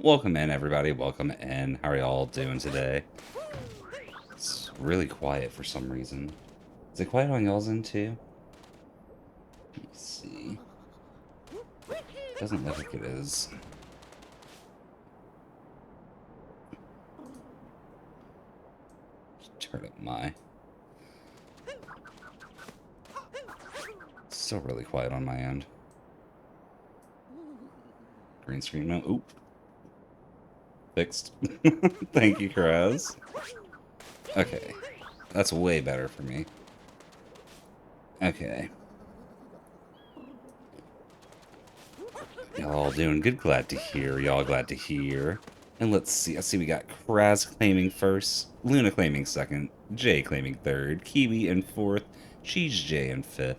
Welcome in, everybody. Welcome in. How are y'all doing today? It's really quiet for some reason. Is it quiet on y'all's end too? Let me see. Doesn't look like it is. Turn up my. It's still really quiet on my end. Green screen no. Oop. Fixed. Thank you, Kraz. Okay. That's way better for me. Okay. Y'all doing good. Glad to hear. Y'all glad to hear. And let's see. I see we got Kraz claiming first, Luna claiming second, Jay claiming third, Kiwi in fourth, Cheese J in fifth,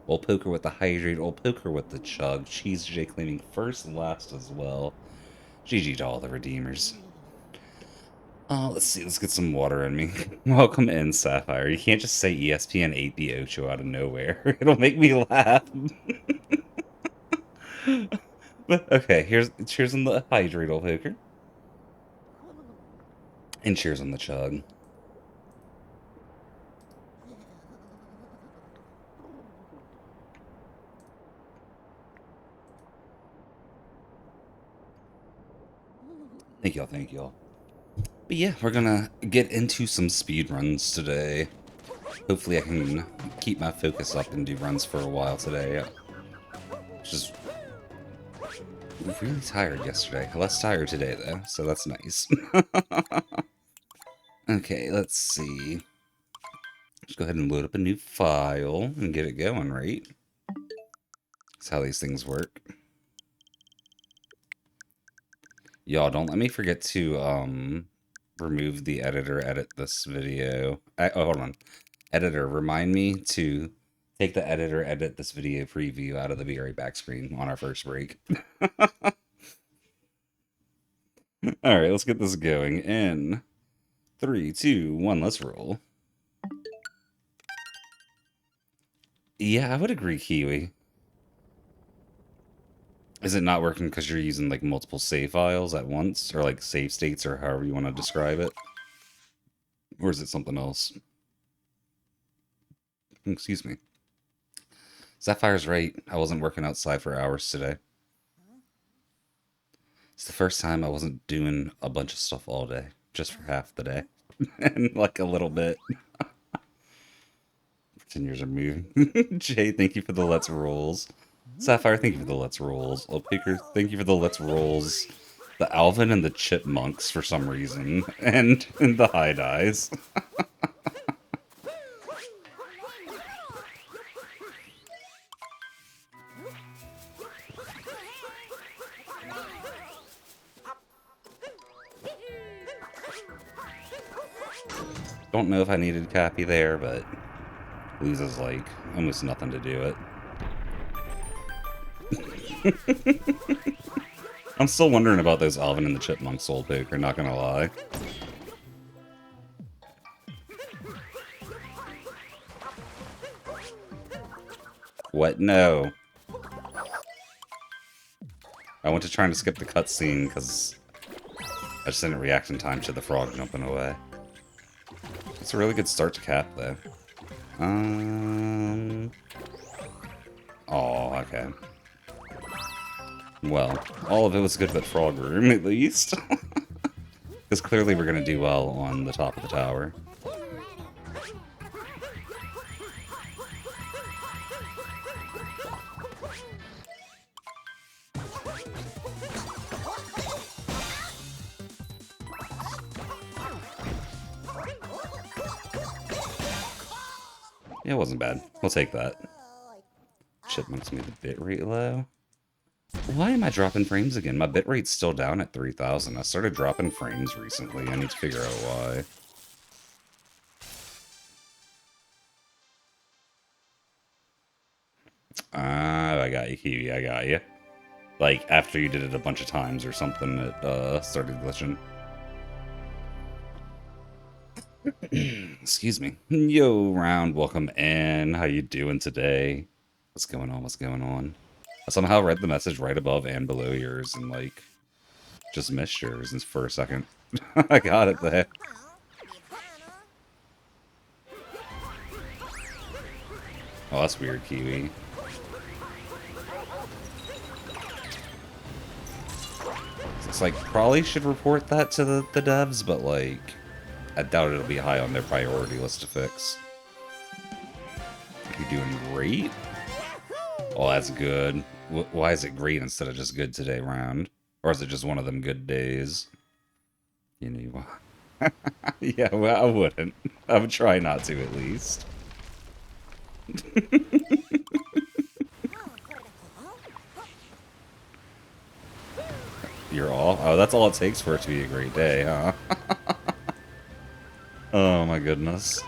Old Poker with the hydrate, Old Poker with the chug, Cheese J claiming first and last as well. GG to all the redeemers. Let's see. Let's get some water in me. Welcome in, Sapphire. You can't just say ESPN 8B Ocho out of nowhere. It'll make me laugh. But okay, cheers on the hydrate, Old Poker. And cheers on the chug. Thank y'all, thank y'all. But yeah, we're gonna get into some speed runs today. Hopefully I can keep my focus up and do runs for a while today. Just really tired yesterday. Less tired today though, so that's nice. Okay, let's see. Let's go ahead and load up a new file and get it going, right? That's how these things work. Y'all, don't let me forget to remove the editor, edit this video. Oh, hold on. Editor, remind me to take the editor, edit this video preview out of the Be Right Back screen on our first break. Alright, let's get this going in 3, 2, 1, let's roll. Yeah, I would agree, Kiwi. Is it not working because you're using like multiple save files at once? Or like save states, or however you want to describe it? Or is it something else? Excuse me. Sapphire's right. I wasn't working outside for hours today. It's the first time I wasn't doing a bunch of stuff all day, just for half the day. And like a little bit. 10 years are moving. Jay, thank you for the Let's Rolls. Sapphire, thank you for the Let's Rolls. Picker, thank you for the Let's Rolls. The Alvin and the Chipmunks for some reason. And the High Dies. Don't know if I needed Cappy there, but loses like almost nothing to do it. I'm still wondering about those Alvin and the Chipmunks Soul Poker, not gonna lie. What? No. I went to try to skip the cutscene because I just didn't react in time to the frog jumping away. It's a really good start to Cap, though. Oh, okay. Well, all of it was good but Frog Room, at least. Because clearly we're going to do well on the top of the tower. Yeah, it wasn't bad. We'll take that. Chipmunks made the bitrate low. Why am I dropping frames again? My bitrate's still down at 3,000. I started dropping frames recently. I need to figure out why. Ah, I got you, Kiwi. I got you. Like, after you did it a bunch of times or something, it started glitching. Excuse me. Yo, Round, welcome in. How you doing today? What's going on? What's going on? I somehow read the message right above and below yours, and like, Just missed yours for a second. I got it there. Oh, that's weird, Kiwi. It's like, probably should report that to the devs, but like, I doubt it'll be high on their priority list to fix. You're doing great? Oh, that's good. Why is it great instead of just good today round? Or is it just one of them good days? You know, yeah, well, I wouldn't. I would try not to, at least. You're all? Oh, that's all it takes for it to be a great day, huh? Oh my goodness.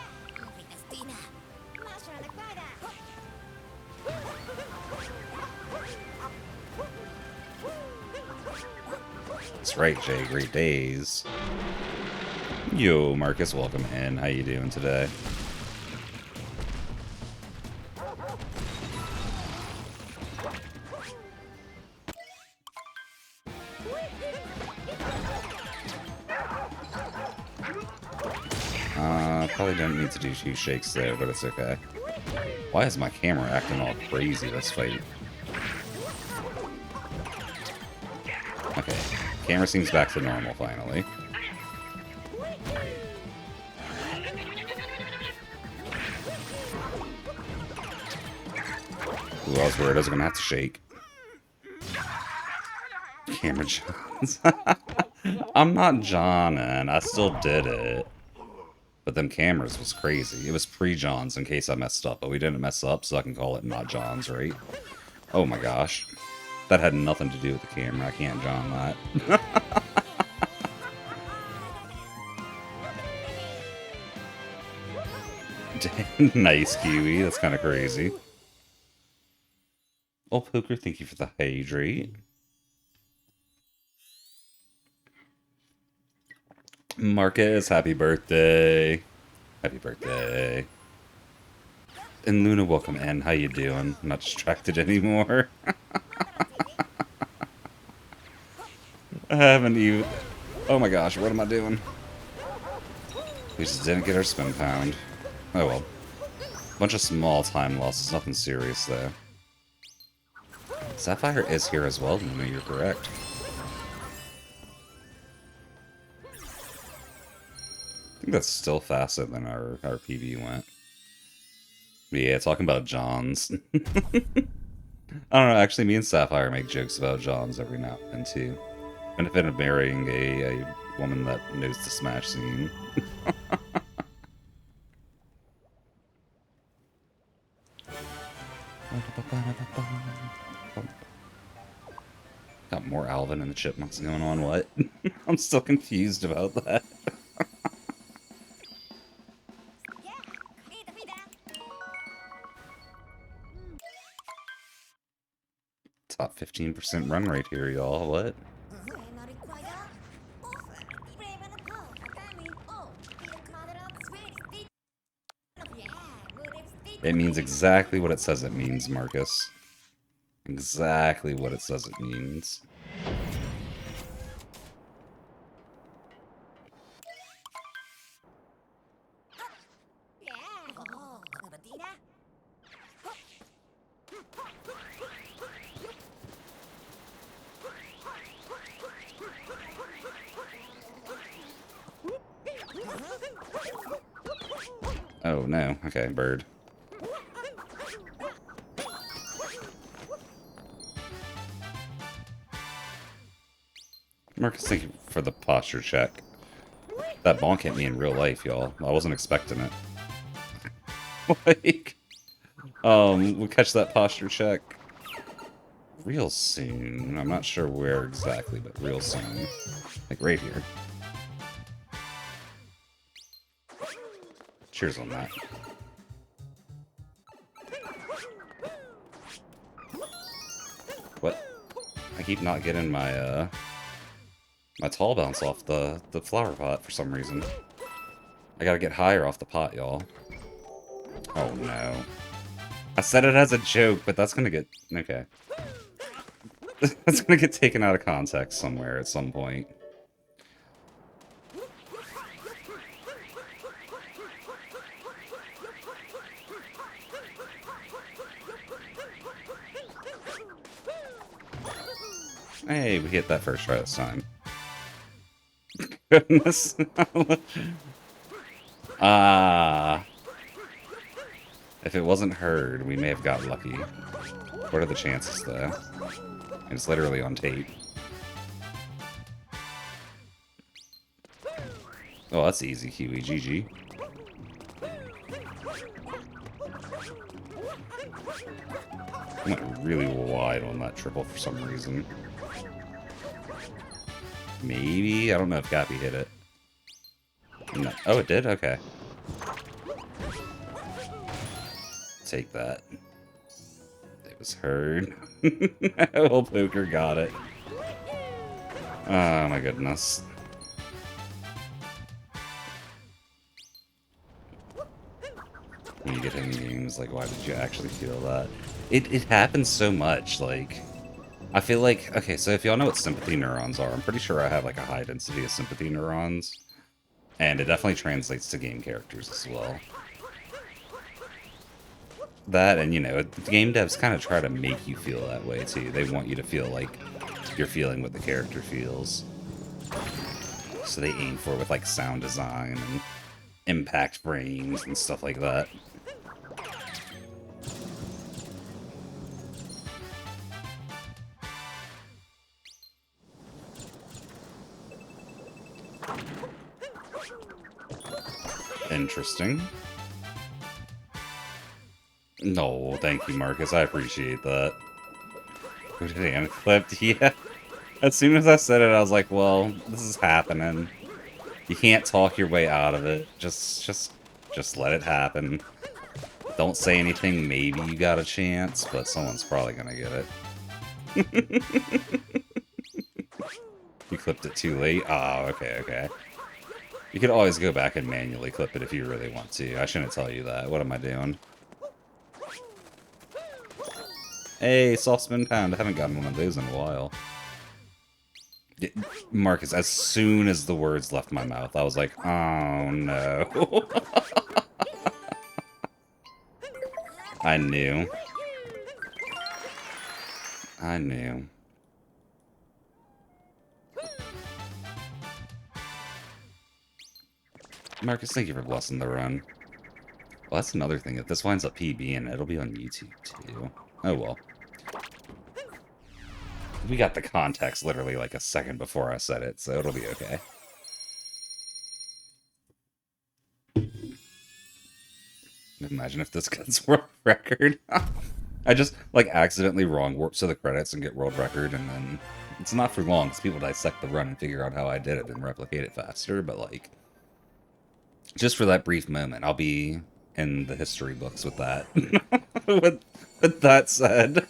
That's right, Jay. Great days. Yo, Marcus, welcome in. How you doing today? Probably don't need to do 2 shakes there, but it's okay. Why is my camera acting all crazy this fight? Okay, camera seems back to normal finally. Ooh, I was worried I was gonna have to shake. Camera Johns. I'm not Johnin', I still did it. But them cameras was crazy. It was pre-Johns in case I messed up, but we didn't mess up, so I can call it not Johns, right? Oh my gosh. That had nothing to do with the camera. I can't John that. Nice, Kiwi. That's kind of crazy. Oh, Poker, thank you for the hydrate. Marcus, happy birthday. Happy birthday. And Luna, welcome in. How you doing? I'm not distracted anymore. I haven't even... Oh my gosh, what am I doing? We just didn't get our spin pound. Oh well. Bunch of small time losses, nothing serious though. Sapphire is here as well, Luna, you're correct. I think that's still faster than our PB went. Yeah, talking about Johns. I don't know, actually me and Sapphire make jokes about Johns every now and then too. Benefit of marrying a woman that knows the Smash scene. Got more Alvin and the Chipmunks going on, what? I'm still confused about that. Top 15% run rate here, y'all, what? It means exactly what it says it means, Marcus. Exactly what it says it means. Oh no, okay, bird. Marcus, thank you for the posture check. That bonk hit me in real life, y'all. I wasn't expecting it. Like, we'll catch that posture check real soon. I'm not sure where exactly, but real soon. Like right here. Cheers on that. What? I keep not getting my, my tall bounce off the flower pot for some reason. I gotta get higher off the pot, y'all. Oh no. I said it as a joke, but that's gonna get... Okay. That's gonna get taken out of context somewhere at some point. Hey, we hit that first try this time. Goodness. Ah. If it wasn't heard, we may have got lucky. What are the chances, though? It's literally on tape. Oh, that's easy, Kiwi. GG. I went really wide on that triple for some reason. Maybe? I don't know if Gappy hit it. No. Oh, it did? Okay. Take that. It was heard. Old Poker got it. Oh my goodness. When you get hit in games, like, why did you actually feel that? It happens so much, like... I feel like... Okay, so if y'all know what sympathy neurons are, I'm pretty sure I have, like, a high density of sympathy neurons. And it definitely translates to game characters as well. That, and, you know, game devs kind of try to make you feel that way, too. They want you to feel like you're feeling what the character feels. So they aim for it with, like, sound design and impact frames and stuff like that. Interesting. No, thank you, Marcus. I appreciate that. Damn, clipped. Yeah. As soon as I said it, I was like, well, this is happening. You can't talk your way out of it. Just let it happen. Don't say anything. Maybe you got a chance, but someone's probably gonna get it. You clipped it too late? Oh, okay, okay. You could always go back and manually clip it if you really want to. I shouldn't tell you that. What am I doing? Hey, soft spin pound. I haven't gotten one of those in a while. Marcus, as soon as the words left my mouth, I was like, oh no. I knew. I knew. Marcus, thank you for blessing the run. Well, that's another thing. If this winds up PB, and it'll be on YouTube, too. Oh, well. We got the context literally like a second before I said it, so it'll be okay. Imagine if this gets world record. I just, like, accidentally wrong warp to the credits and get world record, and then it's not for long, because people dissect the run and figure out how I did it and replicate it faster, but, like, just for that brief moment, I'll be in the history books with that. with that said.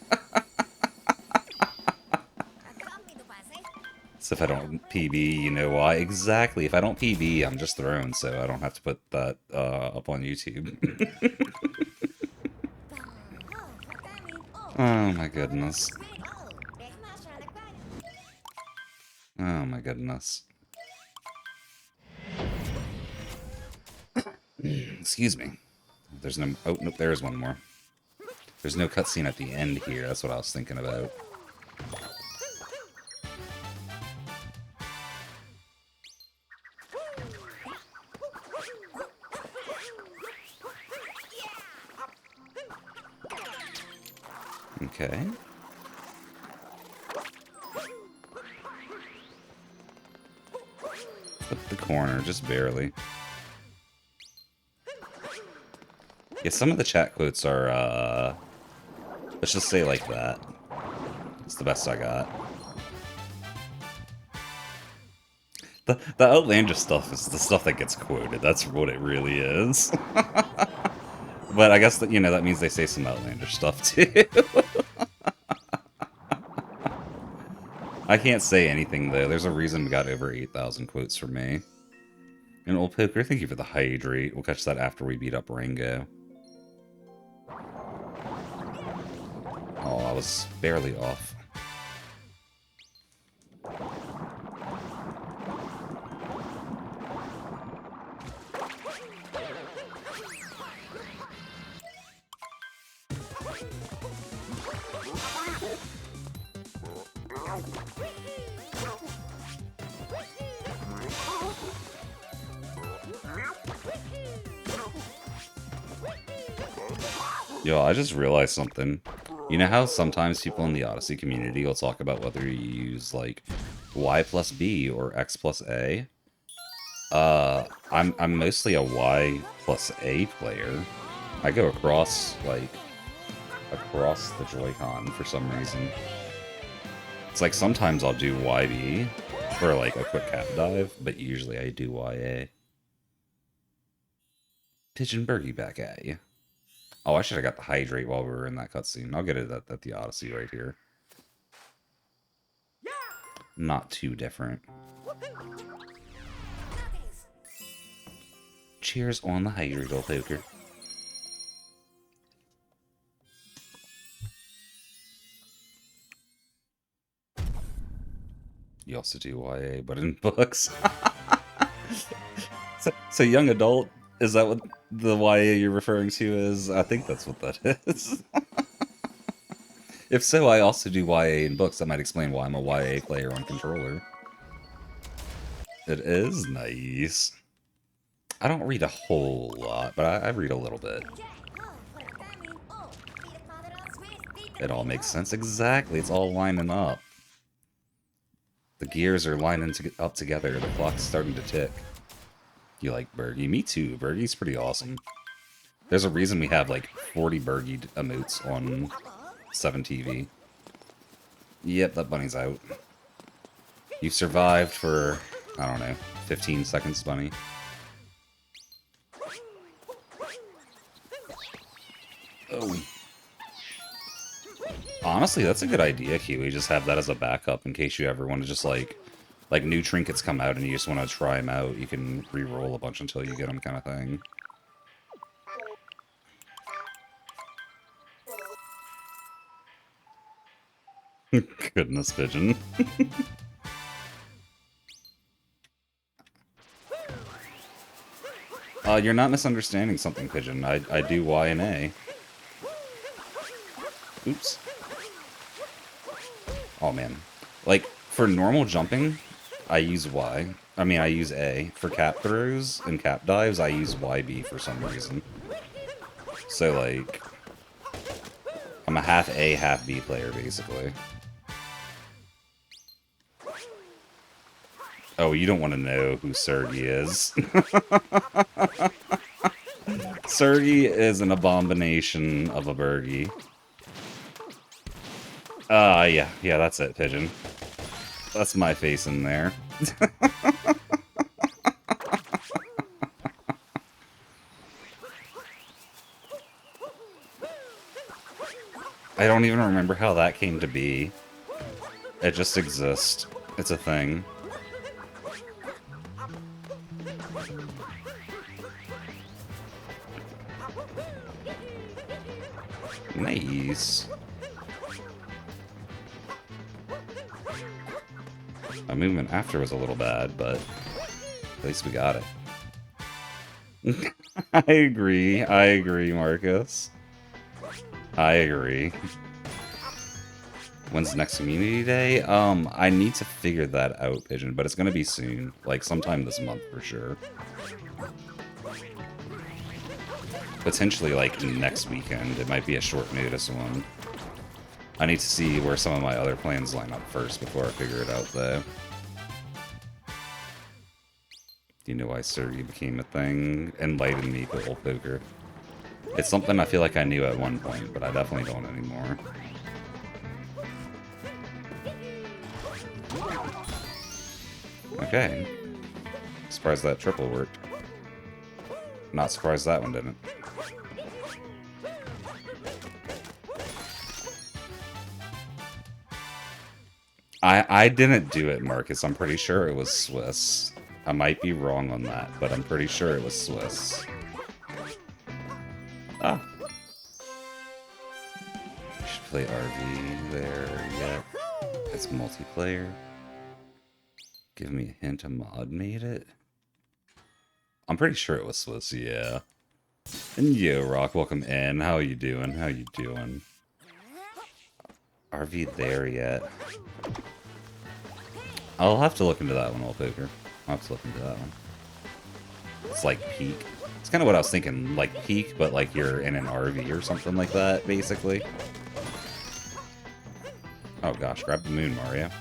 So if I don't PB, you know why? Exactly. If I don't PB, I'm just thrown, so I don't have to put that up on YouTube. Oh my goodness. Oh my goodness. Excuse me. There's no... Oh, nope, there's one more. There's no cutscene at the end here. That's what I was thinking about. Okay. Flip the corner, just barely. Yeah, some of the chat quotes are, let's just say like that. It's the best I got. The outlandish stuff is the stuff that gets quoted. That's what it really is. But I guess that, you know, that means they say some outlandish stuff too. I can't say anything though. There's a reason we got over 8,000 quotes from me. And Old Poker, thank you for the hydrate. We'll catch that after we beat up Rango. Oh, I was barely off. Yo, I just realized something. You know how sometimes people in the Odyssey community will talk about whether you use, like, Y plus B or X plus A? I'm mostly a Y plus A player. I go across, like, across the Joy-Con for some reason. It's like sometimes I'll do YB for, like, a quick cap dive, but usually I do YA. Pigeon Bergie back at you. Oh, I should have got the hydrate while we were in that cutscene. I'll get it at the Odyssey right here. Not too different. Cheers on the hydrate, old poker. You also do YA, but in books. So young adult, is that what the YA you're referring to is? I think that's what that is. If so, I also do YA in books. That might explain why I'm a YA player on controller. It is nice. I don't read a whole lot, but I read a little bit. It all makes sense. Exactly. It's all lining up. The gears are lining up together. The clock's starting to tick. You like Bergie? Me too. Bergie's pretty awesome. There's a reason we have like 40 Bergie emotes on 7TV. Yep, that bunny's out. You survived for, I don't know, 15 seconds, bunny. Oh. Honestly, that's a good idea, Kiwi. Just have that as a backup in case you ever want to just like new trinkets come out and you just want to try them out. You can re-roll a bunch until you get them, kind of thing. Goodness, Pigeon. You're not misunderstanding something, Pigeon. I do Y and A. Oops. Oh, man. Like, for normal jumping, I use Y. I mean, I use A. For cap throws and cap dives, I use YB for some reason. So, like, I'm a half A, half B player, basically. Oh, you don't want to know who Sergi is. Sergi is an abomination of a Bergie. Yeah, that's it, Pigeon. That's my face in there. I don't even remember how that came to be. It just exists. It's a thing. Nice. My movement after was a little bad, but at least we got it. I agree, Marcus. I agree. When's next community day? I need to figure that out, Pigeon, but it's gonna be soon. Like, sometime this month for sure. Potentially, like, next weekend. It might be a short notice one. I need to see where some of my other plans line up first before I figure it out, though. Do you know why Sergi became a thing? Enlighten me, good old poker. It's something I feel like I knew at one point, but I definitely don't anymore. Okay. Surprised that triple worked. Not surprised that one didn't. I didn't do it, Marcus. I'm pretty sure it was Swiss. I might be wrong on that, but I'm pretty sure it was Swiss. Ah. We should play RV there yet. It's multiplayer. Give me a hint a mod made it. I'm pretty sure it was Swiss, yeah. And yo, Rock, welcome in. How you doing? How you doing? RV there yet? I'll have to look into that one, Old Poker. I'll have to look into that one. It's like Peak. It's kind of what I was thinking, like Peak, but like you're in an RV or something like that, basically. Oh gosh, grab the moon, Mario.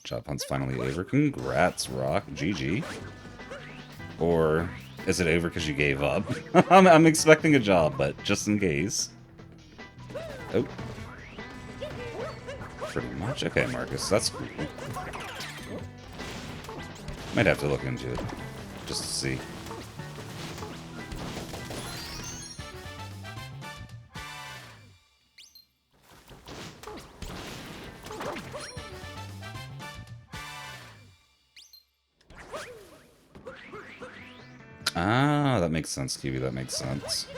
Job hunt's finally over. Congrats, Rock. GG. Or is it over because you gave up? I'm expecting a job, but just in case. Oh. Pretty much. Okay, Marcus, that's cool. Might have to look into it, just to see. Ah, that makes sense, Kiwi, that makes sense.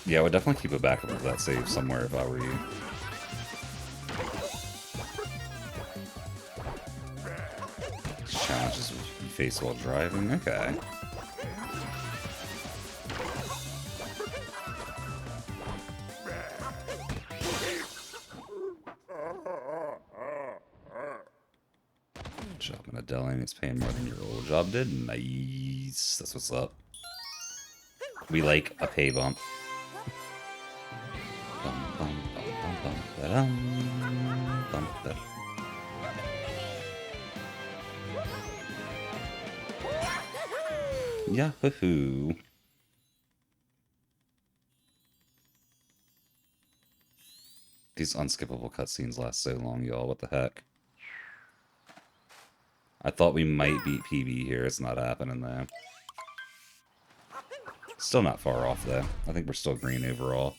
Yeah, I would definitely keep a backup of that save somewhere if I were you. Challenges you face while driving, okay. Job in a deli and it's paying more than your old job did? Nice. That's what's up. We like a pay bump. Bum, bum, bum, bum, bum, ba-dum, bum, ba-dum. Yahoo! These unskippable cutscenes last so long, y'all. What the heck? I thought we might beat PB here. It's not happening, though. Still not far off, though. I think we're still green overall.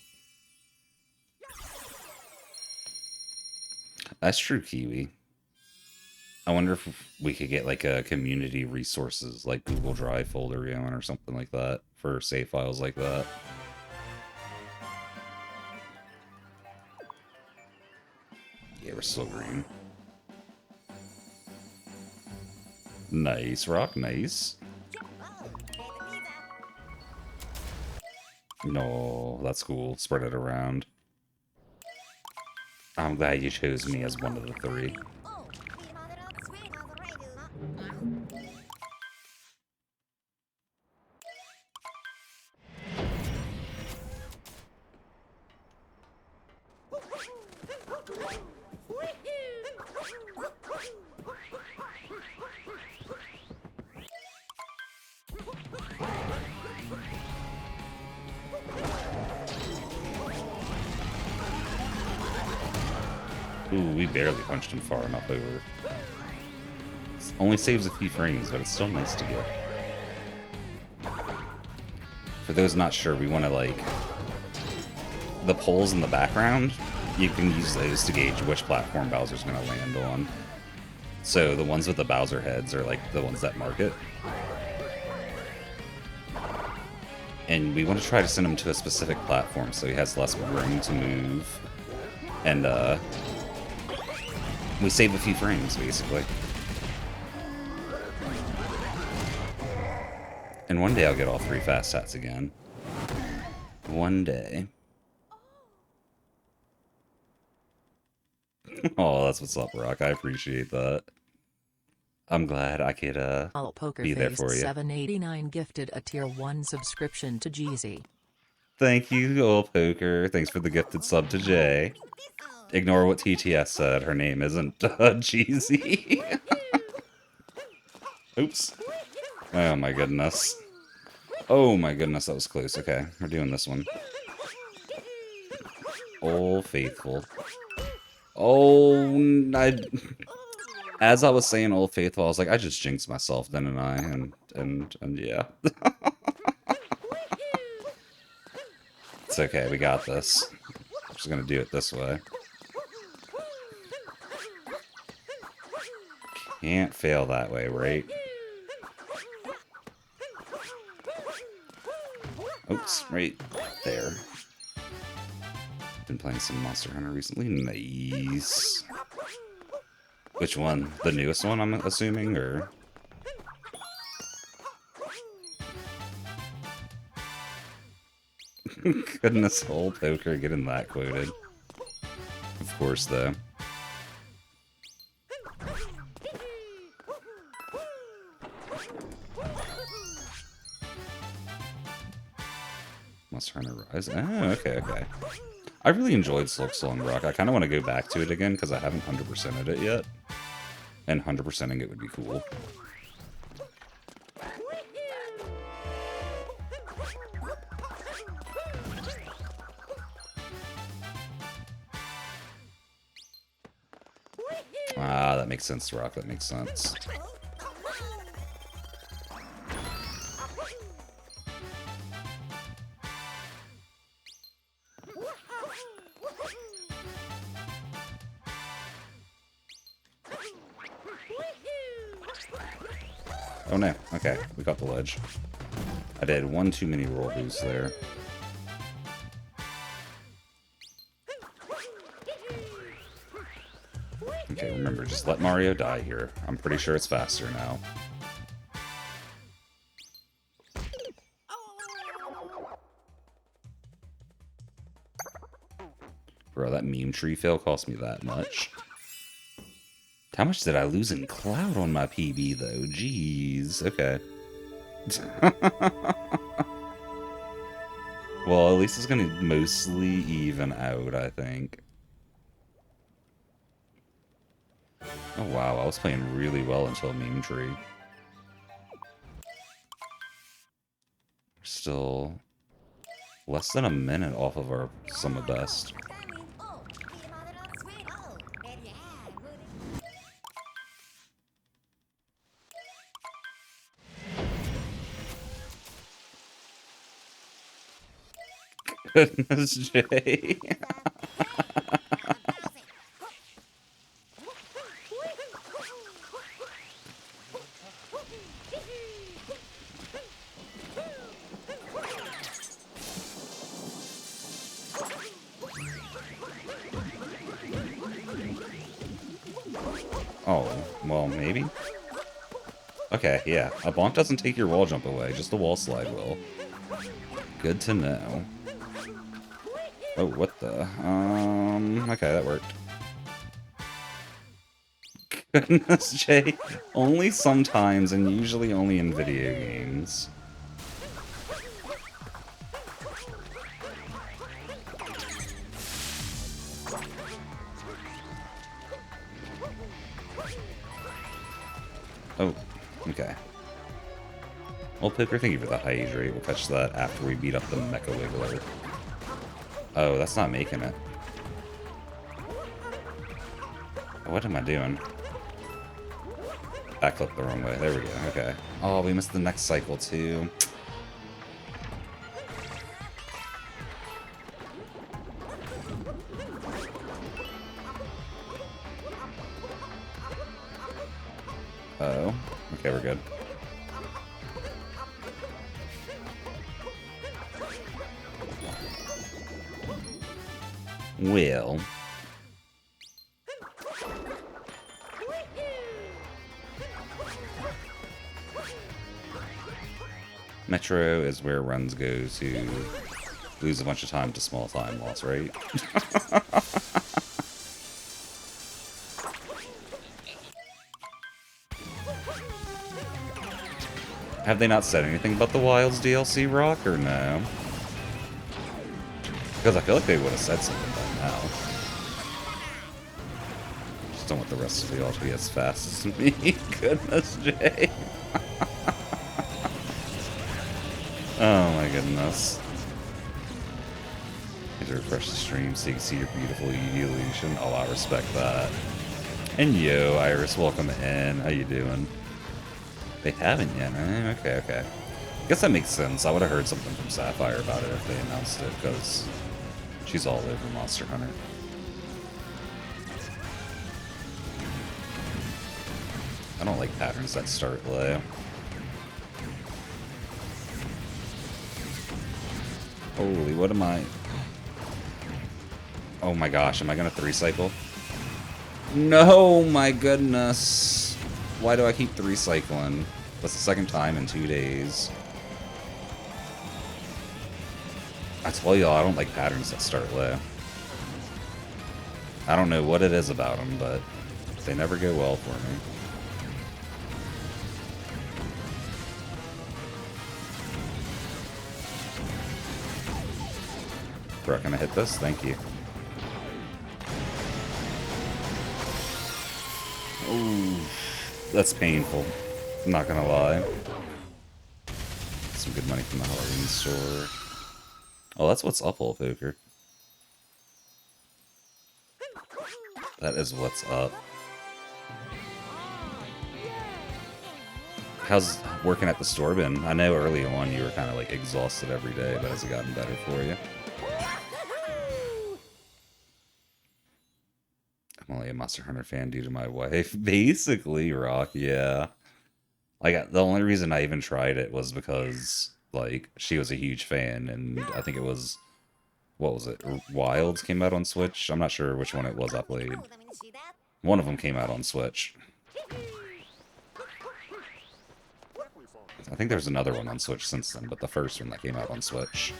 That's true, Kiwi. I wonder if we could get, like, a community resources, like Google Drive folder going or something like that for save files like that. Yeah, we're still green. Nice, Rock, nice. No, that's cool. Spread it around. I'm glad you chose me as one of the three. Ooh, we barely punched him far enough over. It only saves a few frames, but it's still nice to get. For those not sure, we want to, like... The poles in the background, you can use those to gauge which platform Bowser's going to land on. So the ones with the Bowser heads are, like, the ones that mark it. And we want to try to send him to a specific platform so he has less room to move. And, we save a few frames, basically. And one day I'll get all 3 fast hats again. One day. Oh, that's what's up, Rock. I appreciate that. I'm glad I could be there for you. 789 gifted a tier 1 subscription to Jeezy. Thank you, old Poker. Thanks for the gifted sub to Jay. Ignore what TTS said. Her name isn't Jeezy. Oops. Oh my goodness. Oh my goodness, that was close. Okay, we're doing this one. Old Faithful. Oh, as I was saying Old Faithful, I was like, I just jinxed myself, didn't I? And yeah. It's okay, we got this. I'm just gonna do it this way. Can't fail that way, right? Oops, right there. Been playing some Monster Hunter recently. Nice. Which one? The newest one, I'm assuming, or? Goodness, old poker getting that quoted. Of course, though. Monster Hunter Rise. Oh, okay, okay. I really enjoyed Silk Song Rock. I kind of want to go back to it again because I haven't 100%ed it yet. And 100%ing it would be cool. Ah, that makes sense, Rock. That makes sense. Oh no. Okay, we got the ledge. I did one too many roll boosts there. Okay, remember, just let Mario die here. I'm pretty sure it's faster now. Bro, that meme tree fail cost me that much. How much did I lose in cloud on my PB, though? Jeez. Okay. Well, at least it's going to mostly even out, I think. Oh, wow. I was playing really well until meme tree. We're still less than a minute off of our summer best. Goodness, Jay. Oh, well, maybe? Okay, yeah. A bonk doesn't take your wall jump away, just a wall slide will. Good to know. Oh, what the? Okay, that worked. Goodness, Jay. Only sometimes, and usually only in video games. Oh, okay. Well, Poker, thank you for the hydrate. We'll catch that after we beat up the Mecha Wiggler. Oh, that's not making it. What am I doing? Backflip the wrong way. There we go. Okay. Oh, we missed the next cycle, too. Uh-oh. Okay, we're good. Well. Metro is where runs go to lose a bunch of time to small time loss, right? Have they not said anything about the Wilds DLC, Rock, or no? Because I feel like they would have said something by now. Just don't want the rest of y'all to be as fast as me. Goodness, Jay. Oh my goodness. Need to refresh the stream so you can see your beautiful evolution. Oh, I respect that. And yo, Iris, welcome in. How you doing? They haven't yet. Okay, okay. I guess that makes sense. I would have heard something from Sapphire about it if they announced it, because she's all over Monster Hunter. I don't like patterns that start low. Holy, what am I? Oh my gosh, am I gonna 3-cycle? No, my goodness. Why do I keep 3-cycling? That's the second time in 2 days. I told y'all I don't like patterns that start low. I don't know what it is about them, but they never go well for me. Bro, can I hit this? Thank you. Ooh, that's painful. I'm not gonna lie. Some good money from the Halloween store. Oh, that's what's up, old poker. That is what's up. How's working at the store been? I know early on you were kind of like exhausted every day, but has it gotten better for you? I'm only a Monster Hunter fan due to my wife. Basically, Rock, yeah. Like, the only reason I even tried it was because, like, she was a huge fan, and I think it was, what was it? Wilds came out on Switch? I'm not sure which one it was I played. One of them came out on Switch. I think there's another one on Switch since then, but the first one that came out on Switch.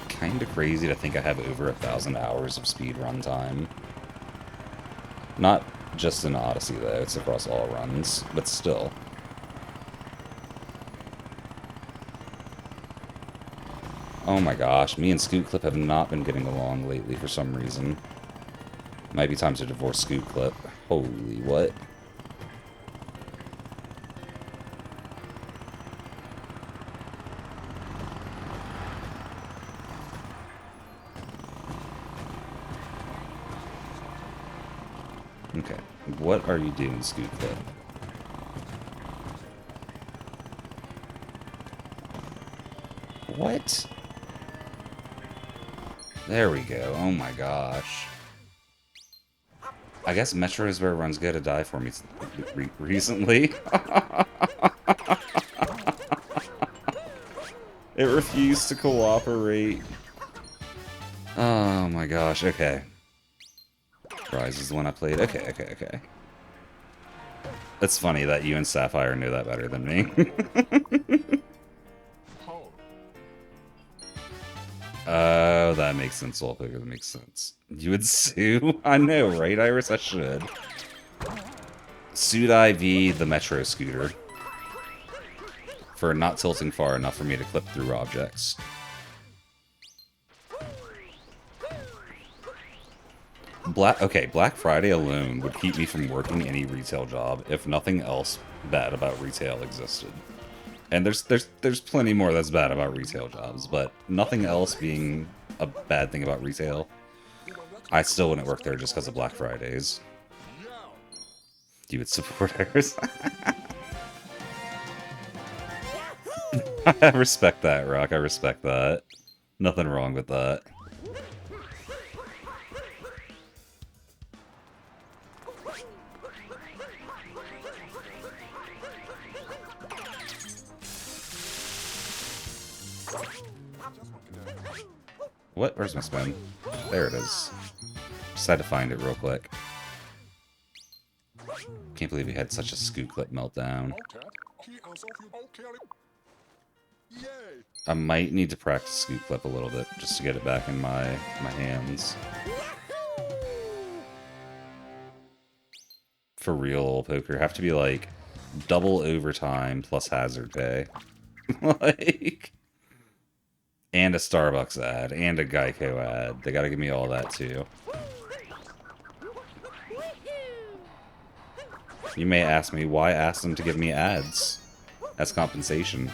Kinda crazy to think I have over 1,000 hours of speedrun time. Not just in Odyssey, though. It's across all runs, but still. Oh my gosh, me and Scoot Clip have not been getting along lately for some reason. Might be time to divorce Scoot Clip. Holy what? Okay, what are you doing, Scoot Clip? What? There we go. Oh my gosh. I guess Metro is where everyone's gonna die for me recently. It refused to cooperate. Oh my gosh, okay. Rise is the one I played. Okay. It's funny that you and Sapphire knew that better than me. Oh, that makes sense, Wallpaper. That makes sense. You would sue? I know, right, Iris? I should. Sued IV the Metro scooter for not tilting far enough for me to clip through objects. Black Friday alone would keep me from working any retail job if nothing else bad about retail existed. And there's plenty more that's bad about retail jobs, but nothing else being a bad thing about retail, I still wouldn't work there just because of Black Fridays. You would support hers. I respect that, Rock. I respect that. Nothing wrong with that. What? Where's my spin? There it is. Just had to find it real quick. Can't believe we had such a Scoot Clip meltdown. I might need to practice Scoot Clip a little bit just to get it back in my hands. For real, poker. Have to be like double overtime plus hazard pay. Like, and a Starbucks ad and a Geico ad. They gotta give me all that too. You may ask me, why ask them to give me ads? That's compensation.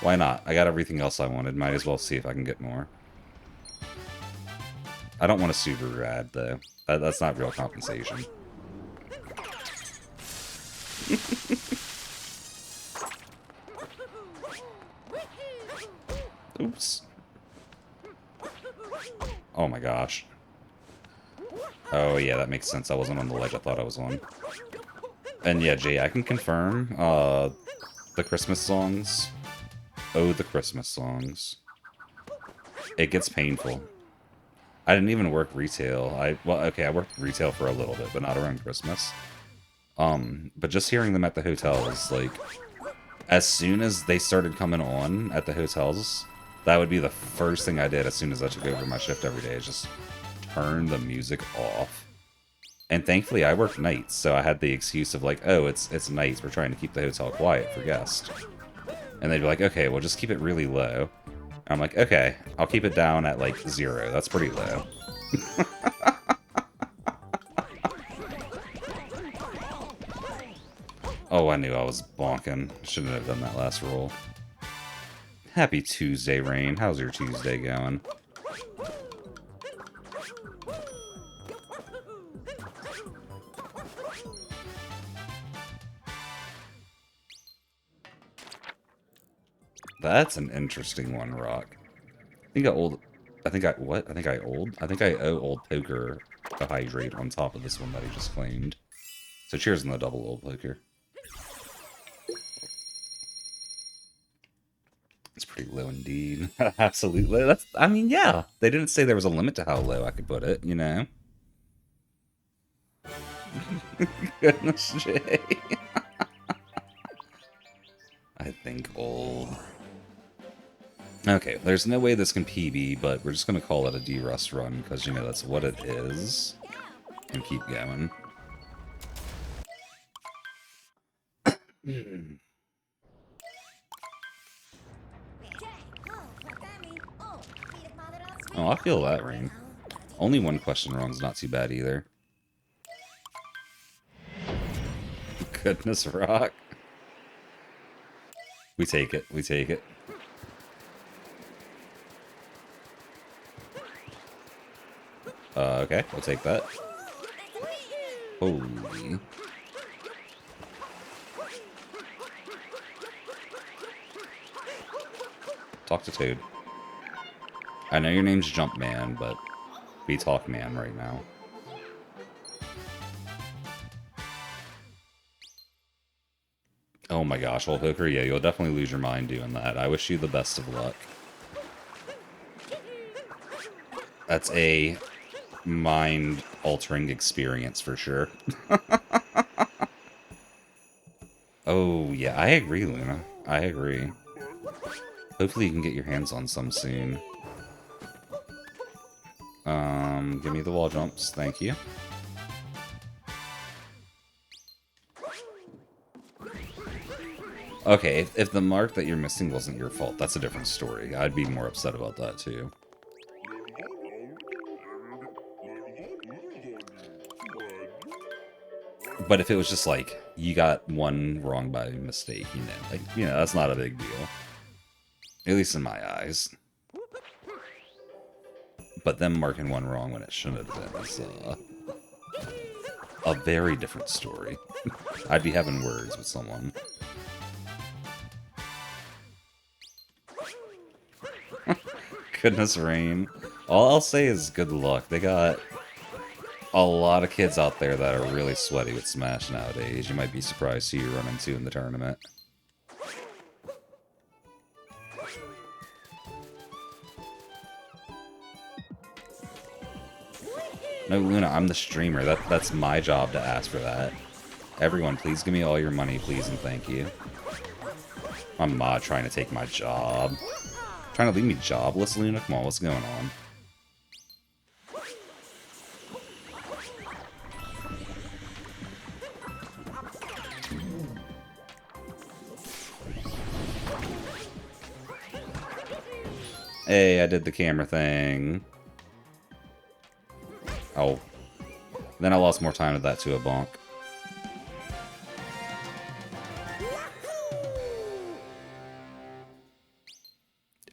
Why not? I got everything else I wanted. Might as well see if I can get more. I don't want a Subaru ad, though. That's not real compensation. Oops. Oh my gosh. Oh yeah, that makes sense. I wasn't on the ledge I thought I was on. And yeah, Jay, I can confirm, the Christmas songs. Oh, the Christmas songs. It gets painful. I didn't even work retail. Well, okay, I worked retail for a little bit, but not around Christmas. But just hearing them at the hotels, like, as soon as they started coming on at the hotels, that would be the first thing I did as soon as I took over my shift every day, is just turn the music off. And thankfully, I worked nights, so I had the excuse of like, oh, it's nights. We're trying to keep the hotel quiet for guests. And they'd be like, okay, well, just keep it really low. And I'm like, okay, I'll keep it down at like 0. That's pretty low. Oh, I knew I was bonking. Shouldn't have done that last roll. Happy Tuesday, Rain. How's your Tuesday going? That's an interesting one, Rock. I think I owe old Poker a hydrate on top of this one that he just claimed. So cheers on the double, old Poker. It's pretty low indeed. Absolutely. I mean, yeah. They didn't say there was a limit to how low I could put it, you know? Goodness, Jay. I think old. Okay, there's no way this can PB, but we're just going to call it a Derust run, because, you know, that's what it is. And keep going. Oh, I feel that, Rain. Only one question wrong is not too bad either. Goodness, Rock. We take it. We take it. Okay, we'll take that. Holy. Talk to Toad. I know your name's Jumpman, but we talk man right now. Oh my gosh, old Hooker, yeah, you'll definitely lose your mind doing that. I wish you the best of luck. That's a mind-altering experience for sure. Oh, yeah, I agree, Luna. I agree. Hopefully you can get your hands on some soon. Give me the wall jumps, thank you. Okay, if the mark that you're missing wasn't your fault, that's a different story. I'd be more upset about that, too. But if it was just like, you got one wrong by mistake, you know, like, you know, that's not a big deal. At least in my eyes. But them marking one wrong when it shouldn't have been is a very different story. I'd be having words with someone. Goodness, Rain. All I'll say is good luck. They got a lot of kids out there that are really sweaty with Smash nowadays. You might be surprised who you run into in the tournament. No, Luna, I'm the streamer. That's my job to ask for that. Everyone, please give me all your money, please, and thank you. My mod trying to take my job. Trying to leave me jobless, Luna? Come on, what's going on? Hey, I did the camera thing. Oh. Then I lost more time with that to a bonk.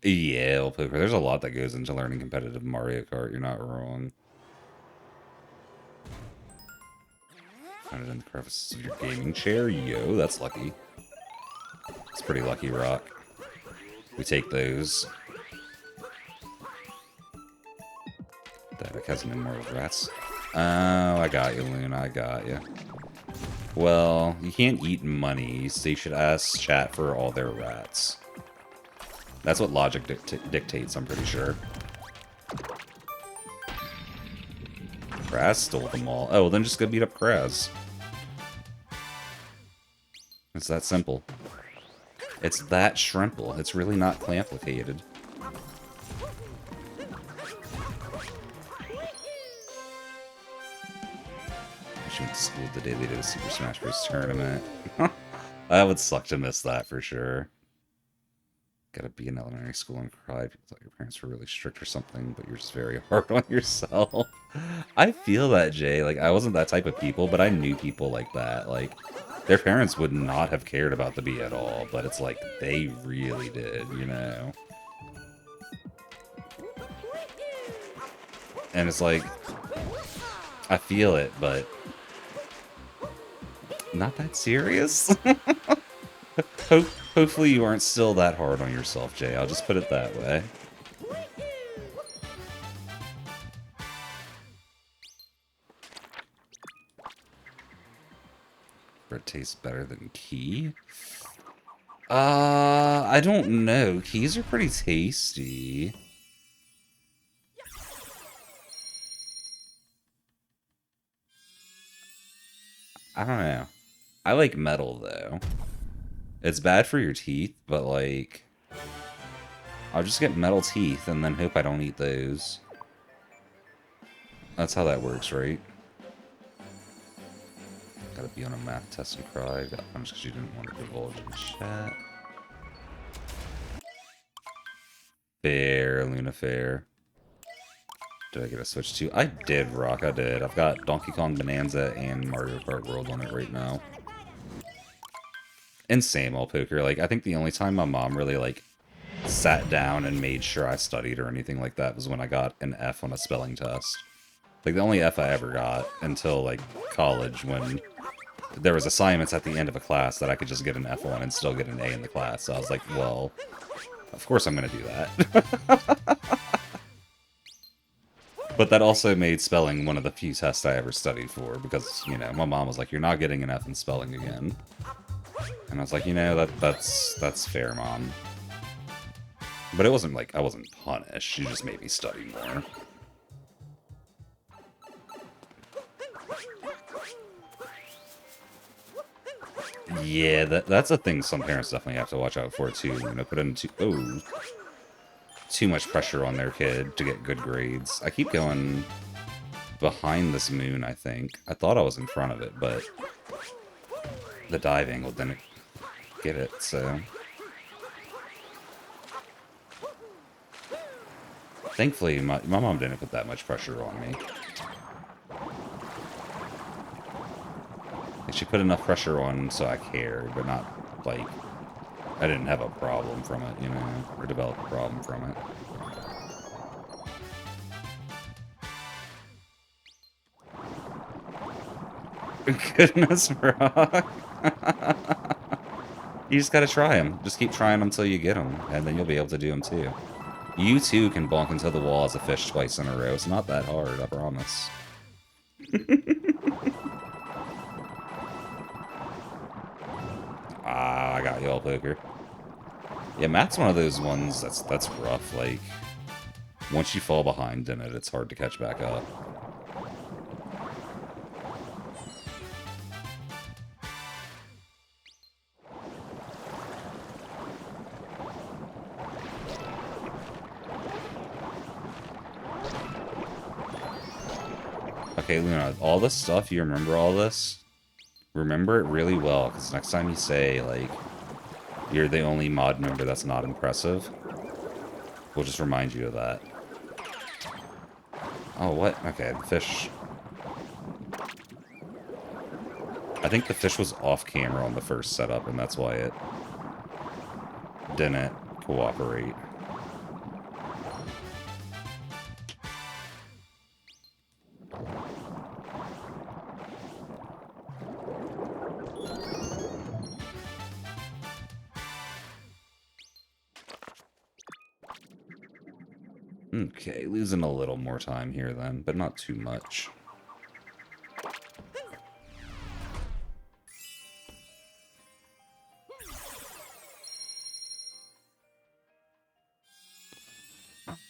Yeah, old Poker. There's a lot that goes into learning competitive Mario Kart. You're not wrong. Found it in the crevices of your gaming chair. Yo, that's lucky. It's pretty lucky, Rock. We take those. That has no more rats. Oh, I got you, Luna. I got you. Well, you can't eat money, so you should ask chat for all their rats. That's what logic dictates, I'm pretty sure. Kraz stole them all. Oh, well then just go beat up Kraz. It's that simple. It's that shrimple. It's really not complicated. I went to school the day they did a Super Smash Bros. Tournament. That would suck to miss that for sure. Gotta be in elementary school and cry. People thought your parents were really strict or something, but you're just very hard on yourself. I feel that, Jay. Like, I wasn't that type of people, but I knew people like that. Like, their parents would not have cared about the bee at all, but it's like, they really did, you know? And it's like, I feel it, but not that serious? Hopefully you aren't still that hard on yourself, Jay. I'll just put it that way. It tastes better than key? I don't know. Keys are pretty tasty. I don't know. I like metal, though. It's bad for your teeth, but, like... I'll just get metal teeth and then hope I don't eat those. That's how that works, right? Gotta be on a math test and cry. Got punished because you didn't want to divulge in chat. Fair, Luna, fair. Did I get a Switch too? I did, Rock, I did. I've got Donkey Kong Bonanza and Mario Kart World on it right now. And same old poker. Like, I think the only time my mom really, like, sat down and made sure I studied or anything like that was when I got an F on a spelling test. Like, the only F I ever got until, like, college, when there was assignments at the end of a class that I could just get an F on and still get an A in the class. So I was like, well, of course I'm going to do that. But that also made spelling one of the few tests I ever studied for, because, you know, my mom was like, you're not getting an F in spelling again. And I was like, you know, that's fair, Mom. But it wasn't like I wasn't punished, she just made me study more. Yeah, that's a thing some parents definitely have to watch out for, too. You know, put in too much pressure on their kid to get good grades. I keep going behind this moon, I think. I thought I was in front of it, but the dive angle didn't get it, so... Thankfully, my mom didn't put that much pressure on me. She put enough pressure on so I cared, but not, like, I didn't have a problem from it, you know, or develop a problem from it. Goodness, Rock. You just gotta try them. Just keep trying them until you get them, and then you'll be able to do them too. You too can bonk into the wall as a fish twice in a row. It's not that hard, I promise. Ah, I got you all, poker. Yeah, Matt's one of those ones that's rough. Like, once you fall behind in it, it's hard to catch back up. Okay, Luna, all this stuff, you remember all this? Remember it really well, because next time you say, like, you're the only mod member that's not impressive, we'll just remind you of that. Oh, what? Okay, the fish. I think the fish was off camera on the first setup, and that's why it didn't cooperate. Okay, losing a little more time here then, but not too much.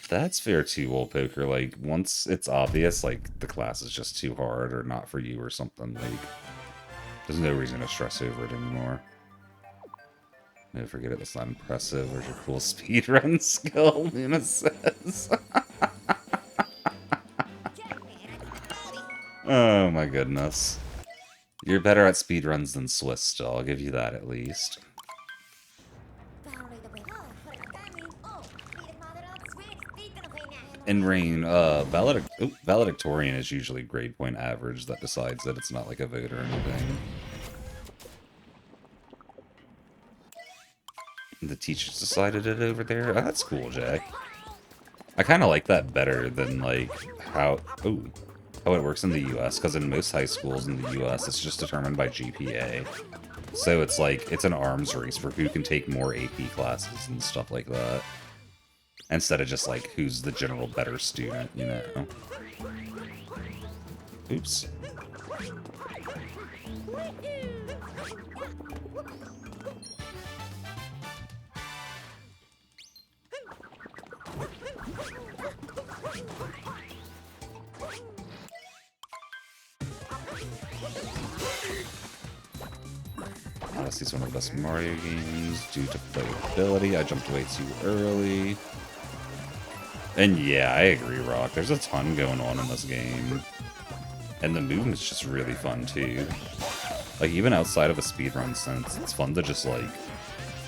That's fair too, old poker. Like, once it's obvious, like, the class is just too hard or not for you or something, like, there's no reason to stress over it anymore. Never forget it, that's not impressive. Where's your cool speedrun skill, Luna says. Oh my goodness. You're better at speedruns than Swiss still, I'll give you that at least. In Rain, valedictorian is usually grade point average that decides that it's not like a vote or anything. The teachers decided it over there? Oh, that's cool, Jay. I kind of like that better than, like, how it works in the US, because in most high schools in the US, it's just determined by GPA. So it's like, it's an arms race for who can take more AP classes and stuff like that. Instead of just, like, who's the general better student, you know? Oops. Odyssey's one of the best Mario games due to playability. I jumped way too early. And yeah, I agree, Rock. There's a ton going on in this game. And the movement's just really fun, too. Like, even outside of a speedrun sense, it's fun to just, like,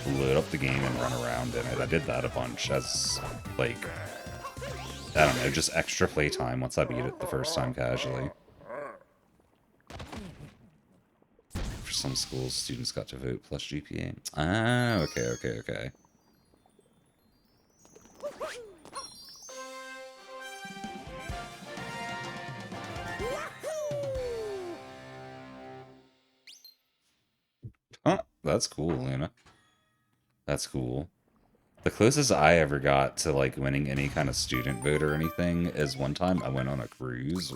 load up the game and run around in it. I did that a bunch as, like, I don't know, just extra playtime once I beat it the first time casually. For some schools, students got to vote plus GPA. Ah, okay. Huh, that's cool, Luna. That's cool. The closest I ever got to, like, winning any kind of student vote or anything is one time I went on a cruise.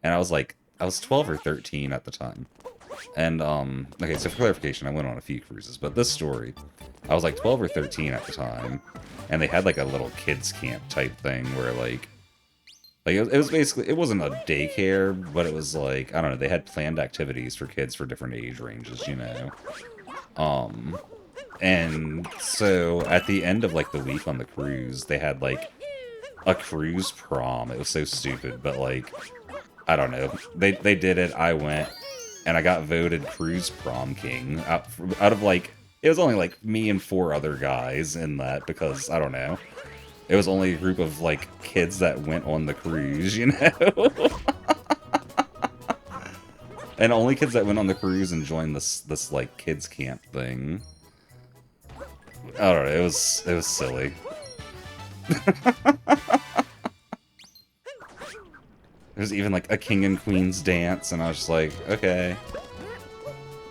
And I was 12 or 13 at the time. And, okay, so for clarification, I went on a few cruises, but this story, I was like 12 or 13 at the time, and they had, like, a little kids camp type thing where, like it was basically, it wasn't a daycare, but it was like, I don't know, they had planned activities for kids for different age ranges, you know? And so at the end of, like, the week on the cruise, they had, like, a cruise prom. It was so stupid, but, like, I don't know. They did it, I went, and I got voted cruise prom king out of, like, it was only, like, me and 4 other guys in that, because, I don't know. It was only a group of, like, kids that went on the cruise, you know? And only kids that went on the cruise and joined this like, kids camp thing. I don't know, it was silly. There's even, like, a king and queen's dance, and I was just like, okay.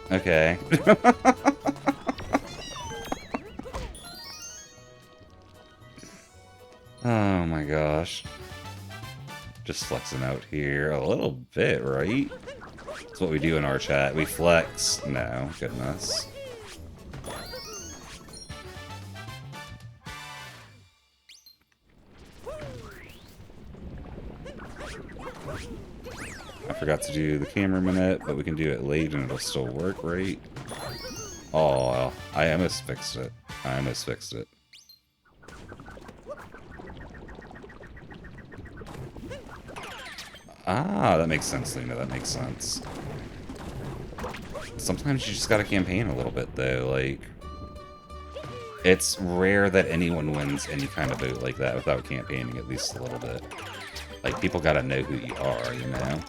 Okay. Oh my gosh. Just flexing out here a little bit, right? That's what we do in our chat. We flex. No, goodness. I forgot to do the camera minute, but we can do it late and it'll still work, right? Oh, well, I almost fixed it. I almost fixed it. Ah, that makes sense, Lena. That makes sense. Sometimes you just gotta campaign a little bit, though. Like, it's rare that anyone wins any kind of vote like that without campaigning at least a little bit. Like, people gotta know who you are, you know?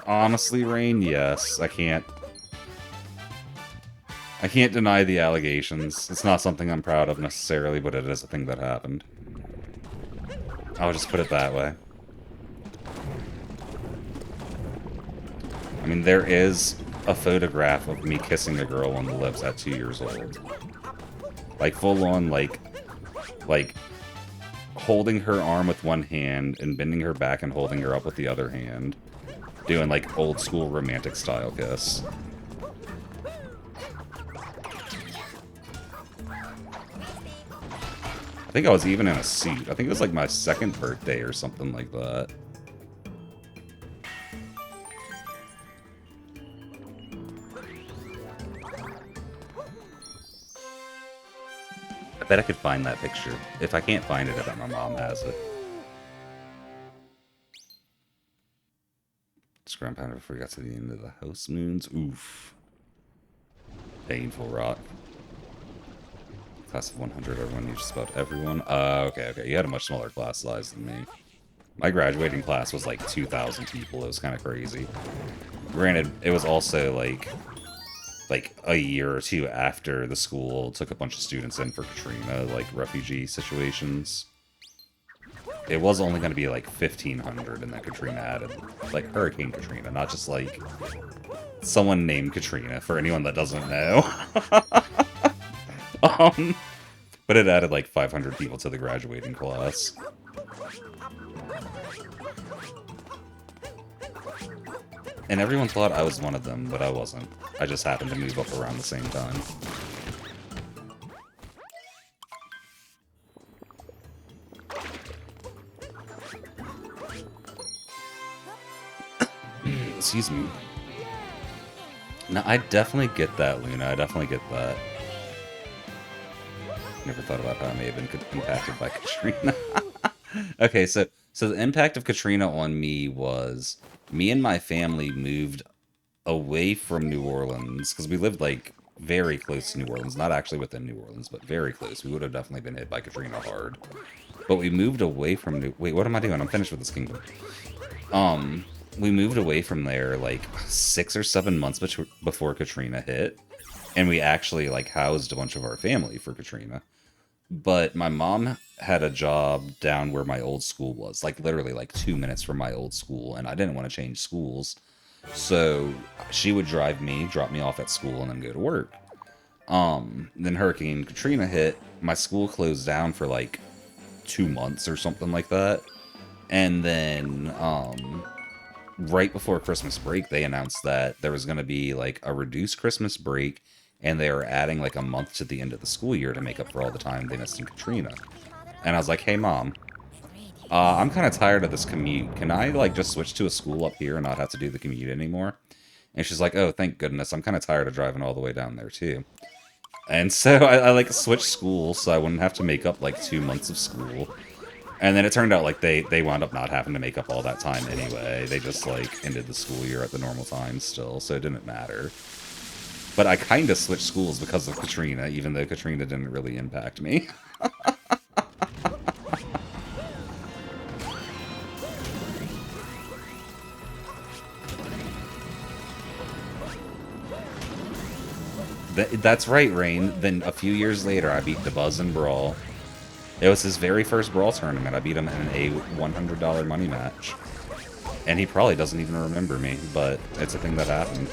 Honestly, Rain, yes. I can't deny the allegations. It's not something I'm proud of necessarily, but it is a thing that happened. I'll just put it that way. I mean, there is a photograph of me kissing a girl on the lips at 2 years old. Like, full on, like, holding her arm with one hand and bending her back and holding her up with the other hand. doing like old school romantic style kiss. I think I was even in a suit. I think it was like my second birthday or something like that. I bet I could find that picture. If I can't find it, I bet my mom has it. Scrum pounder before we got to the end of the house moons. Oof. Painful rock. Class of 100, everyone knew just about everyone. Okay. You had a much smaller class size than me. My graduating class was like 2,000 people. It was kind of crazy. Granted, it was also like a year or two after the school took a bunch of students in for Katrina, like refugee situations. It was only going to be like 1,500, and then Katrina added, like Hurricane Katrina, not just like someone named Katrina, for anyone that doesn't know. But it added like 500 people to the graduating class. And everyone thought I was one of them, but I wasn't. I just happened to move up around the same time. Excuse me. No, I definitely get that, Luna. I definitely get that. Never thought about how I may have been impacted by Katrina. Okay, so the impact of Katrina on me was me and my family moved away from New Orleans because we lived like very close to New Orleans, not actually within New Orleans, but very close. We would have definitely been hit by Katrina hard. But we moved away from Wait, what am I doing? I'm finished with this kingdom. We moved away from there like 6 or 7 months before Katrina hit, and we actually like housed a bunch of our family for Katrina. But my mom had a job down where my old school was, like literally like 2 minutes from my old school, and I didn't want to change schools. So she would drive me, drop me off at school, and then go to work. Then Hurricane Katrina hit, my school closed down for like 2 months or something like that. And then, right before Christmas break, they announced that there was going to be like a reduced Christmas break, and they were adding like a month to the end of the school year to make up for all the time they missed in Katrina. And I was like, hey mom, I'm kind of tired of this commute. Can I like just switch to a school up here and not have to do the commute anymore? And she's like, oh, thank goodness. I'm kind of tired of driving all the way down there too. And so I like switched schools so I wouldn't have to make up like 2 months of school. And then it turned out like they wound up not having to make up all that time anyway. They just like ended the school year at the normal time still, so it didn't matter. But I kind of switched schools because of Katrina, even though Katrina didn't really impact me. That's right, Rain. Then a few years later, I beat DeBuzz in Brawl. It was his very first Brawl tournament. I beat him in a $100 money match. And he probably doesn't even remember me, but it's a thing that happened.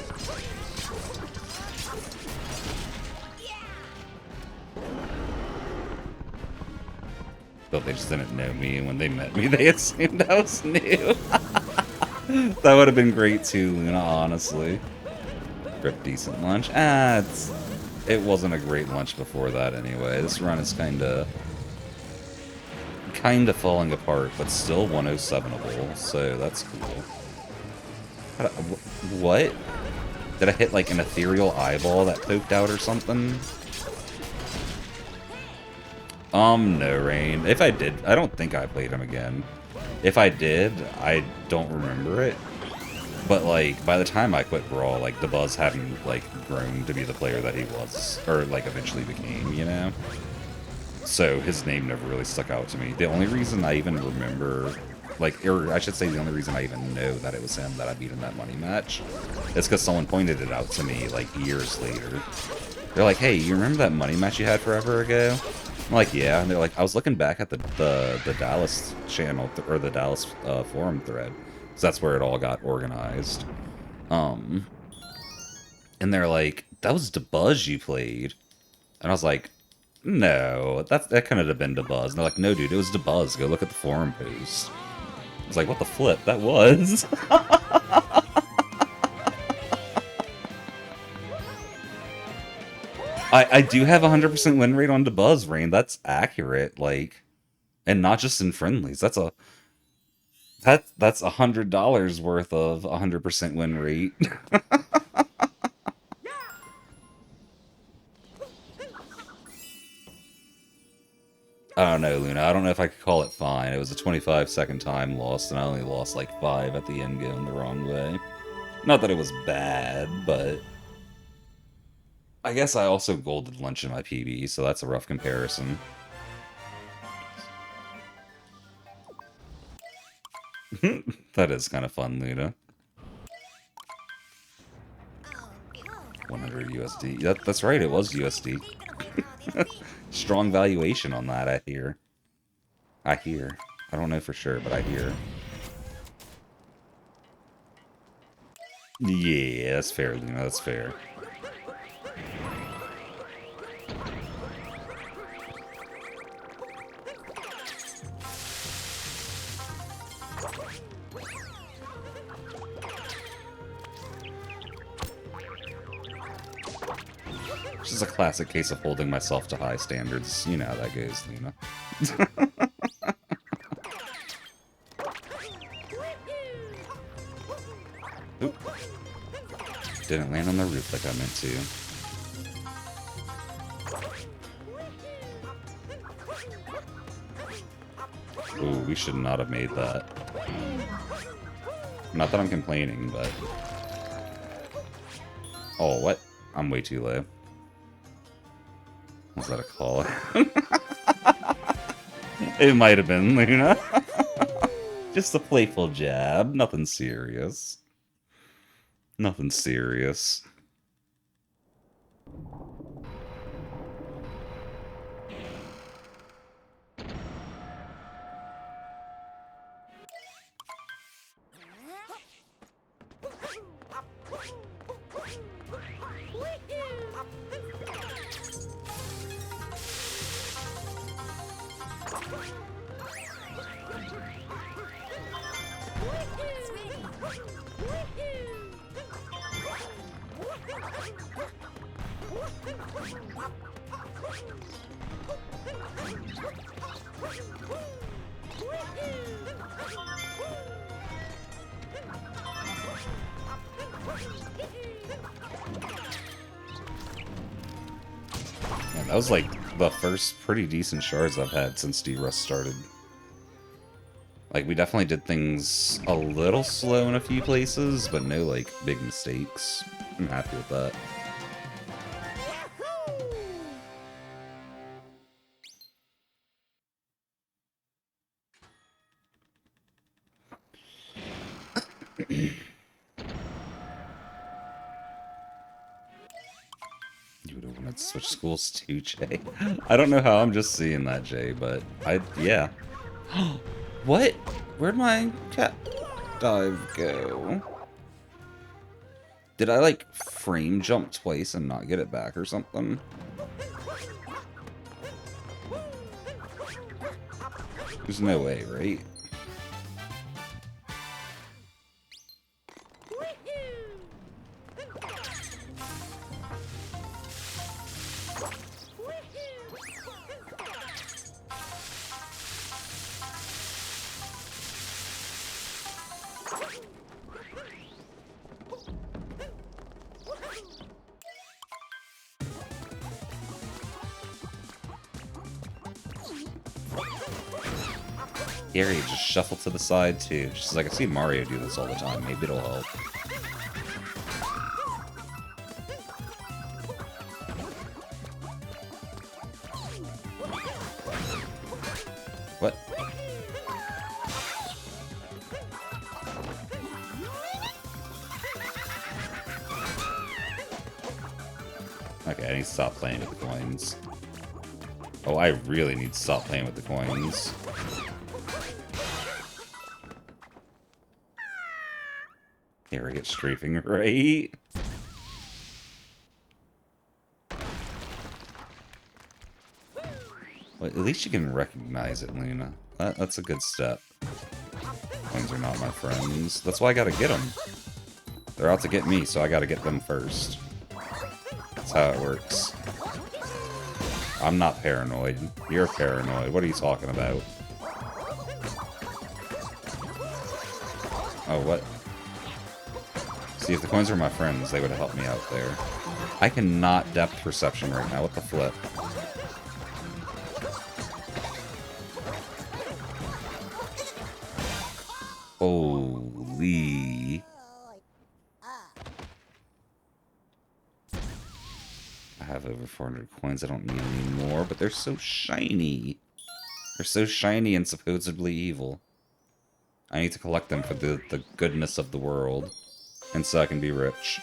But they just didn't know me, and when they met me, they assumed I was new. That would have been great too, Luna, honestly. Grip decent lunch. It wasn't a great lunch before that anyway. This run is kinda falling apart, but still 107able, so that's cool. What? Did I hit like an ethereal eyeball that poked out or something? No, Rain. If I did, I don't think I played him again. If I did, I don't remember it. But, like, by the time I quit Brawl, like, DeBuzz hadn't, like, grown to be the player that he was, or, like, eventually became, you know? So, his name never really stuck out to me. The only reason I even remember, like, or I should say the only reason I even know that it was him that I beat in that money match is because someone pointed it out to me, like, years later. They're like, hey, you remember that money match you had forever ago? I'm like, yeah. And they're like, I was looking back at the Dallas channel, or the Dallas forum thread. So that's where it all got organized. And they're like, that was DeBuzz you played. And I was like, no, that couldn't have been DeBuzz. And they're like, no, dude, it was DeBuzz. Go look at the forum post. I was like, what the flip? That was. I do have 100% win rate on the Buzz Rain. That's accurate. Like, and not just in friendlies. That's $100 worth of 100% win rate. I don't know, Luna. I don't know if I could call it fine. It was a 25-second time lost, and I only lost like 5 at the end going the wrong way. Not that it was bad, but I guess I also golded lunch in my PB, so that's a rough comparison. That is kind of fun, Luna. 100 USD. That's right, it was USD. Strong valuation on that, I hear. I hear. I don't know for sure, but I hear. Yeah, that's fair, Luna. That's fair. This is a classic case of holding myself to high standards. You know how that goes, Luna. Oop. Didn't land on the roof like I meant to. Ooh, we should not have made that. Not that I'm complaining, but... Oh, what? I'm way too low. Was that a call? It might have been, Luna. Just a playful jab. Nothing serious. Nothing serious. Man, that was like the first pretty decent shards I've had since Derust started. Like, we definitely did things a little slow in a few places, but no, like, big mistakes. I'm happy with that. You would have wanted to switch schools too, Jay. I don't know how I'm just seeing that, Jay, but yeah. What? Where'd my cat dive go? Did I, like, frame jump twice and not get it back or something? There's no way, right? Gary just shuffled to the side too. She's like, I see Mario do this all the time. Maybe it'll help. What? Okay, I need to stop playing with the coins. Oh, I really need to stop playing with the coins. Here we get strafing, right? Well, at least you can recognize it, Luna. That's a good step. Coins are not my friends. That's why I gotta get them. They're out to get me, so I gotta get them first. That's how it works. I'm not paranoid. You're paranoid. What are you talking about? Oh, what? See, if the coins were my friends, they would have helped me out there. I cannot depth perception right now. What the flip? Holy. I have over 400 coins. I don't need any more, but they're so shiny. They're so shiny and supposedly evil. I need to collect them for the goodness of the world. And so I can be rich.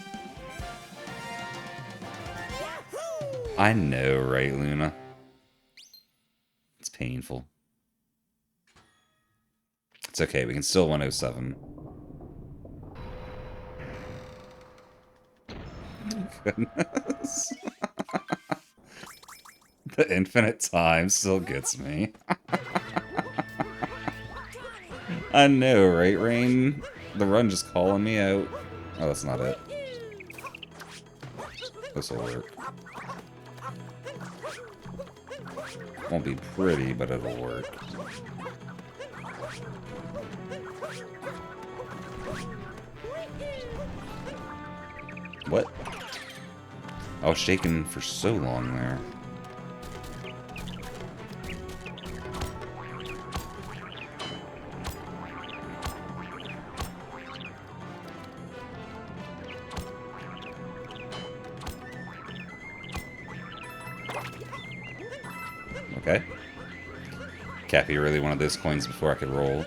I know, right, Luna? It's painful. It's okay, we can still 107. Goodness. The infinite time still gets me. I know, right, Rain? The run just calling me out. Oh, that's not it. This'll work. Won't be pretty, but it'll work. What? I was shaking for so long there. Okay. Cappy really wanted those coins before I could roll.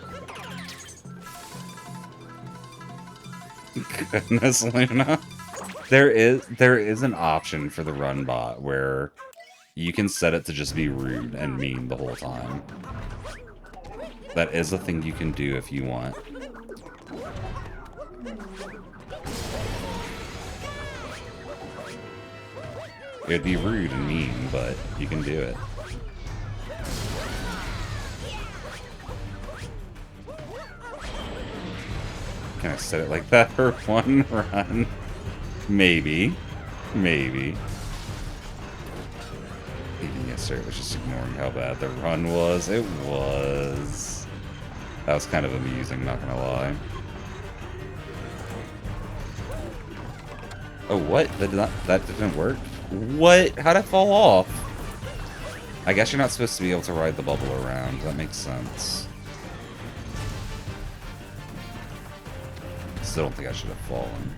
Goodness, Luna. There is an option for the run bot where you can set it to just be rude and mean the whole time. That is a thing you can do if you want. It'd be rude and mean, but you can do it. Can I set it like that for one run? Maybe. Maybe. Even yesterday I was just ignoring how bad the run was. It was. That was kind of amusing, not gonna lie. Oh, what? That didn't work? What? How'd I fall off? I guess you're not supposed to be able to ride the bubble around. That makes sense. Still don't think I should have fallen.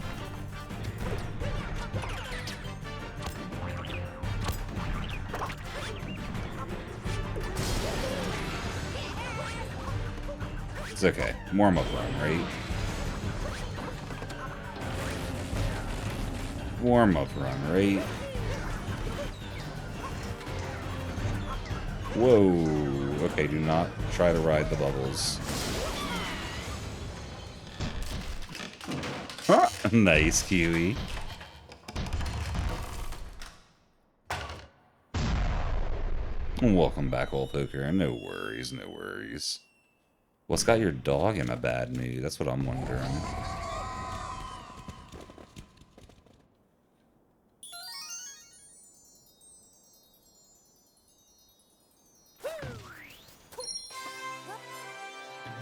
It's okay. Warm-up run, right? Warm-up run, right? Whoa. Okay, do not try to ride the bubbles. Huh. Nice, Kiwi. Welcome back, old poker. No worries, no worries. What's got your dog in a bad mood? That's what I'm wondering.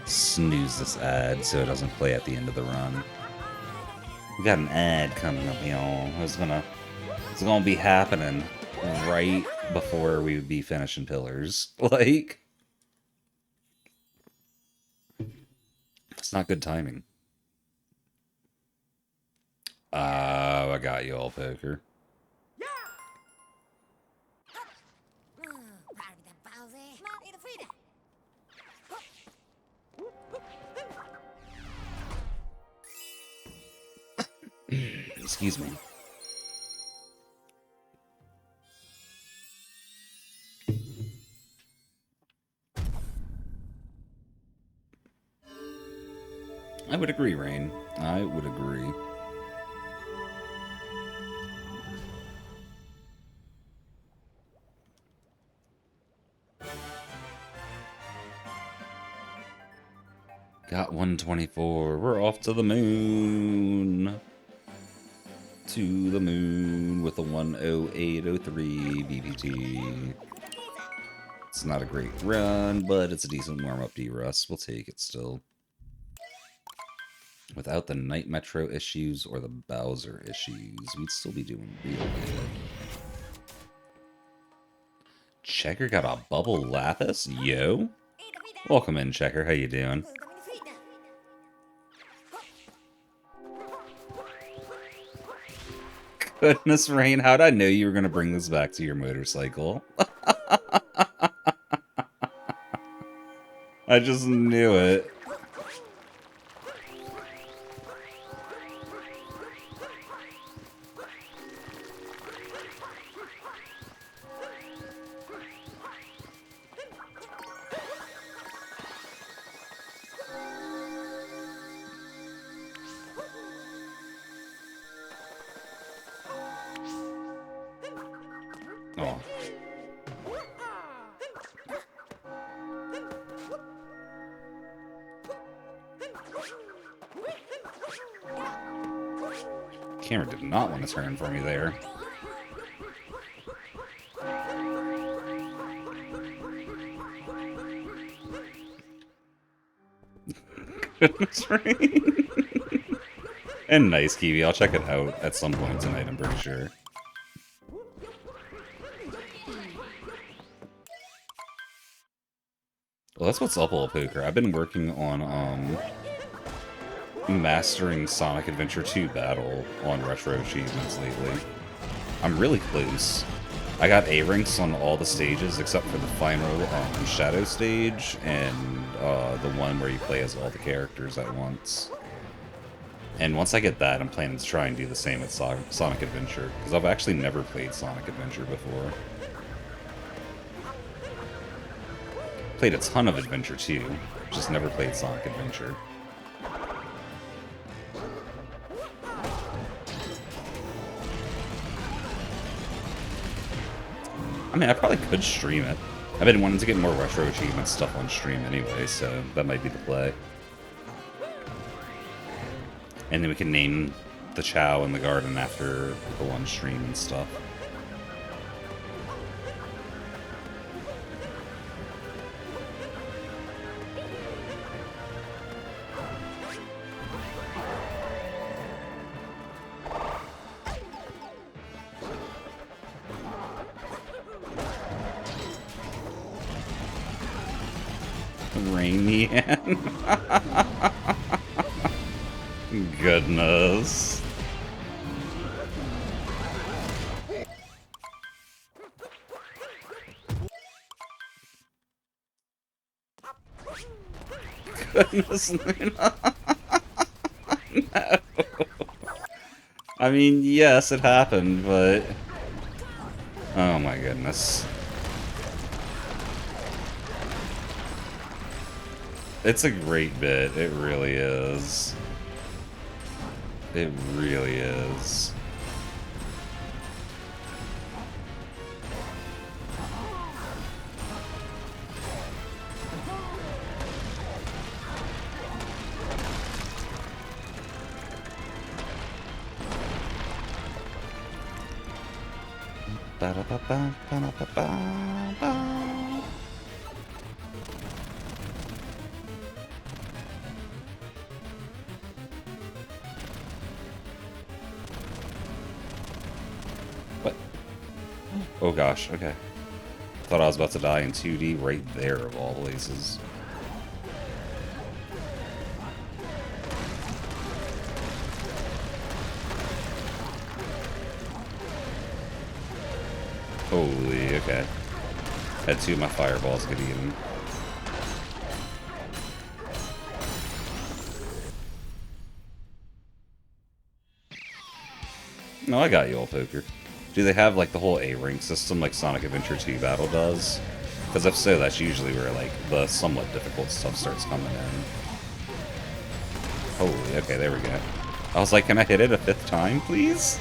Snooze this ad so it doesn't play at the end of the run. We got an ad coming up, y'all. It's gonna be happening right before we would be finishing Pillars. Like, it's not good timing. I got you all, poker. Excuse me. I would agree, Rain. I would agree. Got 124. We're off to the moon. to the moon with a 10803 BPT. It's not a great run, but it's a decent warm-up Derust. We'll take it still. Without the Night Metro issues or the Bowser issues, we'd still be doing real good. Checker got a bubble Lapis? Yo! Welcome in, Checker. How you doing? Goodness, Rain, how'd I know you were going to bring this back to your motorcycle? I just knew it. Oh. Camera did not want to turn for me there. Goodness, Rain. And nice, Kiwi. I'll check it out at some point tonight, I'm pretty sure. Well, that's what's up, old poker. I've been working on, mastering Sonic Adventure 2 Battle on retro achievements lately. I'm really close. I got A-ranks on all the stages except for the final Shadow stage and the one where you play as all the characters at once. And once I get that, I'm planning to try and do the same with Sonic Adventure, because I've actually never played Sonic Adventure before. Played a ton of Adventure 2, just never played Sonic Adventure. I mean, I probably could stream it. I've been wanting to get more retro achievement stuff on stream anyway, so that might be the play. And then we can name the Chow in the garden after the one stream and stuff. Rainy and goodness. Goodness, Luna. No. I mean, yes, it happened, but... Oh my goodness. It's a great bit, it really is. It really is. Ba-da-ba-ba-ba-ba-ba-ba. What? Oh gosh, okay. Thought I was about to die in 2D right there of all places. Holy, okay. Had two of my fireballs get eaten. No, I got you all, poker. Do they have, like, the whole A-rank system like Sonic Adventure 2 Battle does? Because if so, that's usually where, like, the somewhat difficult stuff starts coming in. Holy, okay, there we go. I was like, can I hit it a 5th time, please?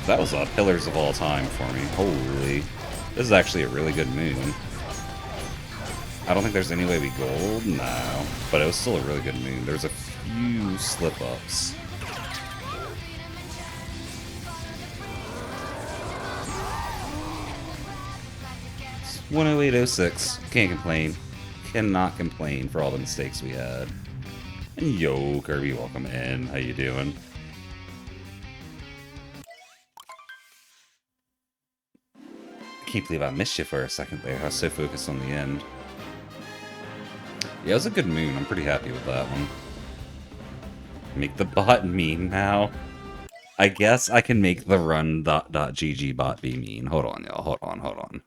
That was a Pillars of All Time for me. Holy. This is actually a really good moon. I don't think there's any way we gold, no. But it was still a really good moon. There's a few slip-ups. 108.06. Can't complain. Cannot complain for all the mistakes we had. And yo, Kirby, welcome in. How you doing? I can't believe I missed you for a second there. I was so focused on the end. Yeah, it was a good moon. I'm pretty happy with that one. Make the bot mean now. I guess I can make the run.gg bot be mean. Hold on, y'all. Hold on, hold on.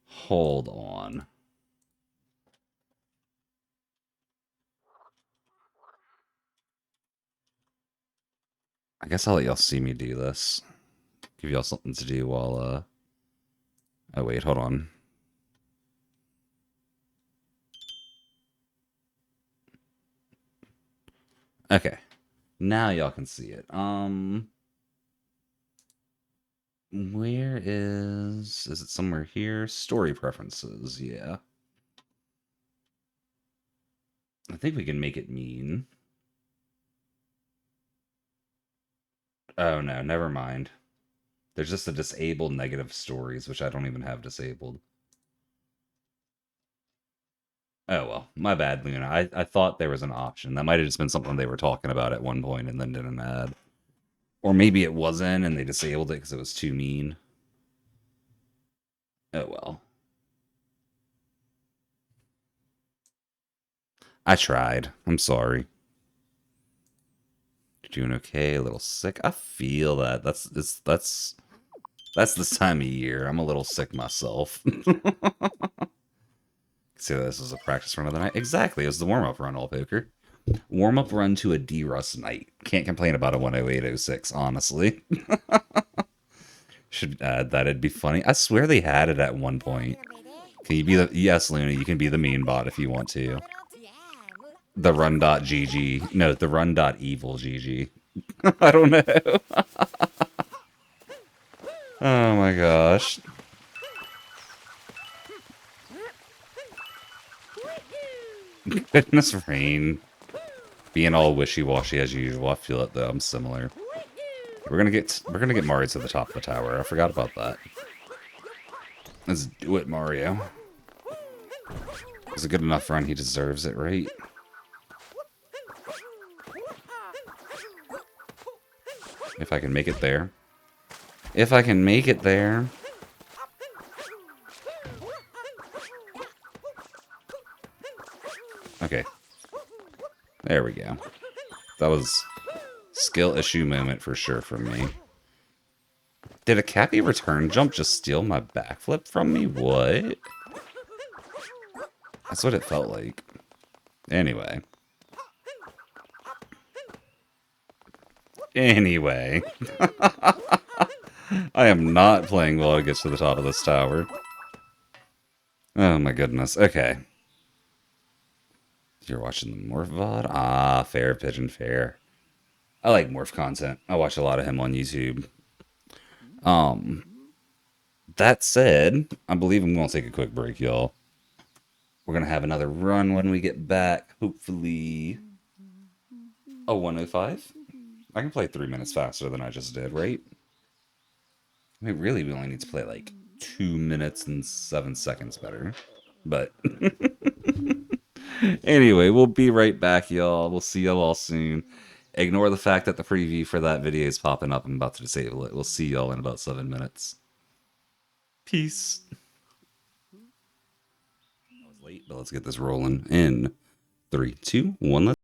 Hold on. I guess I'll let y'all see me do this. Give y'all something to do while, Oh, wait, hold on. Okay. Now y'all can see it. Where is it somewhere here? Story preferences, yeah. I think we can make it mean. Oh no, never mind. There's just a disabled negative stories, which I don't even have disabled. Oh well, my bad, Luna. I thought there was an option. That might have just been something they were talking about at one point and then didn't add. Or maybe it wasn't and they disabled it because it was too mean. Oh well. I tried. I'm sorry. You're doing okay? A little sick? I feel that. That's this time of year. I'm a little sick myself. See, this is a practice run of the night. Exactly. It was the warm-up run, all poker. Warm-up run to a Derust night. Can't complain about a 108.06, honestly. Should add that. It'd be funny. I swear they had it at one point. Can you be the... Yes, Luna, you can be the mean bot if you want to. The run.gg. No, the run.evil GG. I don't know. Oh my gosh. Goodness rain. Being all wishy-washy as usual. I feel it though. I'm similar. We're gonna get Mario to the top of the tower. I forgot about that. Let's do it, Mario. It's a good enough run. He deserves it, right? If I can make it there. If I can make it there. Okay. There we go. That was skill issue moment for sure for me. Did a Cappy return jump just steal my backflip from me? What? That's what it felt like. Anyway. Anyway. I am not playing while it gets to the top of this tower. Oh my goodness. Okay. You're watching the Morph VOD? Ah, fair, Pigeon, fair. I like Morph content. I watch a lot of him on YouTube. That said, I believe I'm going to take a quick break, y'all. We're going to have another run when we get back. Hopefully... Oh, 105? I can play 3 minutes faster than I just did, right? I mean, really, we only need to play like 2 minutes and 7 seconds better. But... Anyway, we'll be right back, y'all. We'll see y'all all soon. Ignore the fact that the preview for that video is popping up. I'm about to disable it. We'll see y'all in about 7 minutes. Peace. I was late, but let's get this rolling in 3, 2, 1. Let's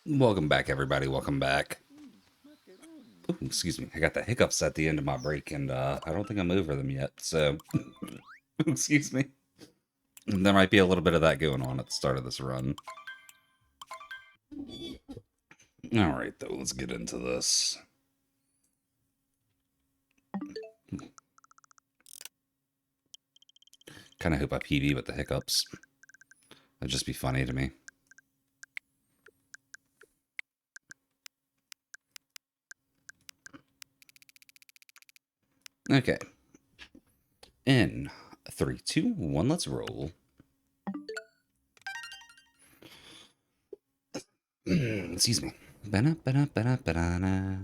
Welcome back, everybody. Welcome back. Ooh, excuse me. I got the hiccups at the end of my break, and I don't think I'm over them yet. So, excuse me. There might be a little bit of that going on at the start of this run. All right, though. Let's get into this. Kind of hope I PB with the hiccups. That'd just be funny to me. Okay. In 3, 2, 1, let's roll. Excuse me. Ba-na-ba-na-ba-na-ba-na.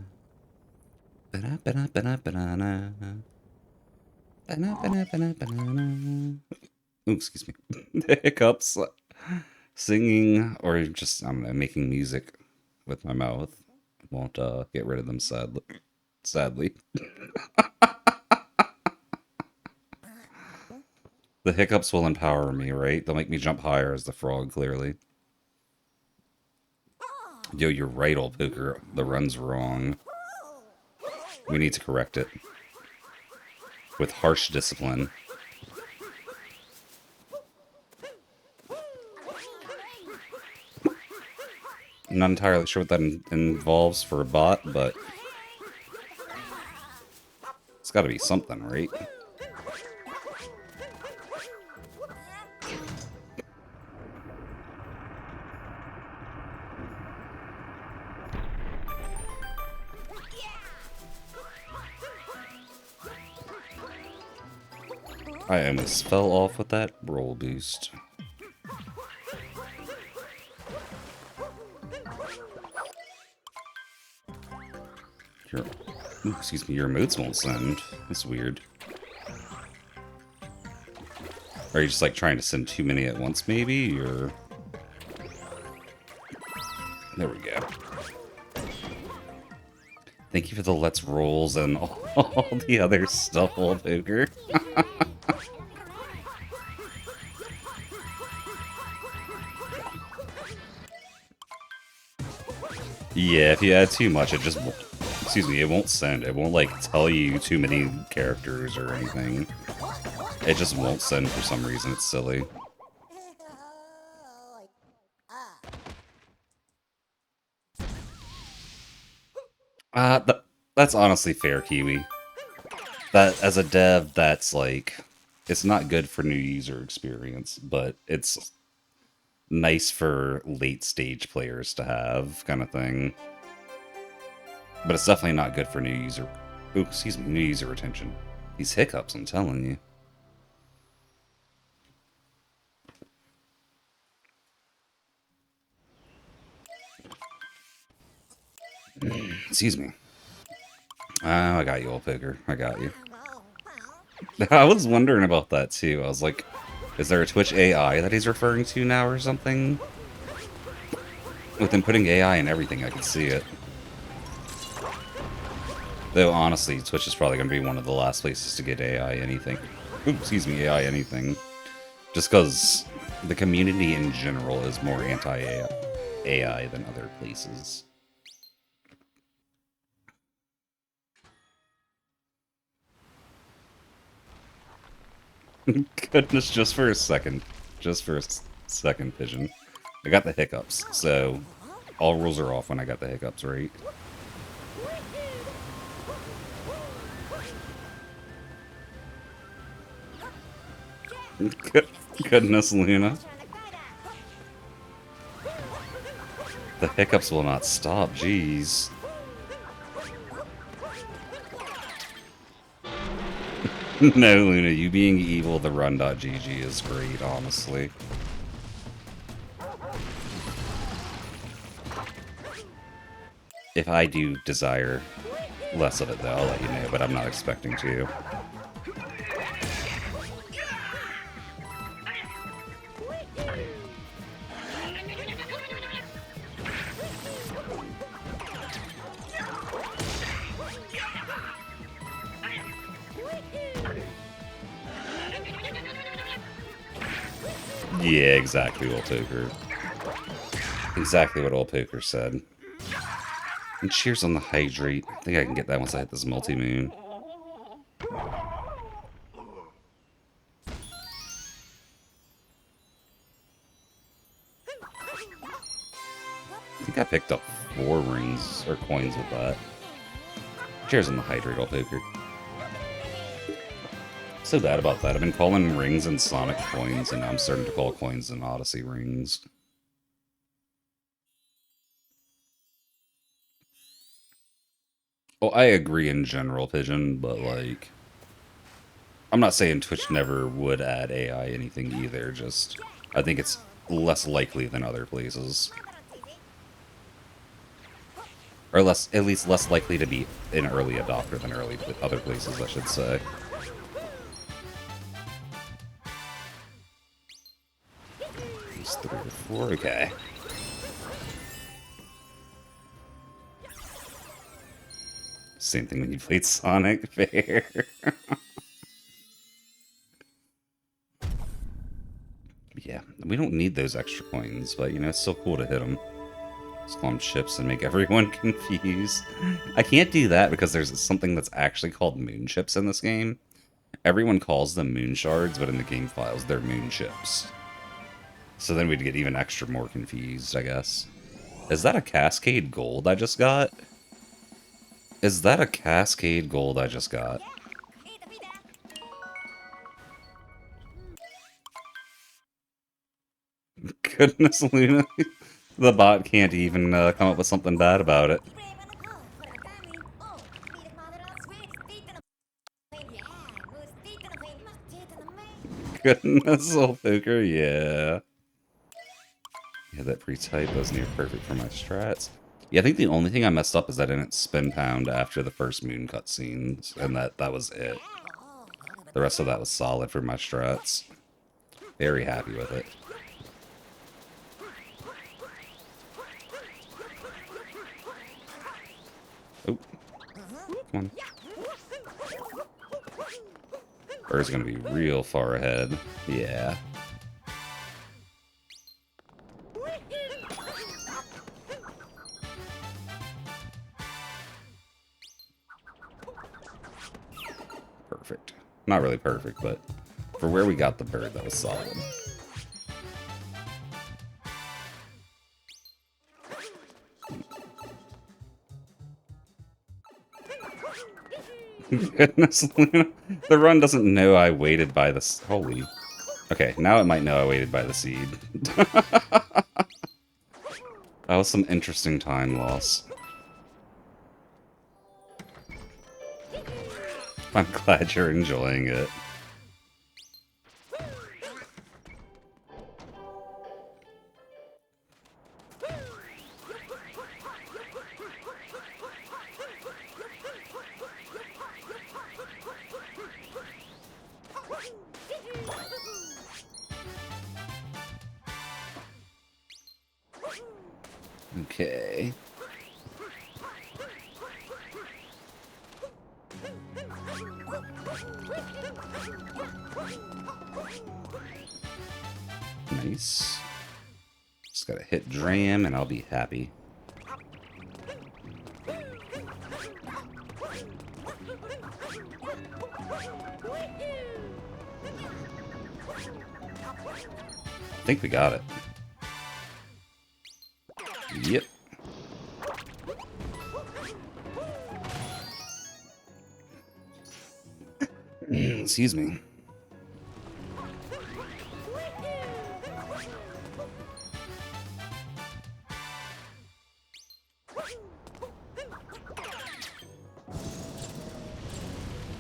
Ba-na-ba-na-ba-na-ba-na. Ba-na-ba-na-ba-na-ba-na. Ooh, excuse me. The hiccups. Singing or just, I don't know, making music with my mouth won't get rid of them, sadly. The hiccups will empower me, right? They'll make me jump higher as the frog, clearly. Yo, you're right, old poker. The run's wrong. We need to correct it. With harsh discipline. I'm not entirely sure what that involves for a bot, but it's gotta be something, right? I almost fell off with that roll boost. Your, ooh, excuse me, your emotes won't send. That's weird. Are you just like trying to send too many at once, maybe? Or there we go. Thank you for the let's rolls and all the other stuff, old poker. Yeah, if you add too much, it just won't, excuse me, it won't send. It won't like tell you too many characters or anything. It just won't send for some reason. It's silly. That's honestly fair, Kiwi. That as a dev, that's like, it's not good for new user experience, but it's nice for late stage players to have, kind of thing. But it's definitely not good for new user. Ooh, excuse me, new user retention. These hiccups, I'm telling you. Excuse me. Oh, I got you, old poker. I got you. I was wondering about that too. I was like, is there a Twitch AI that he's referring to now or something? With him putting AI in everything, I could see it. Though honestly, Twitch is probably going to be one of the last places to get AI anything. Ooh, excuse me, AI anything. Just because the community in general is more anti-AI than other places. Goodness, just for a second. Just for a second, Pigeon. I got the hiccups, so all rules are off when I got the hiccups, right? Goodness, Luna. The hiccups will not stop, jeez. No, Luna, you being evil, the run.gg is great, honestly. If I do desire less of it, though, I'll let you know, but I'm not expecting to. Yeah, exactly, Old Toker. Exactly what old Poker said. And cheers on the hydrate. I think I can get that once I hit this multi-moon. I think I picked up 4 rings or coins with that. Cheers on the hydrate, old Poker. So bad about that. I've been calling rings and Sonic coins, and now I'm starting to call coins and Odyssey rings. Well, I agree in general, Pigeon, but like, I'm not saying Twitch never would add AI anything either, just I think it's less likely than other places. Or less, at least less likely to be an early adopter than other places, I should say. It's 3 or 4, okay. Same thing when you played Sonic, fair. Yeah, we don't need those extra coins, but you know, it's still cool to hit them. Just call them chips and make everyone confused. I can't do that because there's something that's actually called moon chips in this game. Everyone calls them moon shards, but in the game files, they're moon chips. So then we'd get even extra more confused, I guess. Is that a Cascade Gold I just got? Is that a Cascade Gold I just got? Goodness, Luna. The bot can't even come up with something bad about it. Goodness, old poker, yeah. Yeah, that pre-type was near perfect for my strats. Yeah, I think the only thing I messed up is I didn't spin pound after the first moon cutscenes, and that was it. The rest of that was solid for my strats. Very happy with it. Oh, come on. Bird's gonna be real far ahead. Yeah. Perfect. Not really perfect, but for where we got the bird, that was solid. Goodness, Luna. The run doesn't know I waited by the... Holy. Okay, now it might know I waited by the seed. That was some interesting time loss. I'm glad you're enjoying it. Okay. Nice. Just gotta hit Dram and I'll be happy. I think we got it. Yep. Excuse me.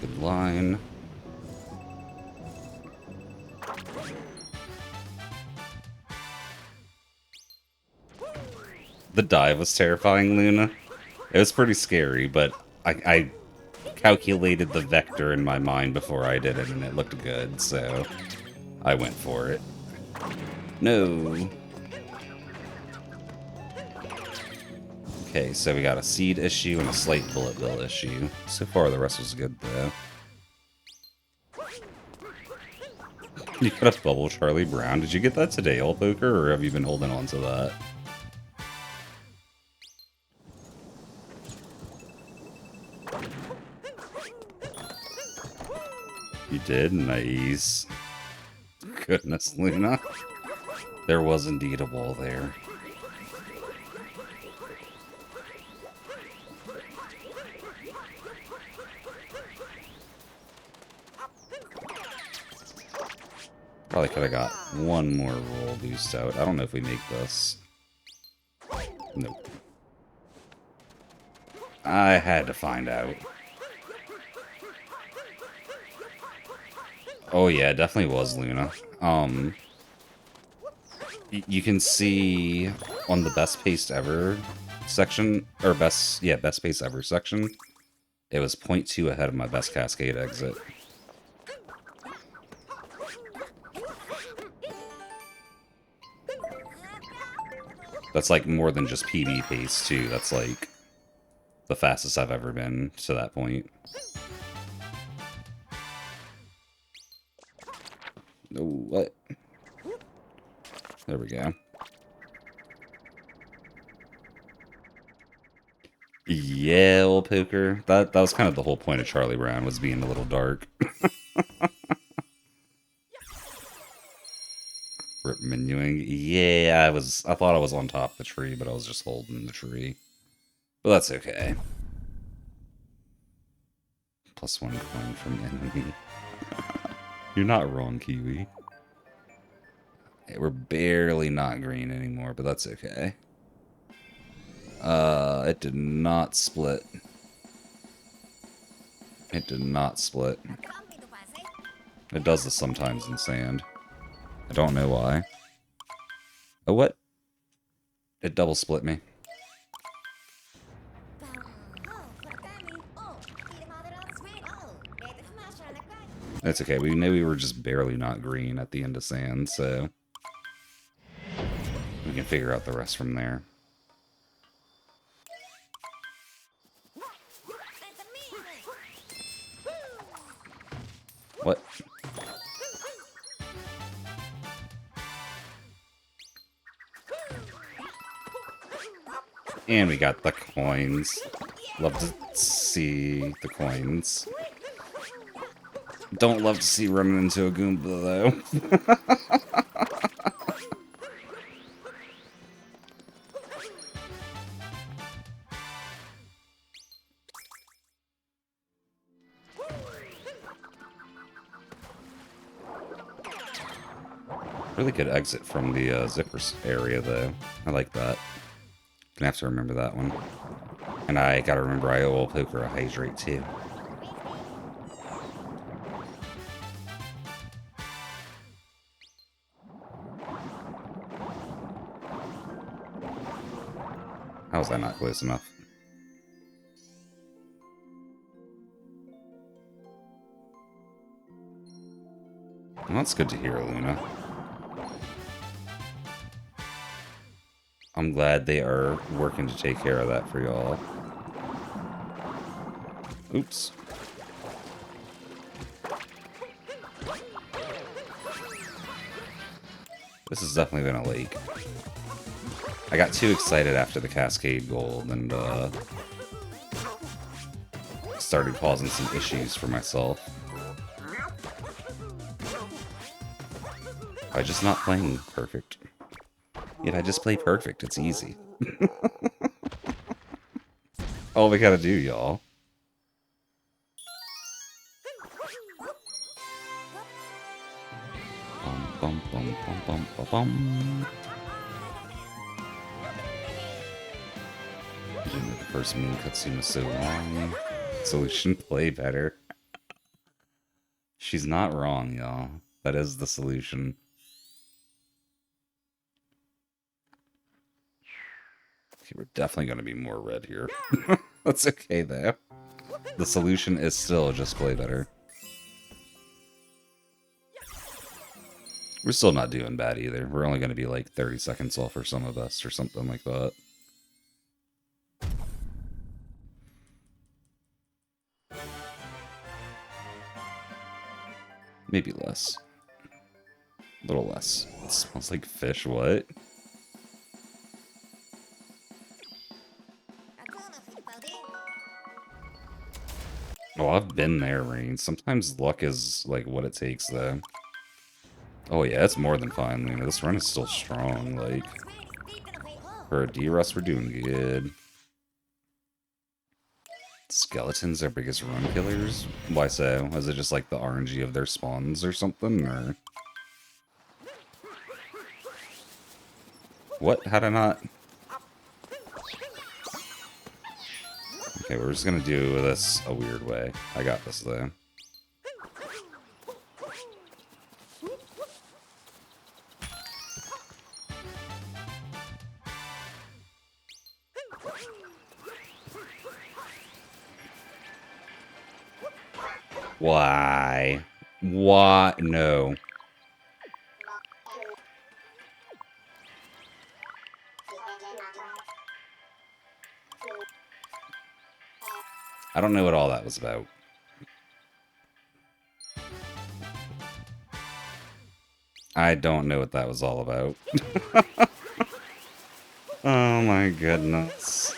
Good line. The dive was terrifying, Luna. It was pretty scary, but I calculated the vector in my mind before I did it, and it looked good, so I went for it. No. Okay, so we got a seed issue and a slight bullet bill issue. So far, the rest was good, though. You got a bubble Charlie Brown. Did you get that today, old poker, or have you been holding on to that? You did? Nice. Goodness, Luna. There was indeed a wall there. Probably could have got one more roll boost out. I don't know if we make this. Nope. I had to find out. Oh yeah, it definitely was Luna. You can see on the best pace ever section, or best pace ever section, it was 0.2 ahead of my best cascade exit. That's like more than just PB pace too. That's like the fastest I've ever been to that point. Oh, what? There we go. Yeah, old poker. That was kind of the whole point of Charlie Brown, was being a little dark. Rip menuing. Yeah, I thought I was on top of the tree, but I was just holding the tree. But that's okay. +1 coin from enemy. You're not wrong, Kiwi. Hey, we're barely not green anymore, but that's okay. It did not split. It did not split. It does this sometimes in sand. I don't know why. Oh, what? It double split me. That's okay. We knew we were just barely not green at the end of sand, so we can figure out the rest from there. What? And we got the coins. Love to see the coins. Don't love to see running into a Goomba, though. Really good exit from the zipper area, though. I like that. Gonna have to remember that one. And I gotta remember I owe poker a hydrate, too. How was that not close enough? Well, that's good to hear, Luna. I'm glad they are working to take care of that for y'all. Oops. This has definitely been a lake. I got too excited after the Cascade Gold and started causing some issues for myself. By just not playing perfect. Yet I just play perfect. It's easy. All we gotta do, y'all. Bum, bum, bum, bum, bum, bum, bum. The first moon cutscene was so long. Solution, play better. She's not wrong, y'all. That is the solution. Okay, we're definitely going to be more red here. That's okay, though. The solution is still just play better. We're still not doing bad either. We're only going to be like 30 seconds off for some of us or something like that. Maybe less. A little less. It smells like fish, what? Oh, I've been there, Rain. Sometimes luck is, like, what it takes, though. Oh, yeah, it's more than fine, Luna. This run is still strong, like... For a Derust, we're doing good. Skeletons are biggest run killers? Why so? Is it just, like, the RNG of their spawns or something, or... What? How'd I not... Okay, we're just gonna do this a weird way. I got this, though. Why? Why? No. I don't know what all that was about. I don't know what that was all about. Oh my goodness.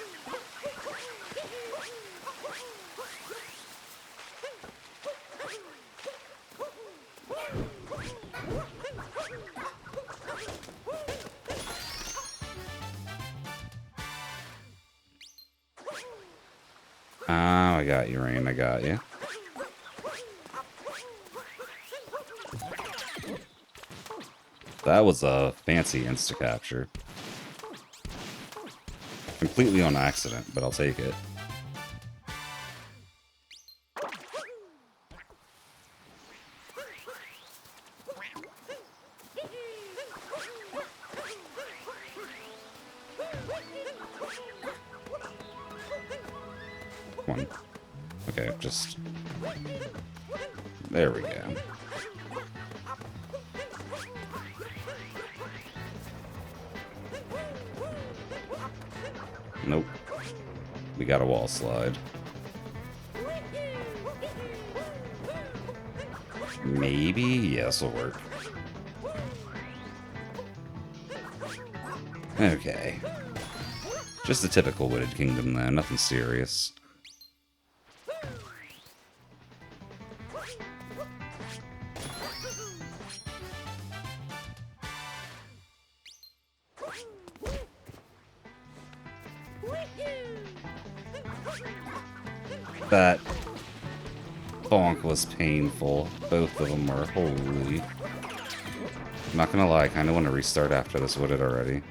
Oh, I got you, Rain. I got you. That was a fancy insta-capture. Completely on accident, but I'll take it. Come on. Okay, just... There we go. Nope. We got a wall slide. Maybe? Yeah, this'll work. Okay. Just a typical Wooded Kingdom, though. Nothing serious. That bonk was painful. Both of them were. Holy. I'm not gonna lie, I kinda want to restart after this Wooded already.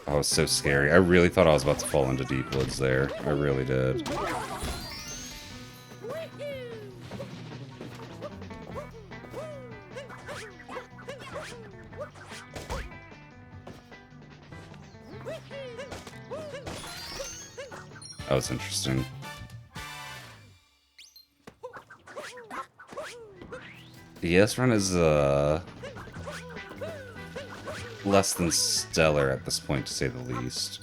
Oh, it was so scary. I really thought I was about to fall into deep woods there. I really did. That was interesting. The S run is, less than stellar at this point, to say the least.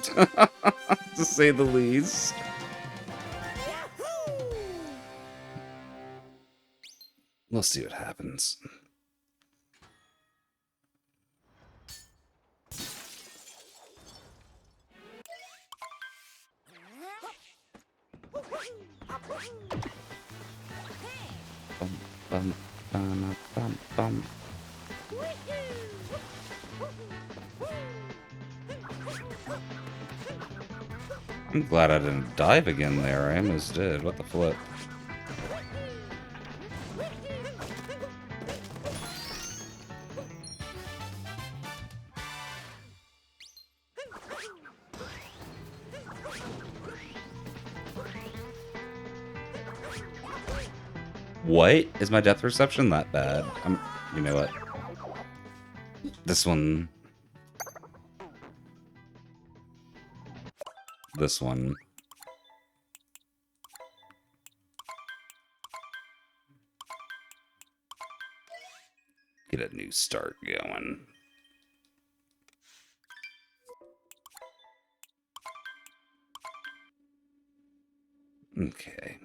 To say the least. We'll see what happens. Bum, bum, bum, bum, bum. I'm glad I didn't dive again there. I almost did. What the flip? What? Is my depth perception that bad? You know what? This one... This one... Get a new start going. Okay.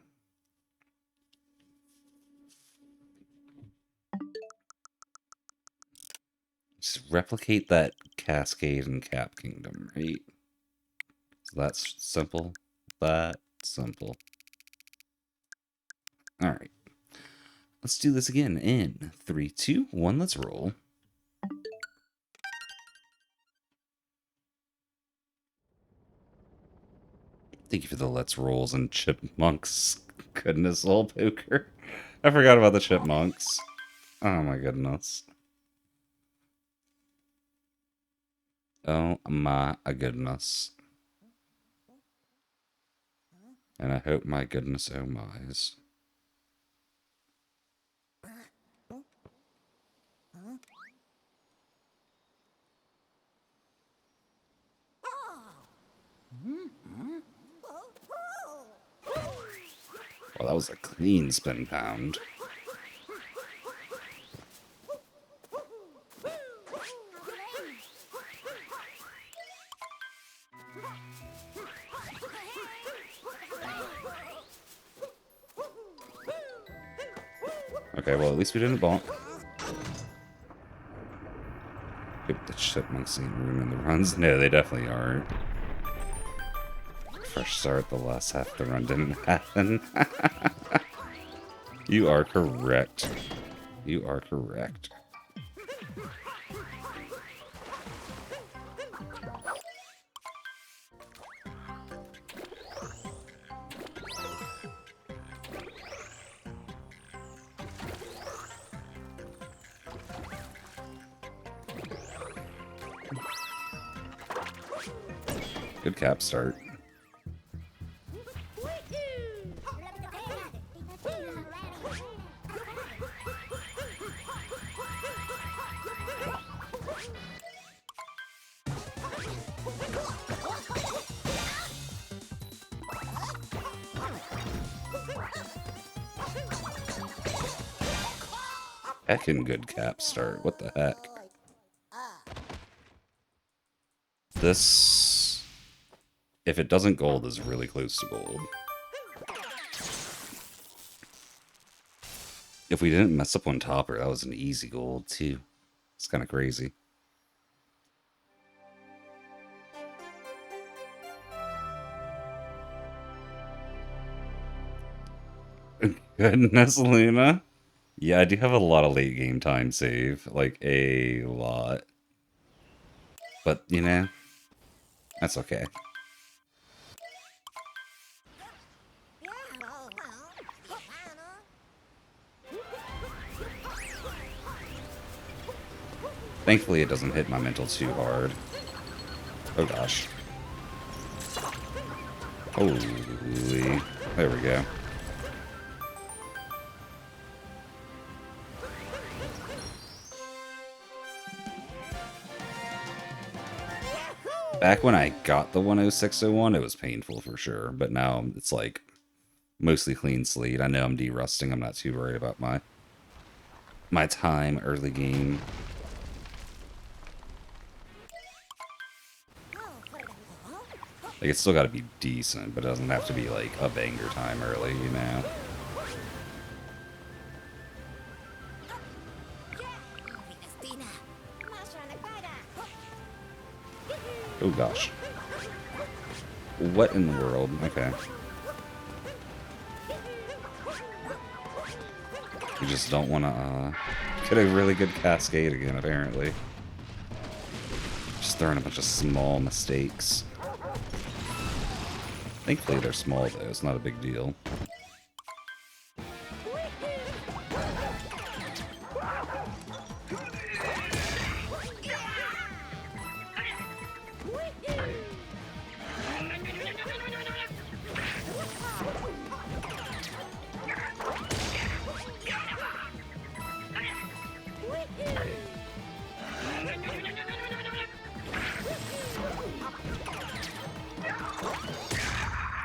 Just replicate that Cascade and Cap Kingdom, right? So that's simple. That simple. Alright. Let's do this again in 3, 2, 1. Let's roll. Thank you for the Let's Rolls and Chipmunks. Goodness, all poker. I forgot about the Chipmunks. Oh my goodness. Oh my goodness. And I hope my goodness oh my's. Well, that was a clean spin pound. Okay, well, at least we didn't bonk. Hope the Chipmunks ain't ruining the runs. No, they definitely aren't. Fresh start, the last half of the run didn't happen. You are correct. You are correct. Good cap start. Heckin' good cap start. What the heck? This, if it doesn't gold, is really close to gold. If we didn't mess up one topper, that was an easy gold, too. It's kind of crazy. Goodness, Luna. Yeah, I do have a lot of late game time save. Like, a lot. But, you know, that's okay. Thankfully, it doesn't hit my mental too hard. Oh, gosh. Holy. There we go. Back when I got the 10601, it was painful for sure, but now it's like mostly clean slate. I know I'm derusting. I'm not too worried about my time early game. Like, it's still got to be decent, but it doesn't have to be like a banger time early, you know? Oh gosh. What in the world? Okay. You just don't want to get a really good cascade again, apparently. Just throwing a bunch of small mistakes. Thankfully they're small though, it's not a big deal.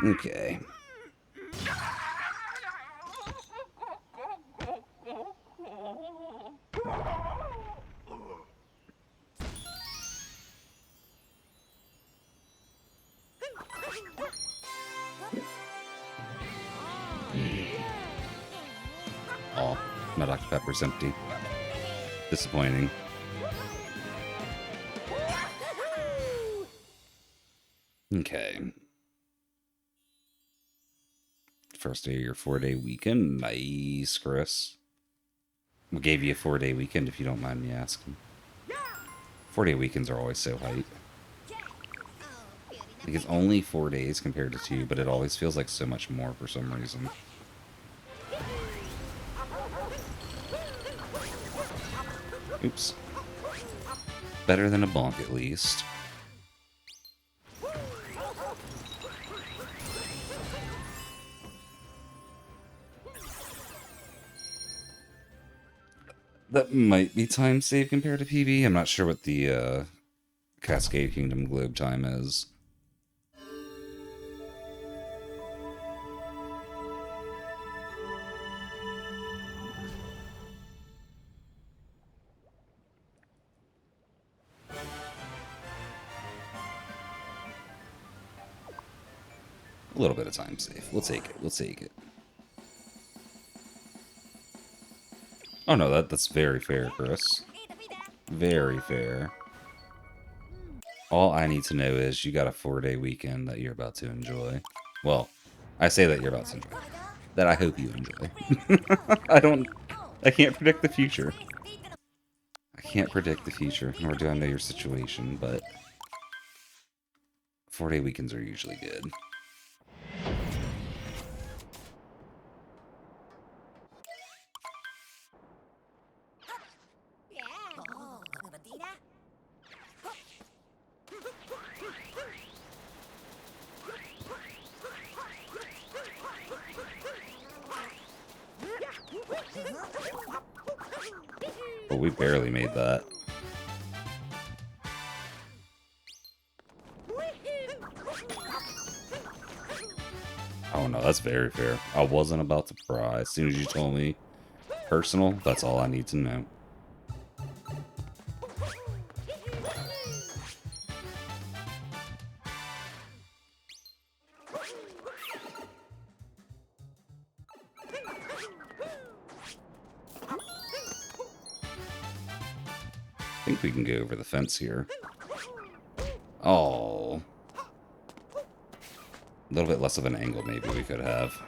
Okay. My Dr. Pepper's empty. Disappointing. Okay. First day of your 4-day weekend. Nice, Chris. We gave you a 4-day weekend if you don't mind me asking. 4-day weekends are always so hype. Like it's only 4 days compared to 2, but it always feels like so much more for some reason. Oops. Better than a bonk, at least. That might be time save compared to PB. I'm not sure what the Cascade Kingdom Globe time is. A little bit of time save. We'll take it. We'll take it. Oh no, that's very fair, Chris. Very fair. All I need to know is you got a 4-day weekend that you're about to enjoy. Well, I say that you're about to enjoy. That I hope you enjoy. I can't predict the future. I can't predict the future, nor do I know your situation, but 4-day weekends are usually good. But we barely made that. Oh no, that's very fair. I wasn't about to cry. As soon as you told me personal, that's all I need to know. I think we can go over the fence here. Oh. A little bit less of an angle maybe we could have.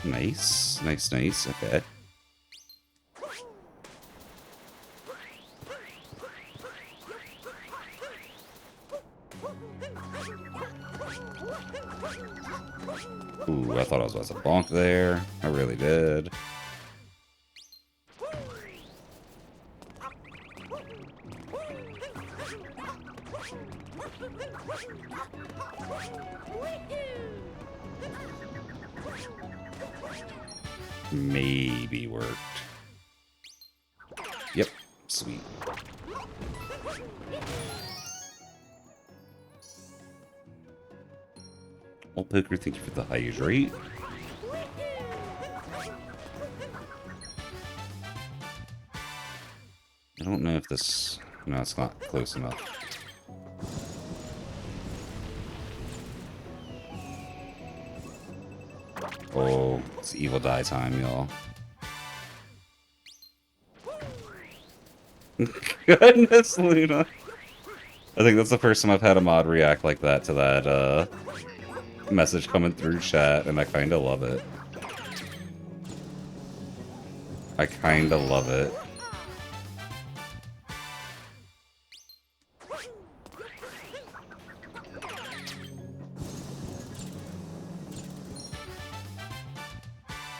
Nice. Nice, nice. Okay. Ooh, I thought I was about to bonk there. I really did. Maybe worked. Yep, sweet. Well, Poker, thank you for the hydrate. I don't know if this... No, it's not close enough. Oh, it's evil die time, y'all. Goodness, Luna. I think that's the first time I've had a mod react like that to that message coming through chat, and I kind of love it. I kind of love it.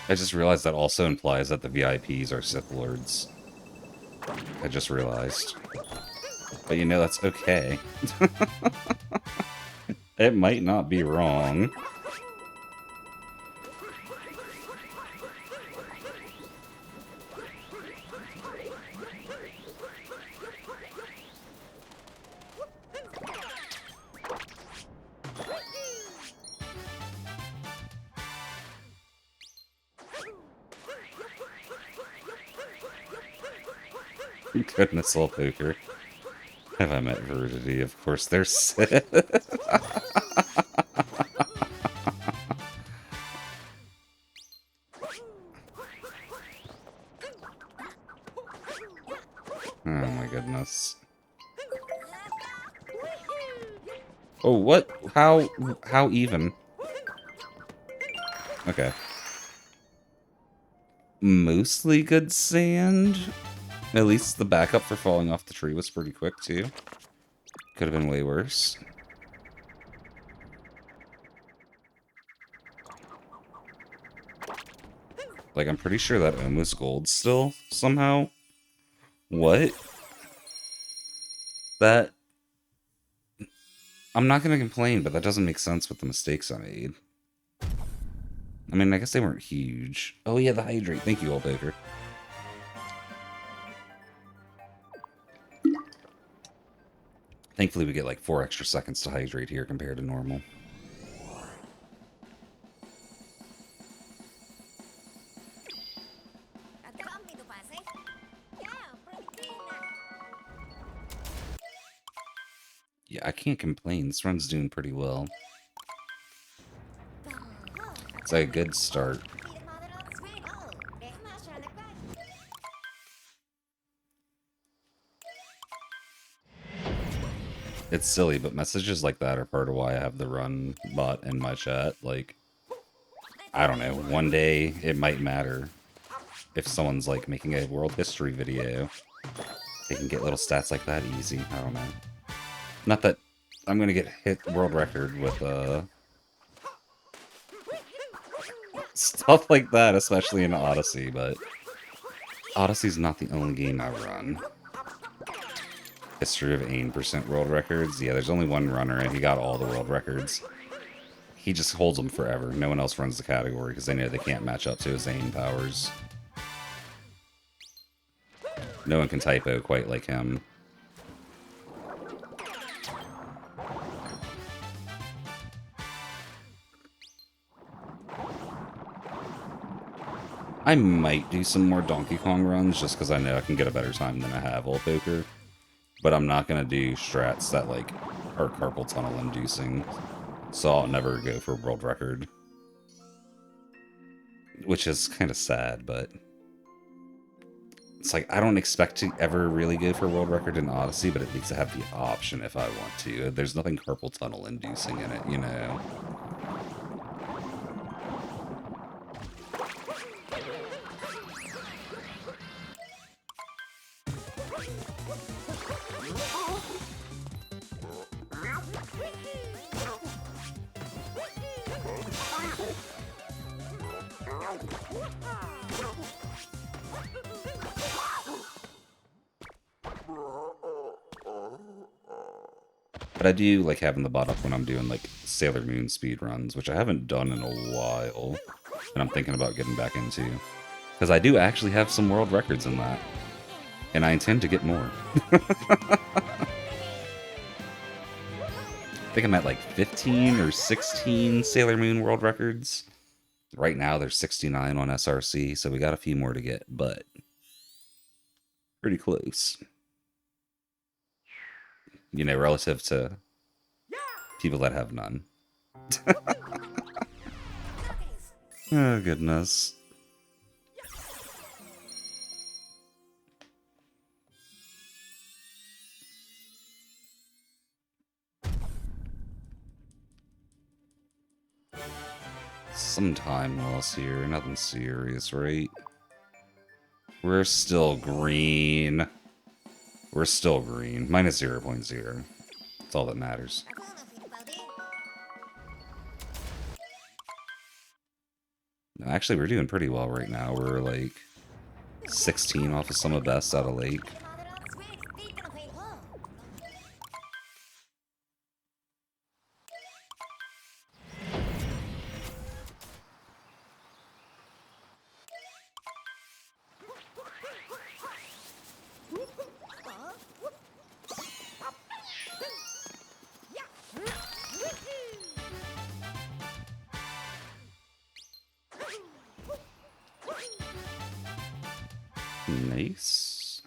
I just realized that also implies that the VIPs are Sith Lords. I just realized. But you know, that's okay. It might not be wrong. Goodness, all poker. Have I met Veridity? Of course, they're Sith. Oh my goodness. Oh, what? How even? Okay. Mostly good sand. At least the backup for falling off the tree was pretty quick, too. Could have been way worse. Like, I'm pretty sure that almost gold still, somehow. What? That... I'm not gonna complain, but that doesn't make sense with the mistakes I made. I mean, I guess they weren't huge. Oh yeah, the hydrate. Thank you, Old Baker. Thankfully, we get like 4 extra seconds to hydrate here compared to normal. Yeah, I can't complain. This run's doing pretty well. It's like a good start. It's silly, but messages like that are part of why I have the run bot in my chat. Like, I don't know, one day it might matter. If someone's like making a world history video, they can get little stats like that easy. I don't know. Not that I'm gonna get hit world record with stuff like that, especially in Odyssey, but Odyssey's not the only game I run. History of 8% world records. Yeah, there's only one runner, and he got all the world records. He just holds them forever. No one else runs the category because they know they can't match up to his Zane powers. No one can typo quite like him. I might do some more Donkey Kong runs just because I know I can get a better time than I have all poker. But I'm not going to do strats that like are carpal tunnel inducing. So I'll never go for world record. Which is kind of sad, but it's like I don't expect to ever really go for world record in Odyssey, but at least I have the option if I want to. There's nothing carpal tunnel inducing in it, you know. But I do like having the bot up when I'm doing like Sailor Moon speed runs, which I haven't done in a while, and I'm thinking about getting back into. Because I do actually have some world records in that, and I intend to get more. I think I'm at like 15 or 16 Sailor Moon world records. Right now there's 69 on SRC, so we got a few more to get, but pretty close. You know, relative to people that have none. Oh, goodness. Some time loss here, nothing serious, right? We're still green. We're still green. Minus 0.0. That's all that matters. No, actually, we're doing pretty well right now. We're like 16 off of some of best out of lake. Nice.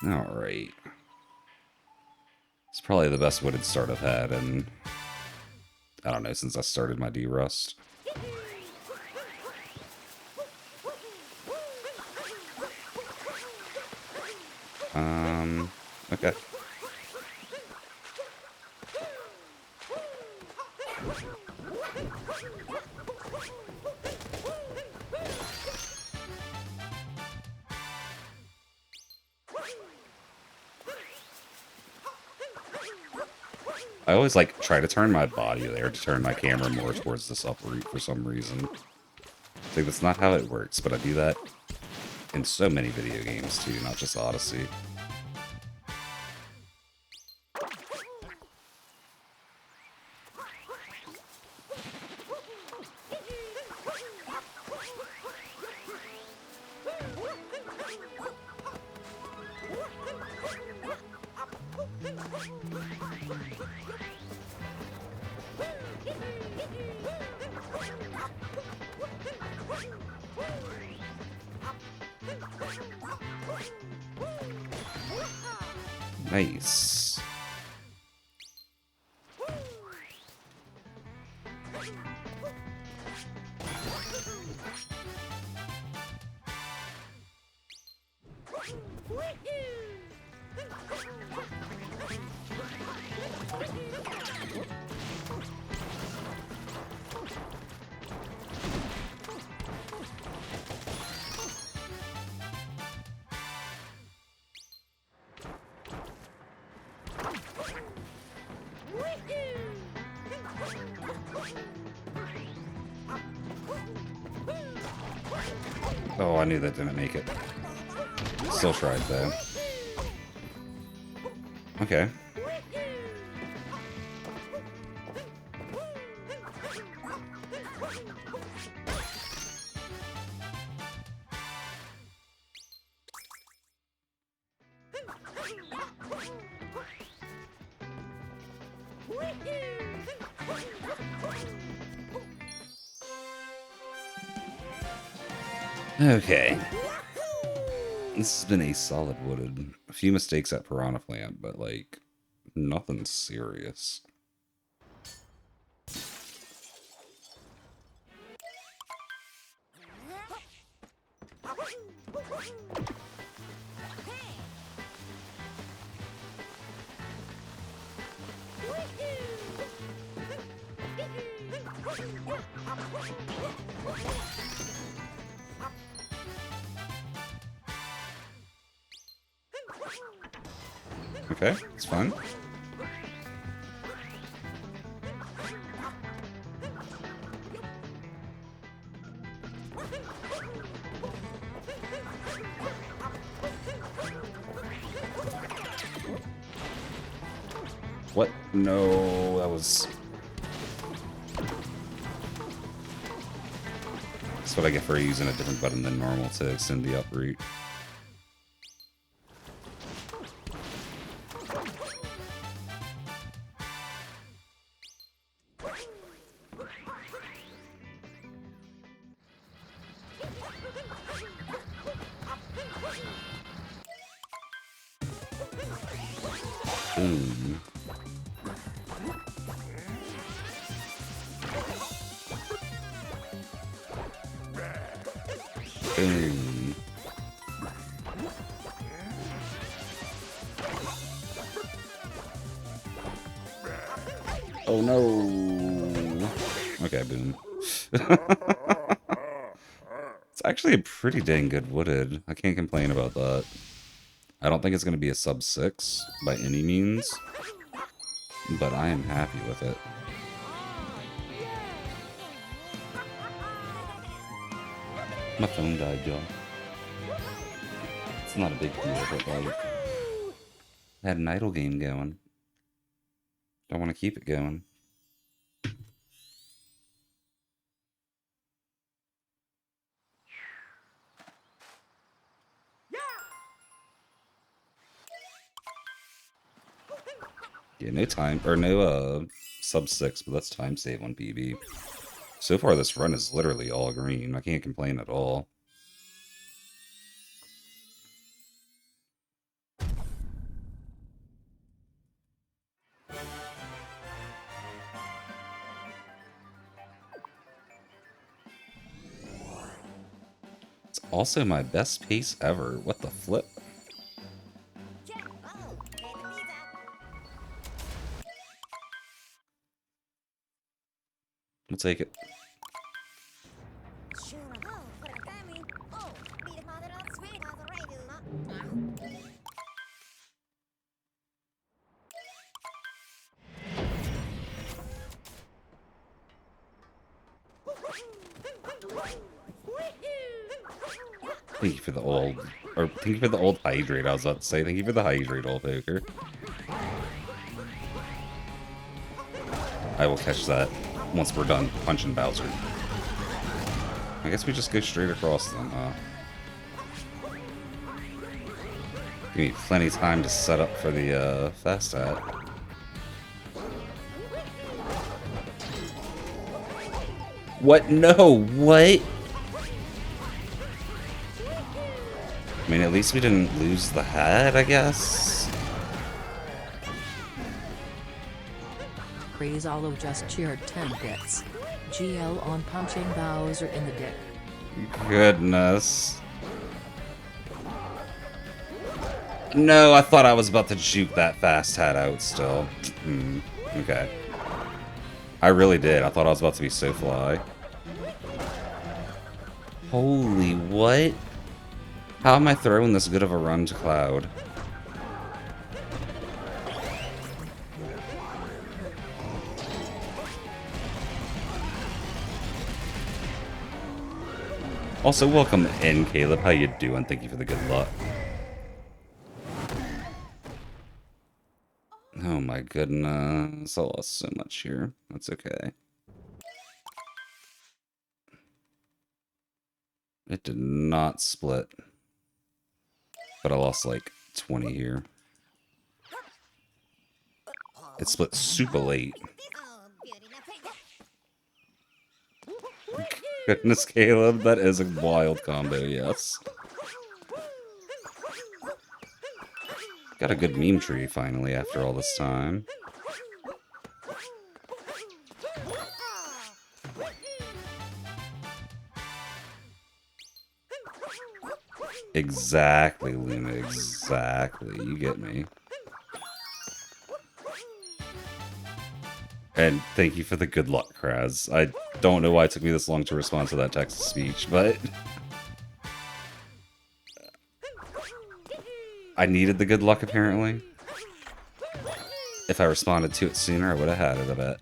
Alright. It's probably the best wooded start I've had in, I don't know, since I started my Derust. Okay. I always like try to turn my body there to turn my camera more towards this uproot for some reason. I think that's not how it works, but I do that in so many video games too, not just Odyssey. Nice. Oh, I knew that didn't make it. Still tried though. Okay. Okay. This has been a solid wooded. A few mistakes at Piranha Plant, but like nothing serious. Okay, it's fine. What? No, that was... That's what I get for using a different button than normal to extend the uproot. Boom. Boom. Oh no. Okay, boom. It's actually a pretty dang good wooded. I can't complain about that. I don't think it's going to be a sub 6 by any means, but I am happy with it. My phone died, y'all. It's not a big deal, but like, I had an idle game going. Don't want to keep it going. Yeah, no time, or no sub 6, but let's time save on PB. So far this run is literally all green. I can't complain at all. Also my best pace ever. What the flip? We'll take it. Thank you for the old, or thank you for the old hydrate, I was about to say. Thank you for the hydrate, old poker. I will catch that once we're done punching Bowser. I guess we just go straight across them, huh? Give me plenty of time to set up for the fast hat. What? No, what? I mean, at least we didn't lose the hat, I guess? Crazalo just cheered 10 bits. GL on punching Bowser in the dick. Goodness. No, I thought I was about to juke that fast hat out still. Okay. I really did. I thought I was about to be so fly. Holy what? How am I throwing this good of a run to Cloud? Also, welcome in, Caleb. How you doing? Thank you for the good luck. Oh my goodness. I lost so much here. That's okay. It did not split. But I lost like 20 here. It split super late. Goodness, Caleb, that is a wild combo, yes. Got a good meme tree finally after all this time. Exactly, Luna, exactly. You get me. And thank you for the good luck, Kraz. I don't know why it took me this long to respond to that text-to-speech, but... I needed the good luck, apparently. If I responded to it sooner, I would have had it, I bet.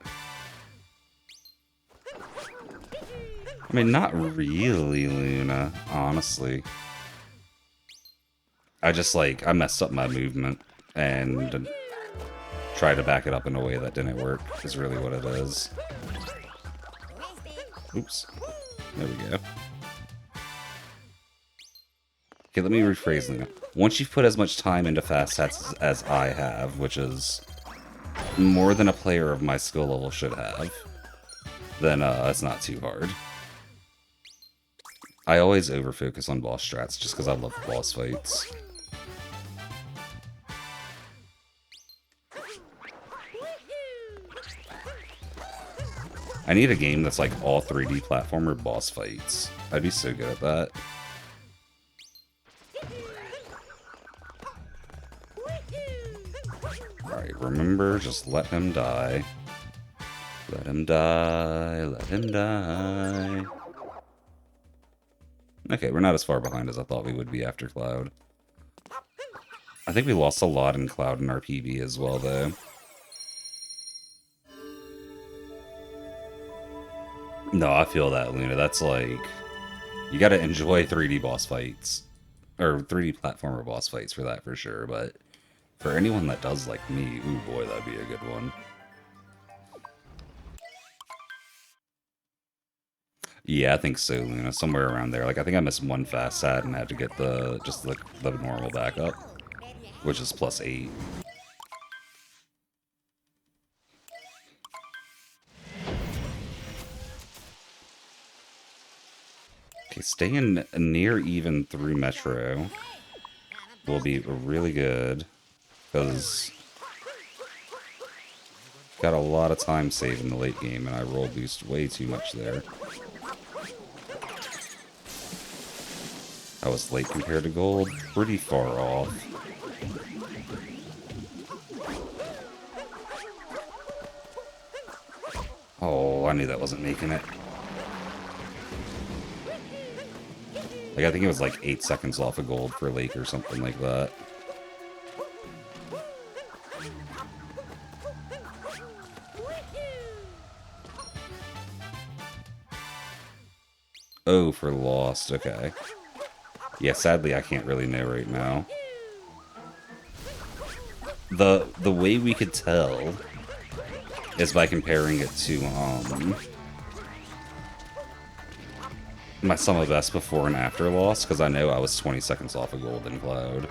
I mean, not really, Luna, honestly. I just, like, I messed up my movement, and tried to back it up in a way that didn't work, is really what it is. Oops. There we go. Okay, let me rephrase, Luna. Once you've put as much time into fast hats as I have, which is more than a player of my skill level should have, then it's not too hard. I always overfocus on boss strats just because I love boss fights. I need a game that's like all 3D platformer boss fights. I'd be so good at that. Alright, remember, just let him die. Let him die, let him die. Okay, we're not as far behind as I thought we would be after Cloud. I think we lost a lot in Cloud and our PB as well, though. No, I feel that, Luna. That's like... You gotta enjoy 3D boss fights. Or 3D platformer boss fights for that, for sure, but... For anyone that does like me, ooh boy, that'd be a good one. Yeah, I think so, Luna. Somewhere around there. Like, I think I missed one fast hat and had to get the just the normal backup, which is +8. Okay, staying near even through Metro will be really good, because got a lot of time saved in the late game, and I roll boost way too much there. I was late compared to gold. Pretty far off. Oh, I knew that wasn't making it. Like, I think it was like 8 seconds off of gold for Lake or something like that. Oh, for Lost. Okay. Yeah, sadly, I can't really know right now. The way we could tell is by comparing it to, my sum of best before and after Lost, because I know I was 20 seconds off of Golden Cloud.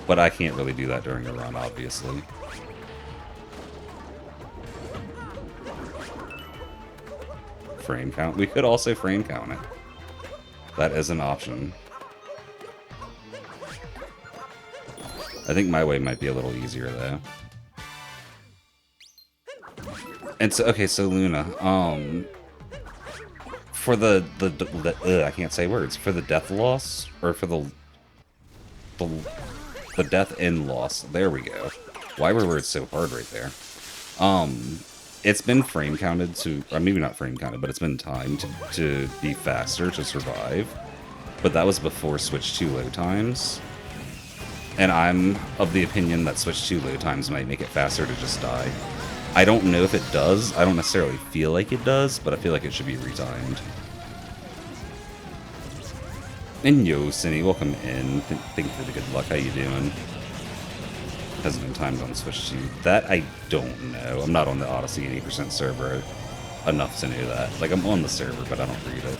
But I can't really do that during a run, obviously. Frame count. We could also frame count it. That is an option. I think my way might be a little easier, though. And so, okay, so Luna, for the I can't say words, for the death loss, or for the, the death in loss, there we go. Why were words so hard right there? It's been frame counted to, or maybe not frame counted, but it's been timed to be faster to survive. But that was before Switch 2 load times. And I'm of the opinion that Switch 2 load times might make it faster to just die. I don't know if it does. I don't necessarily feel like it does, but I feel like it should be retimed. And yo, Cindy, welcome in. Thank you for the good luck. How you doing? Hasn't been timed on Switch 2. That I don't know. I'm not on the Odyssey 80% server enough to know that. Like, I'm on the server, but I don't read it.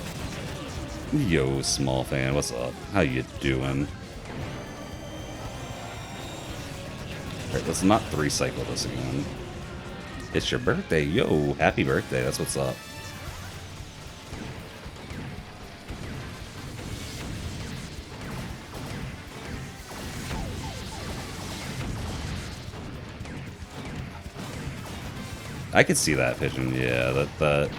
Yo, small fan, what's up? How you doing? Alright, let's not 3-cycle this again. It's your birthday. Yo, happy birthday. That's what's up. I could see that, Pigeon. Yeah, that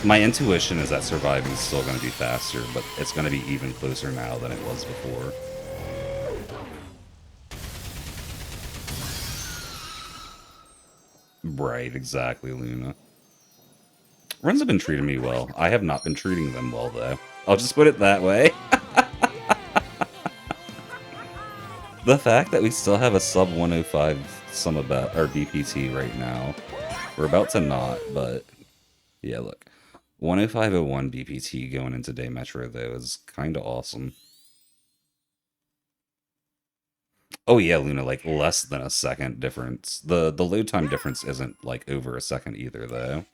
my intuition is that surviving is still going to be faster, but it's going to be even closer now than it was before. Right, exactly, Luna. Runs have been treating me well. I have not been treating them well, though. I'll just put it that way. The fact that we still have a sub 105 sum of bet or BPT right now, we're about to not, but yeah, look, 105.01 BPT going into Day Metro though is kind of awesome. Oh yeah, Luna, like less than a second difference. The load time difference isn't like over a second either though.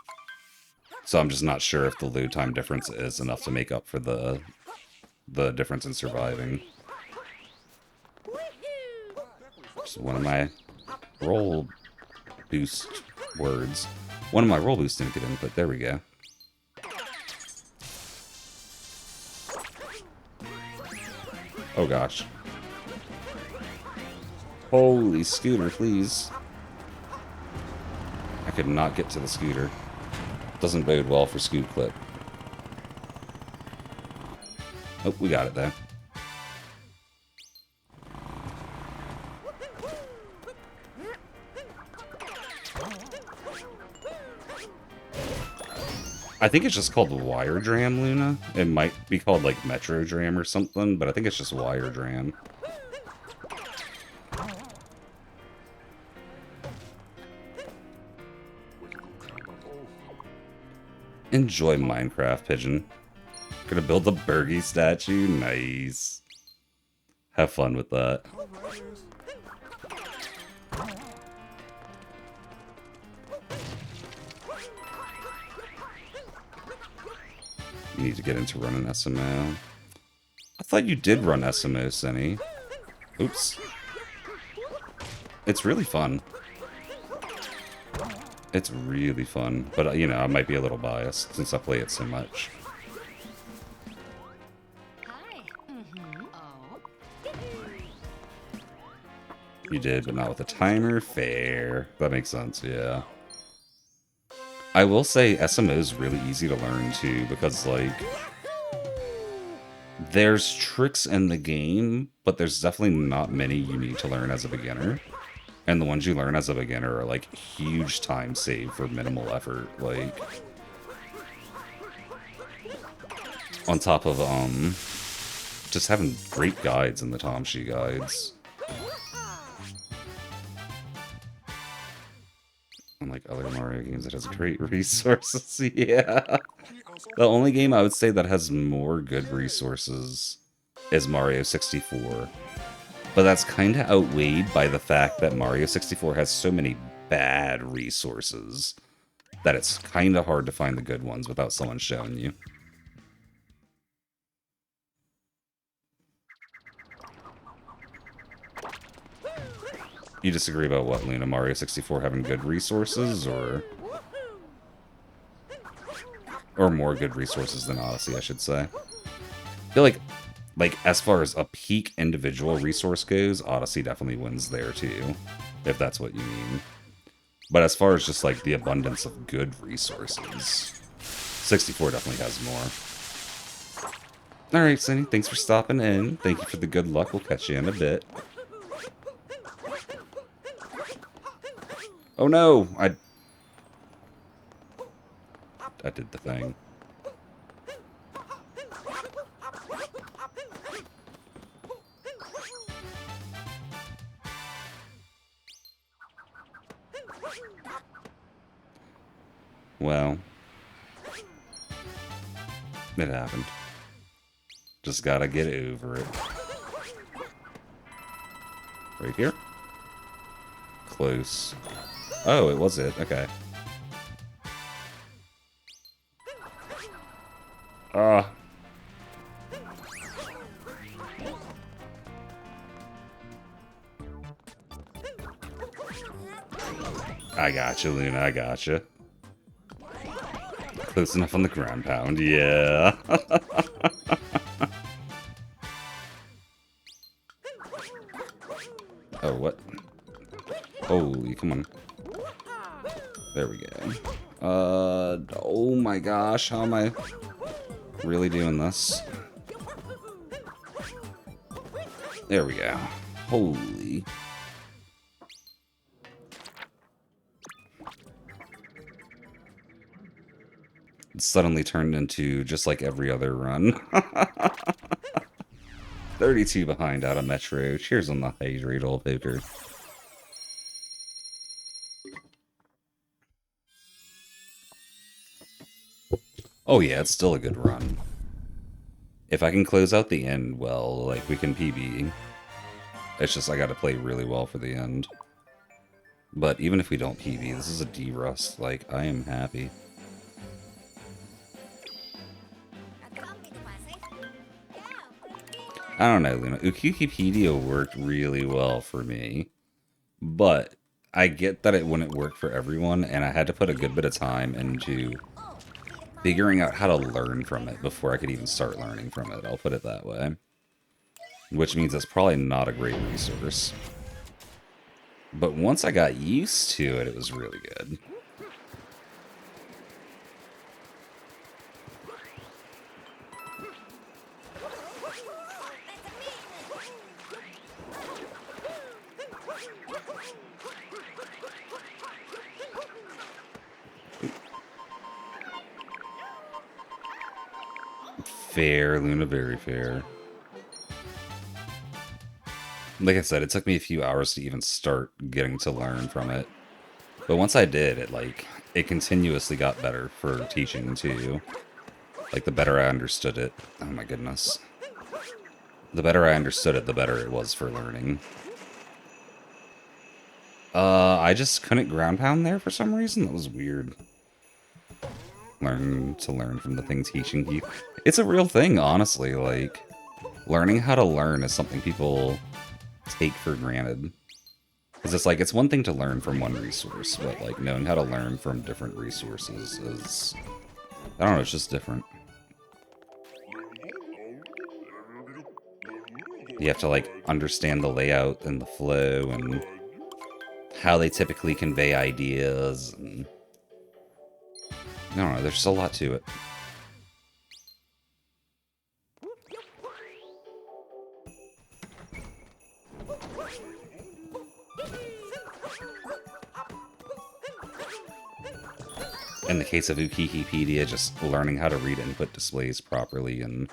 So I'm just not sure if the load time difference is enough to make up for the difference in surviving. Just one of my roll boost words. One of my roll boosts didn't get input. There we go. Oh gosh. Holy scooter, please. I could not get to the scooter. Doesn't bode well for Scoot Clip. Oh, we got it though. I think it's just called Wire Dram, Luna. It might be called like Metro Dram or something, but I think it's just Wire Dram. Enjoy Minecraft, Pigeon. Gonna build the Bergie statue? Nice. Have fun with that. You need to get into running SMO. I thought you did run SMO, Senny. Oops. It's really fun. It's really fun. But, you know, I might be a little biased since I play it so much. You did, but not with a timer? Fair. That makes sense, yeah. I will say SMO is really easy to learn too, because like there's tricks in the game, but there's definitely not many you need to learn as a beginner. And the ones you learn as a beginner are like huge time save for minimal effort. Like on top of just having great guides in the Tamshi guides. Unlike other Mario games, it has great resources. Yeah. The only game I would say that has more good resources is Mario 64. But that's kind of outweighed by the fact that Mario 64 has so many bad resources that it's kind of hard to find the good ones without someone showing you. You disagree about what, Luna? Mario 64 having good resources, or more good resources than Odyssey, I should say. I feel like as far as a peak individual resource goes, Odyssey definitely wins there too, if that's what you mean. But as far as just like the abundance of good resources, 64 definitely has more. Alright, Cindy, thanks for stopping in. Thank you for the good luck. We'll catch you in a bit. Oh no! I did the thing. Well, it happened. Just gotta get over it. Right here? Close. Oh, it was it. Okay. I gotcha, Luna. I gotcha. Close enough on the ground pound. Yeah. Oh, what? Holy, come on. There we go. Oh my gosh, how am I really doing this? There we go. Holy. It suddenly turned into just like every other run. 32 behind out of Metro. Cheers on the hydrate, old poker. Oh yeah, it's still a good run. If I can close out the end well, like we can PB. It's just I gotta play really well for the end. But even if we don't PB, this is a Derust. Like, I am happy. I don't know, Luna. Ukikipedia worked really well for me. But I get that it wouldn't work for everyone, and I had to put a good bit of time into figuring out how to learn from it before I could even start learning from it. I'll put it that way. Which means it's probably not a great resource. But once I got used to it, it was really good. Fair, Luna, very fair. Like I said, it took me a few hours to even start getting to learn from it. But once I did, it continuously got better for teaching too. Like the better I understood it. Oh my goodness. The better I understood it, the better it was for learning. I just couldn't ground pound there for some reason. That was weird. Learn to learn from the thing teaching you. It's a real thing, honestly. Like, learning how to learn is something people take for granted. Because it's like, it's one thing to learn from one resource, but like knowing how to learn from different resources is, I don't know, it's just different. You have to like understand the layout and the flow and how they typically convey ideas. And I don't know, there's just a lot to it. In the case of Wikipedia, just learning how to read input displays properly, and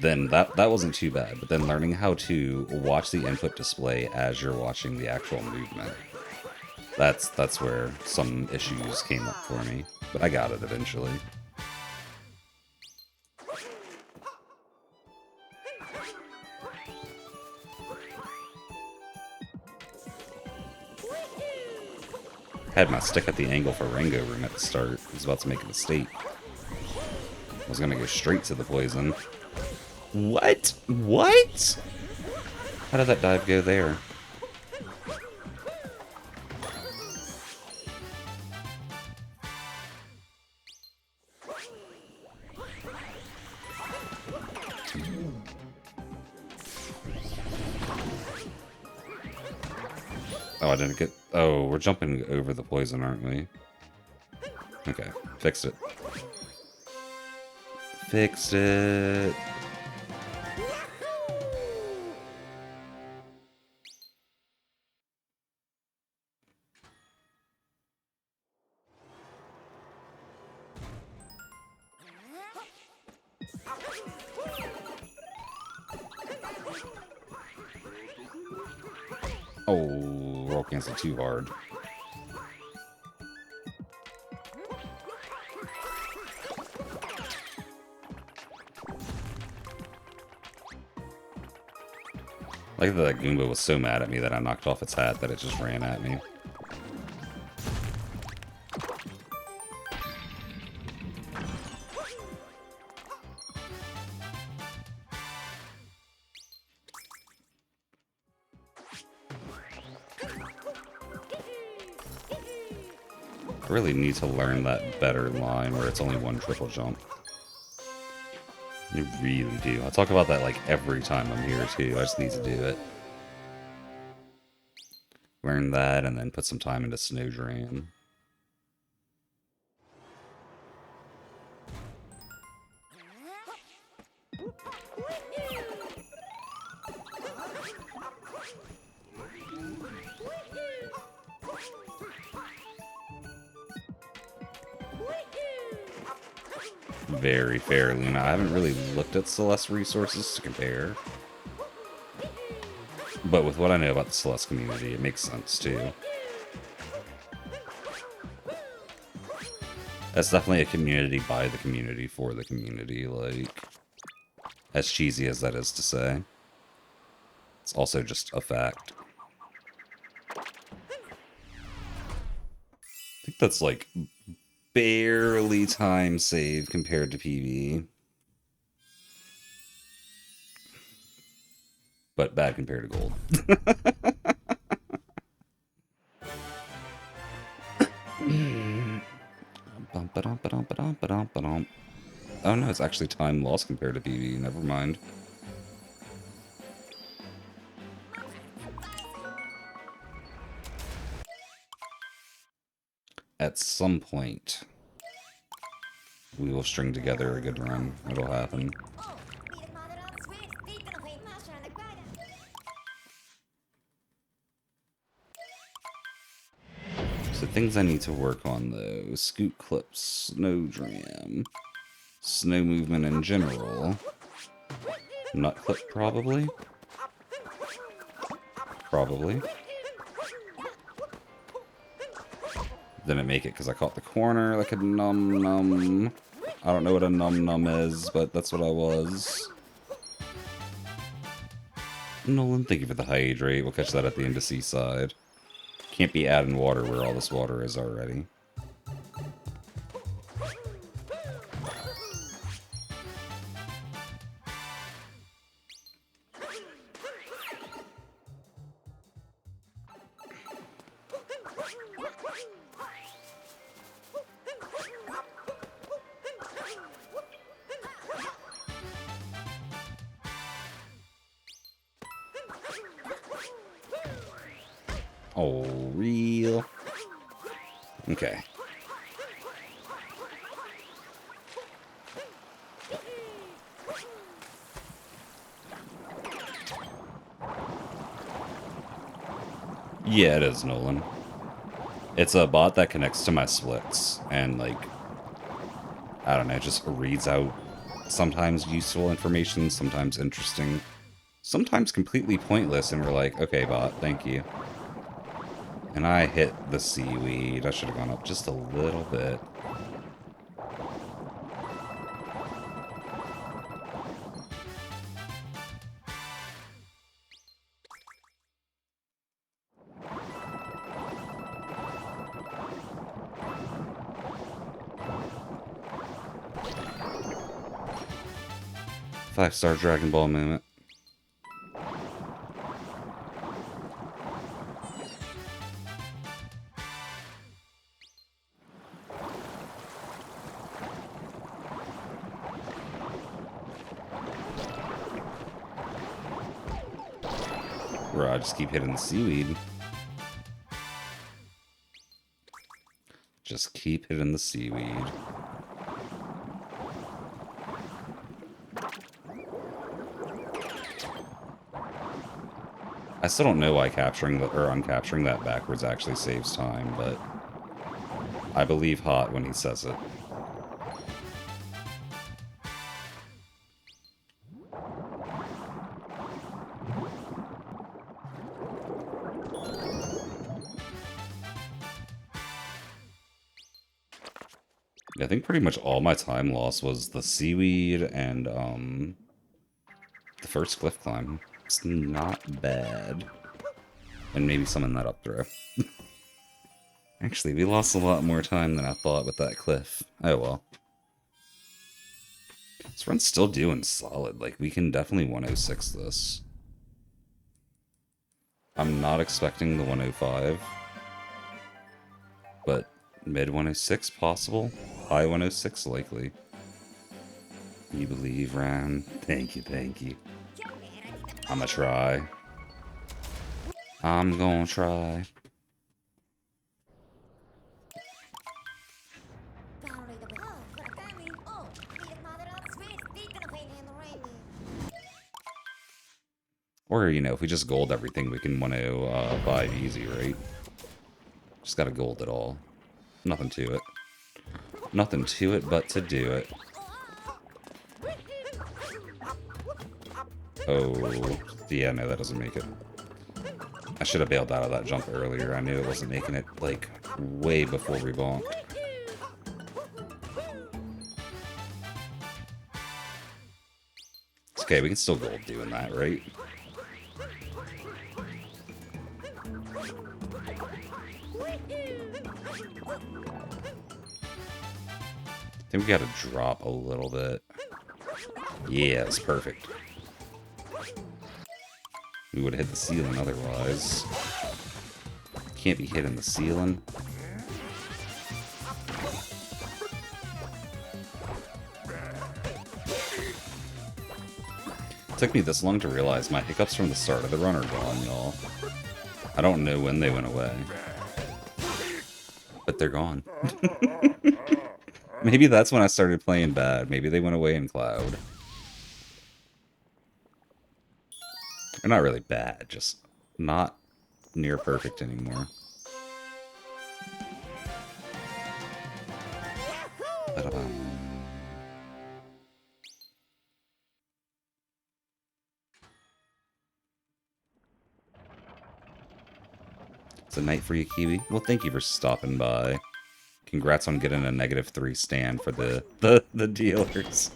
then that wasn't too bad. But then learning how to watch the input display as you're watching the actual movement, that's where some issues came up for me. But I got it eventually. Had my stick at the angle for Rango Room at the start. I was about to make a mistake. I was gonna go straight to the poison. What? What? How did that dive go there? Oh, I didn't get... Oh, we're jumping over the poison, aren't we? Okay, fixed it. Fixed it. Oh, roll cancel too hard. Like that Goomba was so mad at me that I knocked off its hat that it just ran at me. I really need to learn that better line where it's only one triple jump. I really do. I talk about that like every time I'm here too. I just need to do it. Learn that and then put some time into Snow Drain. Very fair, Luna. I haven't really looked at Celeste resources to compare. But with what I know about the Celeste community, it makes sense too. That's definitely a community by the community for the community, like, as cheesy as that is to say. It's also just a fact. I think that's like barely time saved compared to PvE. But bad compared to gold. Oh no, it's actually time lost compared to PvE, never mind. At some point, we will string together a good run. It'll happen. So things I need to work on though: scoot clips, snow dram, snow movement in general, nut clip probably. Probably. Didn't make it because I caught the corner like a num-num. I don't know what a num-num is, but that's what I was. Nolan, thank you for the hydrate. We'll catch that at the end of Seaside. Can't be adding water where all this water is already. Oh, real? Okay. Yeah, it is, Nolan. It's a bot that connects to my splits, and, like, I don't know, just reads out sometimes useful information, sometimes interesting, sometimes completely pointless, and we're like, okay, bot, thank you. And I hit the seaweed. I should have gone up just a little bit. Five-star Dragon Ball moment. Bro, I just keep hitting the seaweed. Just keep hitting the seaweed. I still don't know why capturing the, or uncapturing that backwards actually saves time, but I believe Hot when he says it. I think pretty much all my time loss was the seaweed and the first cliff climb. It's not bad. And maybe some in that up throw. Actually, we lost a lot more time than I thought with that cliff. Oh well. This run's still doing solid. Like, we can definitely 106 this. I'm not expecting the 105. But mid 106 possible. High 106 likely. You believe, Ran? Thank you, thank you. I'ma try. I'm gonna try. Or, you know, if we just gold everything, we can 105 easy, right? Just gotta gold it all. Nothing to it. Nothing to it but to do it. Oh, yeah, no, that doesn't make it. I should have bailed out of that jump earlier. I knew it wasn't making it, like, way before we bonked. It's okay, we can still gold doing that, right? I think we gotta drop a little bit. Yeah, it's perfect. We would have hit the ceiling otherwise. Can't be hitting the ceiling. It took me this long to realize my hiccups from the start of the run are gone, y'all. I don't know when they went away. But they're gone. Maybe that's when I started playing bad. Maybe they went away in Cloud. They're not really bad, just not near perfect anymore. It's a night for you, Kiwi. Well, thank you for stopping by. Congrats on getting a -3 stand for the dealers.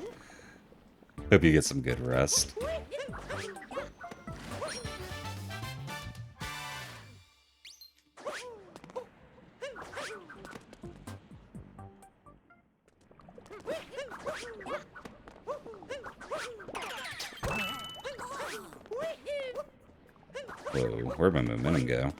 Hope you get some good rest. Whoa, where'd my momentum go?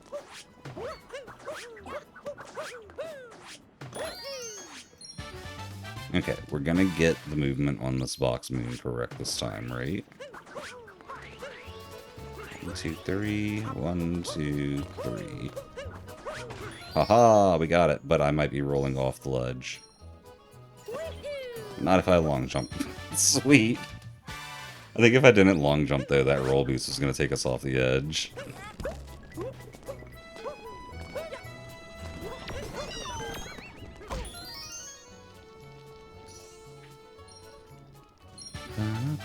Okay, we're gonna get the movement on this box moving correct this time, right? 1, 2, 3. 1, 2, 3. Haha, we got it, but I might be rolling off the ledge. Not if I long jump. Sweet. I think if I didn't long jump though, that roll boost was gonna take us off the edge.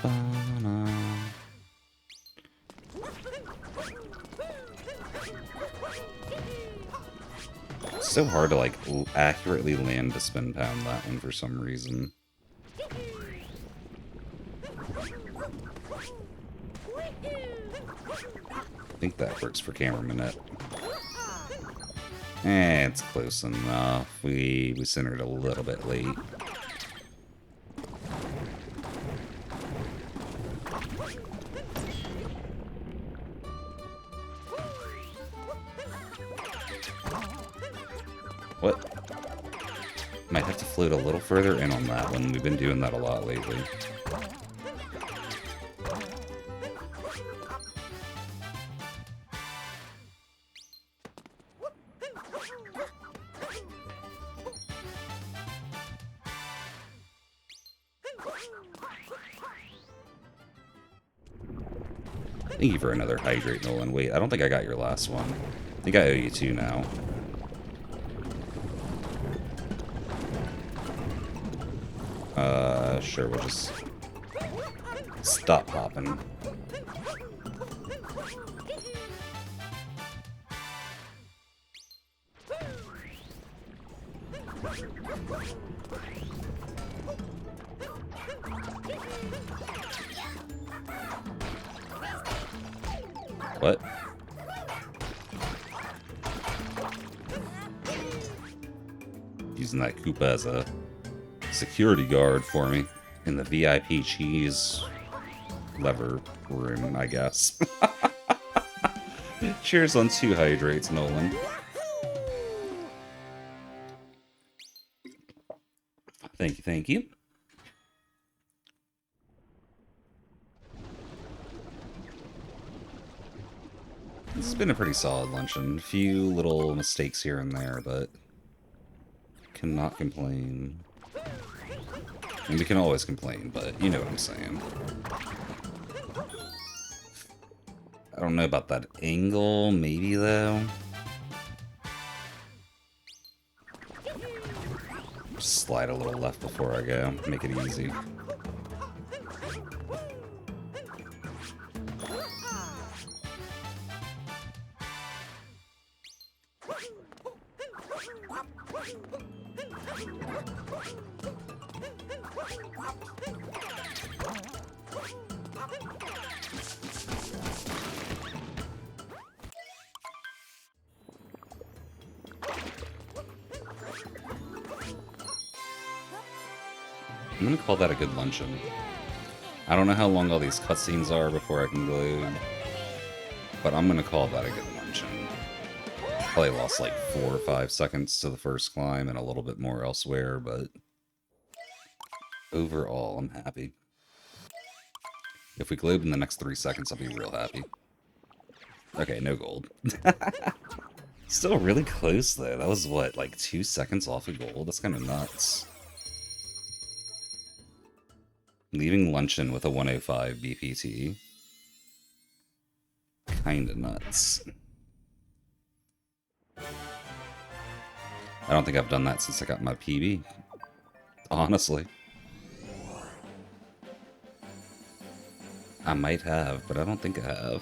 Ba-na. It's so hard to like accurately land to spin pound that one for some reason. I think that works for cameraman. It's close enough. We centered a little bit late. What? Might have to float a little further in on that one. We've been doing that a lot lately. Thank you for another hydrate, Nolan. Wait, I don't think I got your last one. I think I owe you two now. Sure, we'll just stop popping. What? Using that Koopa as a security guard for me in the VIP cheese lever room, I guess. Cheers on 2 hydrates, Nolan. Thank you, thank you. This has been a pretty solid luncheon. A few little mistakes here and there, but cannot complain. And we can always complain, but you know what I'm saying. I don't know about that angle, maybe though. Just slide a little left before I go, make it easy. I'm gonna call that a good luncheon. I don't know how long all these cutscenes are before I can globe, but I'm gonna call that a good luncheon. Probably lost like 4 or 5 seconds to the first climb and a little bit more elsewhere, but overall, I'm happy. If we globe in the next 3 seconds, I'll be real happy. Okay, no gold. Still really close, though. That was, what, like 2 seconds off of gold? That's kind of nuts. Leaving luncheon with a 105 BPT. Kinda nuts. I don't think I've done that since I got my PB. Honestly. I might have, but I don't think I have.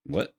What?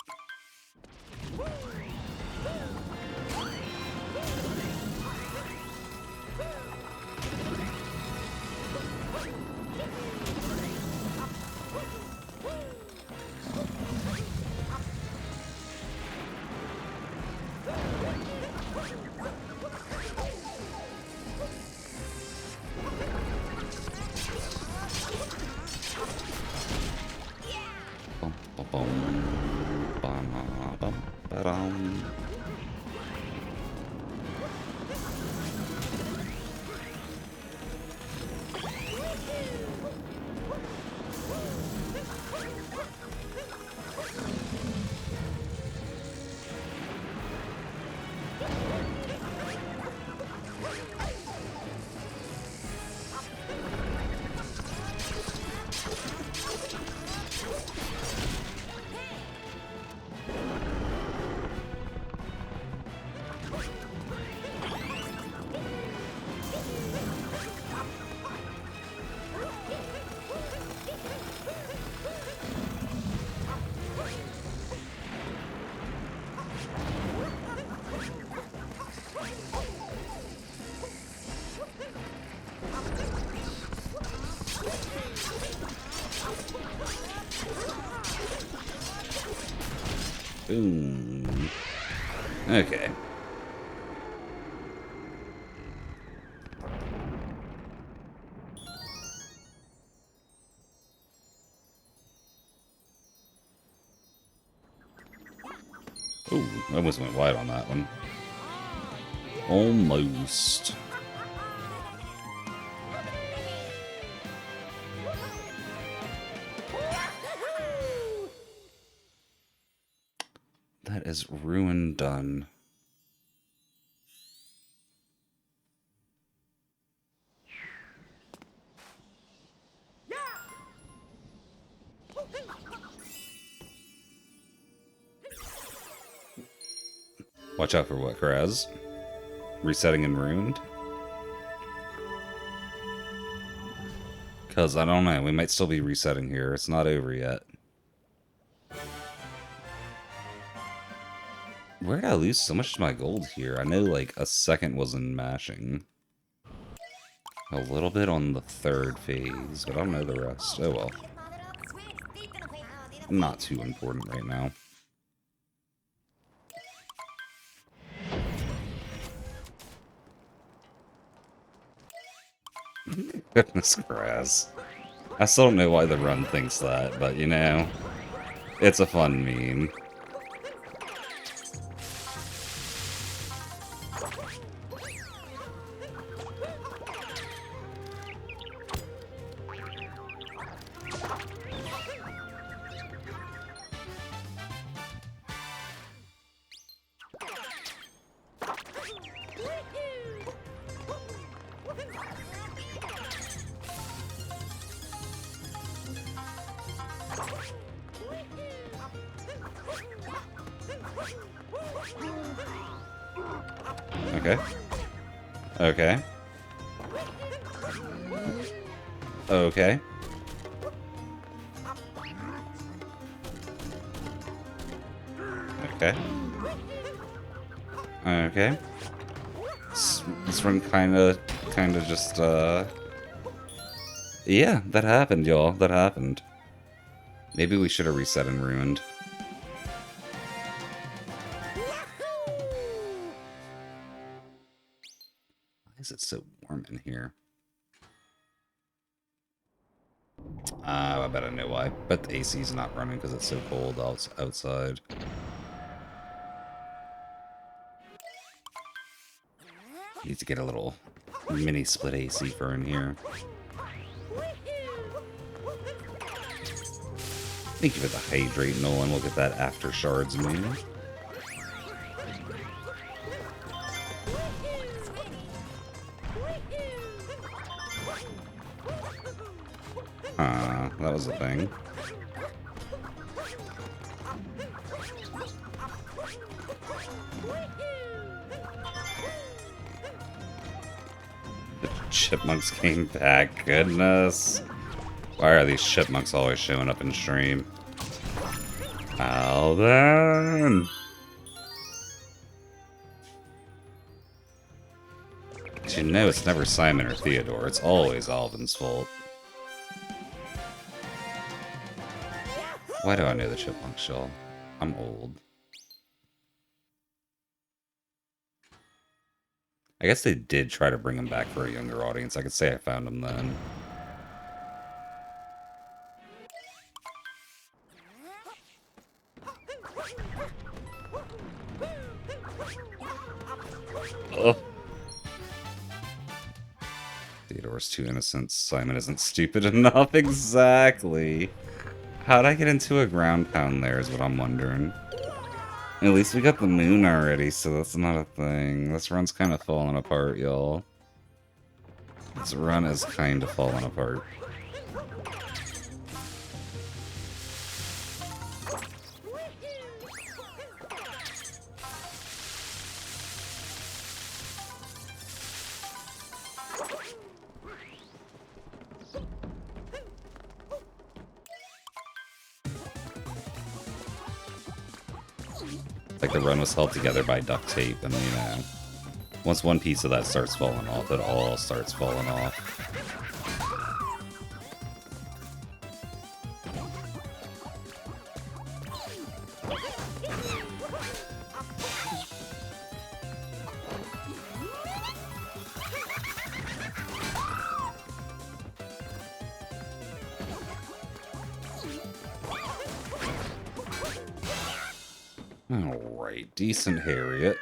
Boom. Okay. Ooh, I almost went wide on that one. Almost. That is ruin done. Watch out for what, Kraz? Resetting and ruined? Because I don't know, we might still be resetting here. It's not over yet. Where did I lose so much of my gold here? I know like a second was in mashing. A little bit on the third phase, but I don't know the rest. Oh well. Not too important right now. Goodness grass. I still don't know why the run thinks that, but you know, it's a fun meme. Okay. Okay. Okay. Okay. Okay. This run kinda just, yeah, that happened, y'all. That happened. Maybe we should have reset and ruined. Why is it so warm in here? I bet I know why. But the AC's not running because it's so cold outside. Need to get a little mini split AC for in here. Thank you for the hydrate, Nolan. We'll get that after Shards moon. That was a thing. The chipmunks came back. Goodness. Why are these chipmunks always showing up in stream? Alden! But you know it's never Simon or Theodore. It's always Alvin's fault. Why do I know the chipmunk shell? I'm old. I guess they did try to bring him back for a younger audience. I could say I found him then. Ugh. Theodore's too innocent. Simon isn't stupid enough. Exactly. How'd I get into a ground pound there is what I'm wondering. At least we got the moon already, so that's not a thing. This run's kind of falling apart, y'all. This run is kind of falling apart. Like the run was held together by duct tape, and you know, once one piece of that starts falling off, it all starts falling off. Alright, decent Harriet.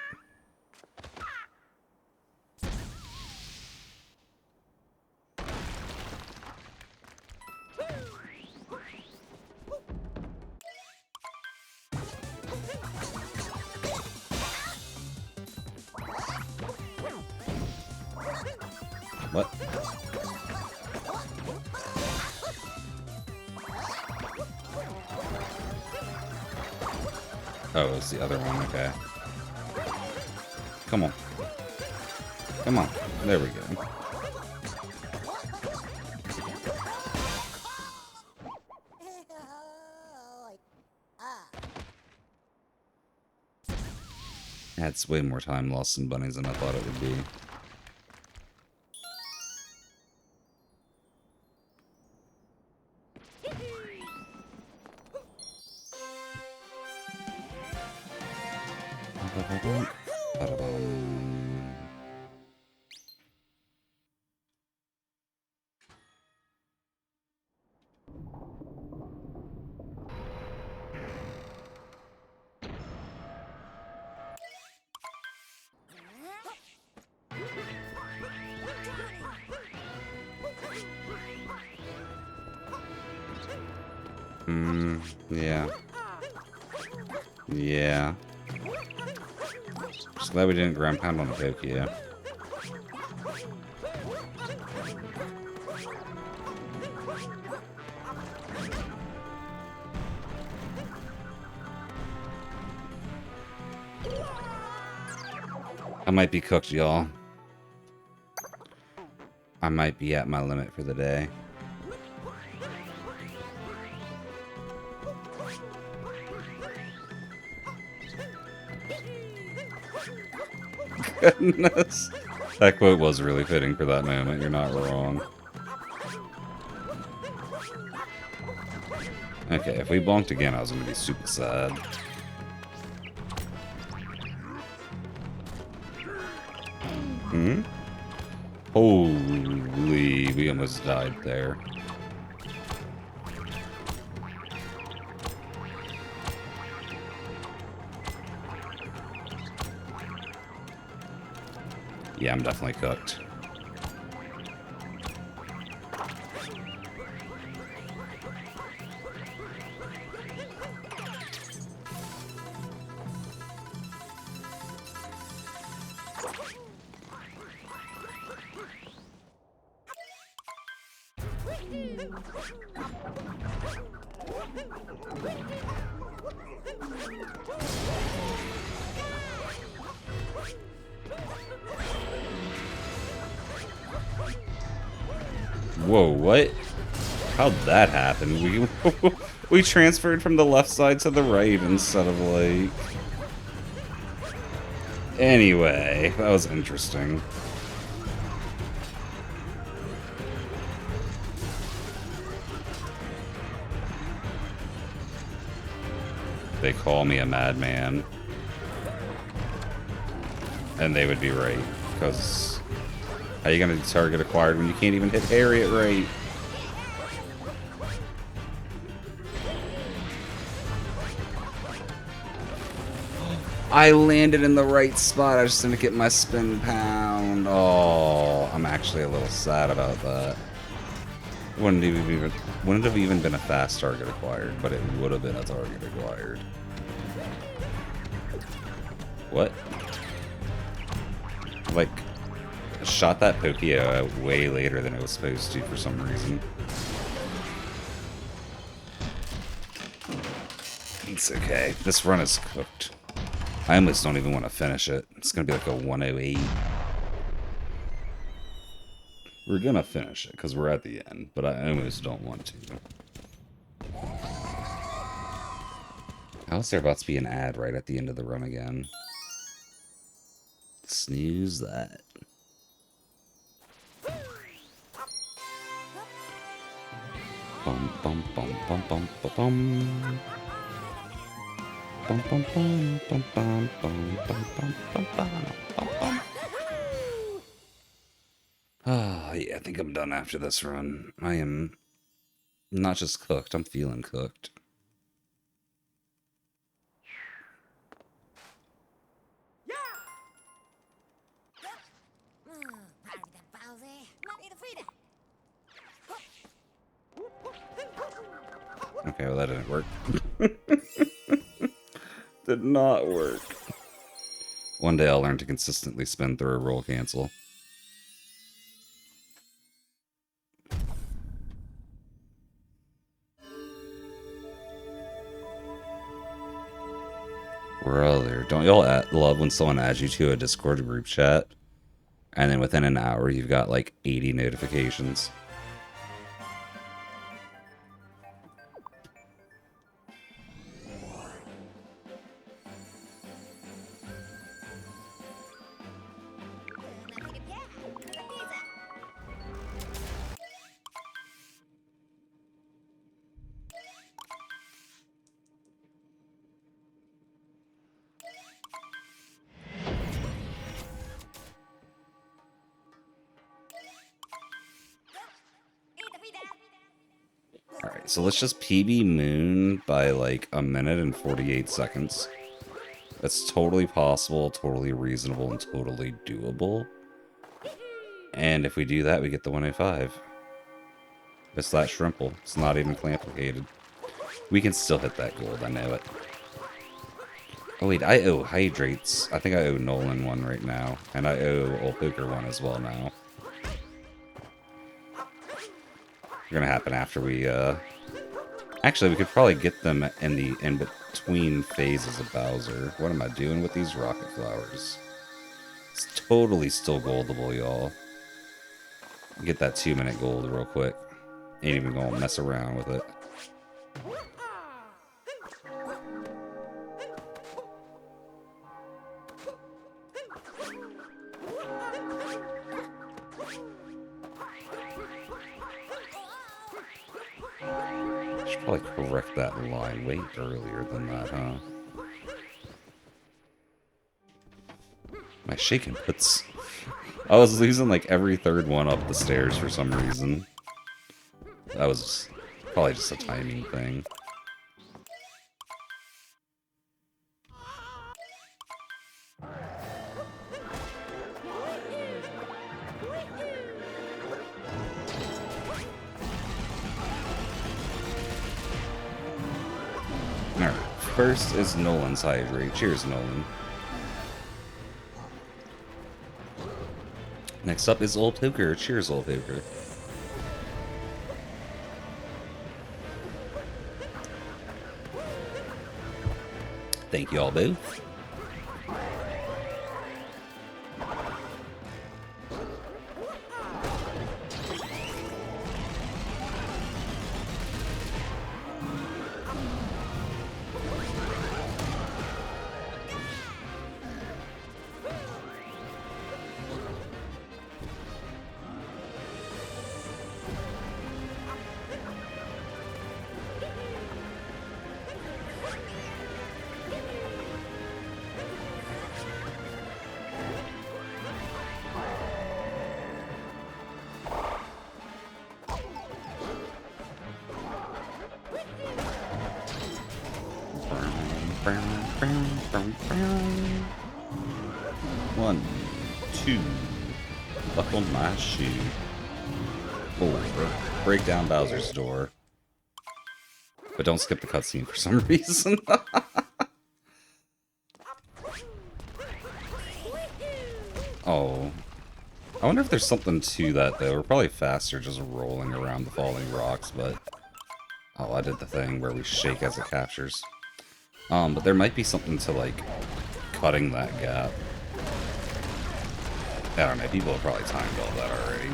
What? Oh, it's the other one, okay. Come on. Come on. There we go. That's way more time lost in bunnies than I thought it would be. Yeah. Yeah. Just glad we didn't ground pound on the Tokyo. I might be cooked, y'all. I might be at my limit for the day. Goodness. That quote was really fitting for that moment. You're not wrong. Okay, if we bonked again, I was going to be super sad. Hmm? Holy, we almost died there. Yeah, I'm definitely cooked. Whoa, what? How'd that happen? We transferred from the left side to the right instead of like... Anyway, that was interesting. They call me a madman. And they would be right, because how are you gonna target acquired when you can't even hit Harriet right? I landed in the right spot. I just didn't get my spin pound. Oh, I'm actually a little sad about that. Wouldn't have even been a fast target acquired, but it would have been a target acquired. What? Like, shot that Pokio out way later than it was supposed to for some reason. It's okay. This run is cooked. I almost don't even want to finish it. It's going to be like a 108. We're going to finish it because we're at the end, but I almost don't want to. How is there about to be an ad right at the end of the run again? Snooze that. Bum bum bum bum bum bum bum. Bum bum bum bum bum bum bum bum bum bum bum. Ah, yeah, I think I'm done after this run. I am not just cooked, I'm feeling cooked. Okay, well that didn't work. Did not work. One day I'll learn to consistently spin through a roll cancel. Brother, don't y'all love when someone adds you to a Discord group chat, and then within an hour you've got like 80 notifications? Alright, so let's just PB Moon by like a minute and 48 seconds. That's totally possible, totally reasonable, and totally doable. And if we do that, we get the 105. It's that shrimple. It's not even complicated. We can still hit that gold, I know it. Oh wait, I owe Hydrates. I think I owe Nolan one right now. And I owe Old Poker one as well now. Gonna happen after we, Actually, we could probably get them in the in-between phases of Bowser. What am I doing with these rocket flowers? It's totally still goldable, y'all. Get that 2-minute gold real quick. Ain't even gonna mess around with it. Should probably correct that line way earlier than that, huh? My shaking puts. I was losing like every third one up the stairs for some reason. That was probably just a timing thing. Alright, first is Nolan's Hydrate. Cheers, Nolan. Next up is Old Poker. Cheers, Old Poker. Thank you all both. One, two, buckle my shoe. 4, break down Bowser's door. But don't skip the cutscene for some reason. Oh. I wonder if there's something to that, though. We're probably faster just rolling around the falling rocks, but... Oh, I did the thing where we shake as it captures. But there might be something to, like, cutting that gap. I don't know, people have probably timed all that already.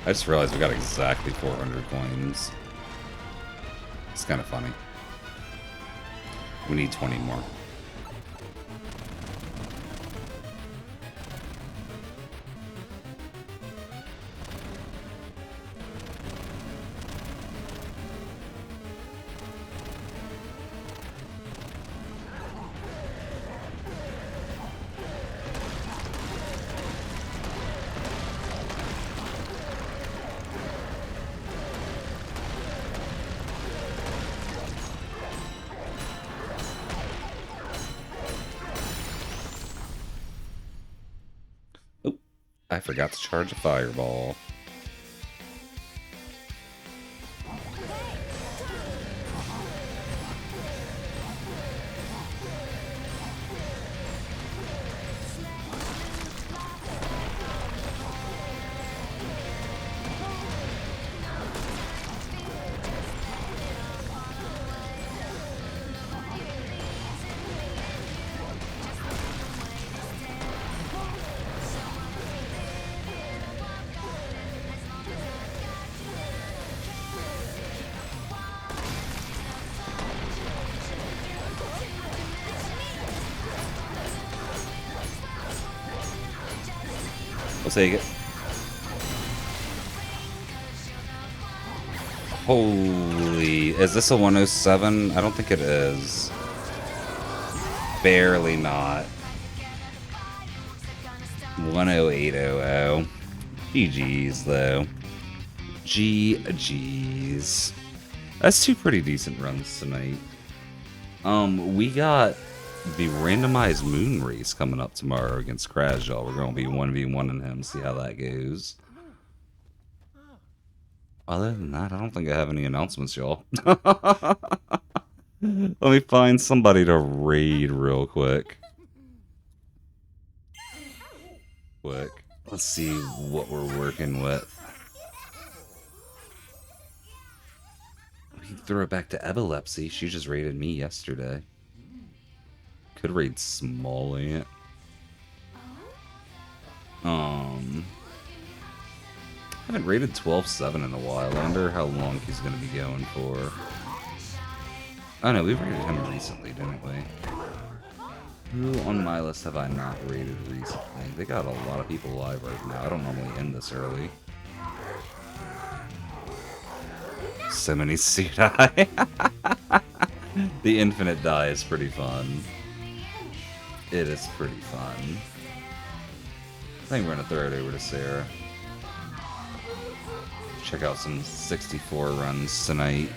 I just realized we got exactly 400 coins. It's kind of funny. We need 20 more. I forgot to charge a fireball. We'll take it. Holy, is this a 107? I don't think it is. Barely not. 10800. GG's though. GG's. That's two pretty decent runs tonight. We got the randomized moon race coming up tomorrow against Kraz, y'all. We're gonna be 1v1ing him, see how that goes. Other than that, I don't think I have any announcements, y'all. Let me find somebody to raid real quick. Let's see what we're working with. We can throw it back to Epilepsy. She just raided me yesterday. Could raid Small Ant. I haven't rated 12-7 in a while. I wonder how long he's going to be going for. Oh no, we rated him recently, didn't we? Who on my list have I not rated recently? They got a lot of people live right now. I don't normally end this early. So many suit eye. The infinite die is pretty fun. It is pretty fun. I think we're gonna throw it over to Sarah. Check out some 64 runs tonight.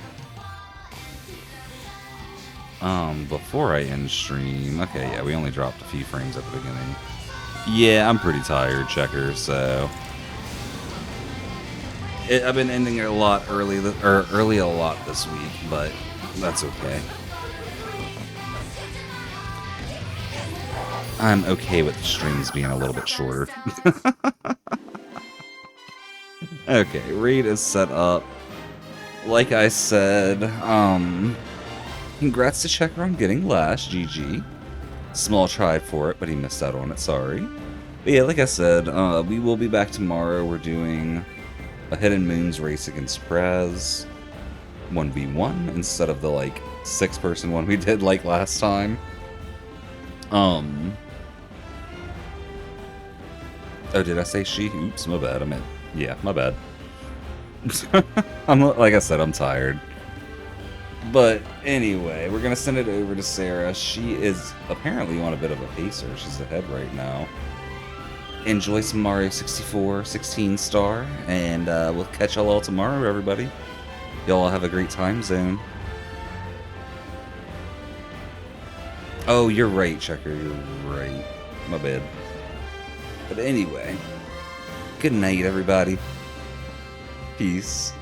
Before I end stream, okay, yeah, we only dropped a few frames at the beginning. Yeah, I'm pretty tired, Checker, so I've been ending it a lot early, early a lot this week, but that's okay. I'm okay with the streams being a little bit shorter. Okay, raid is set up. Like I said, congrats to Checker on getting last, GG. Small tried for it, but he missed out on it, sorry. But yeah, like I said, we will be back tomorrow. We're doing a Hidden Moons race against Praz. 1v1 instead of the, like, 6-person one we did, like, last time. Oh, did I say she? Oops, my bad. I meant, yeah, my bad. Like I said, I'm tired. But anyway, we're gonna send it over to Sarah. She is apparently on a bit of a pacer. She's ahead right now. Enjoy some Mario 64 16 star, and we'll catch y'all all tomorrow, everybody. Y'all have a great time zone. Oh, you're right, Checker. You're right. My bad. But anyway, good night, everybody. Peace.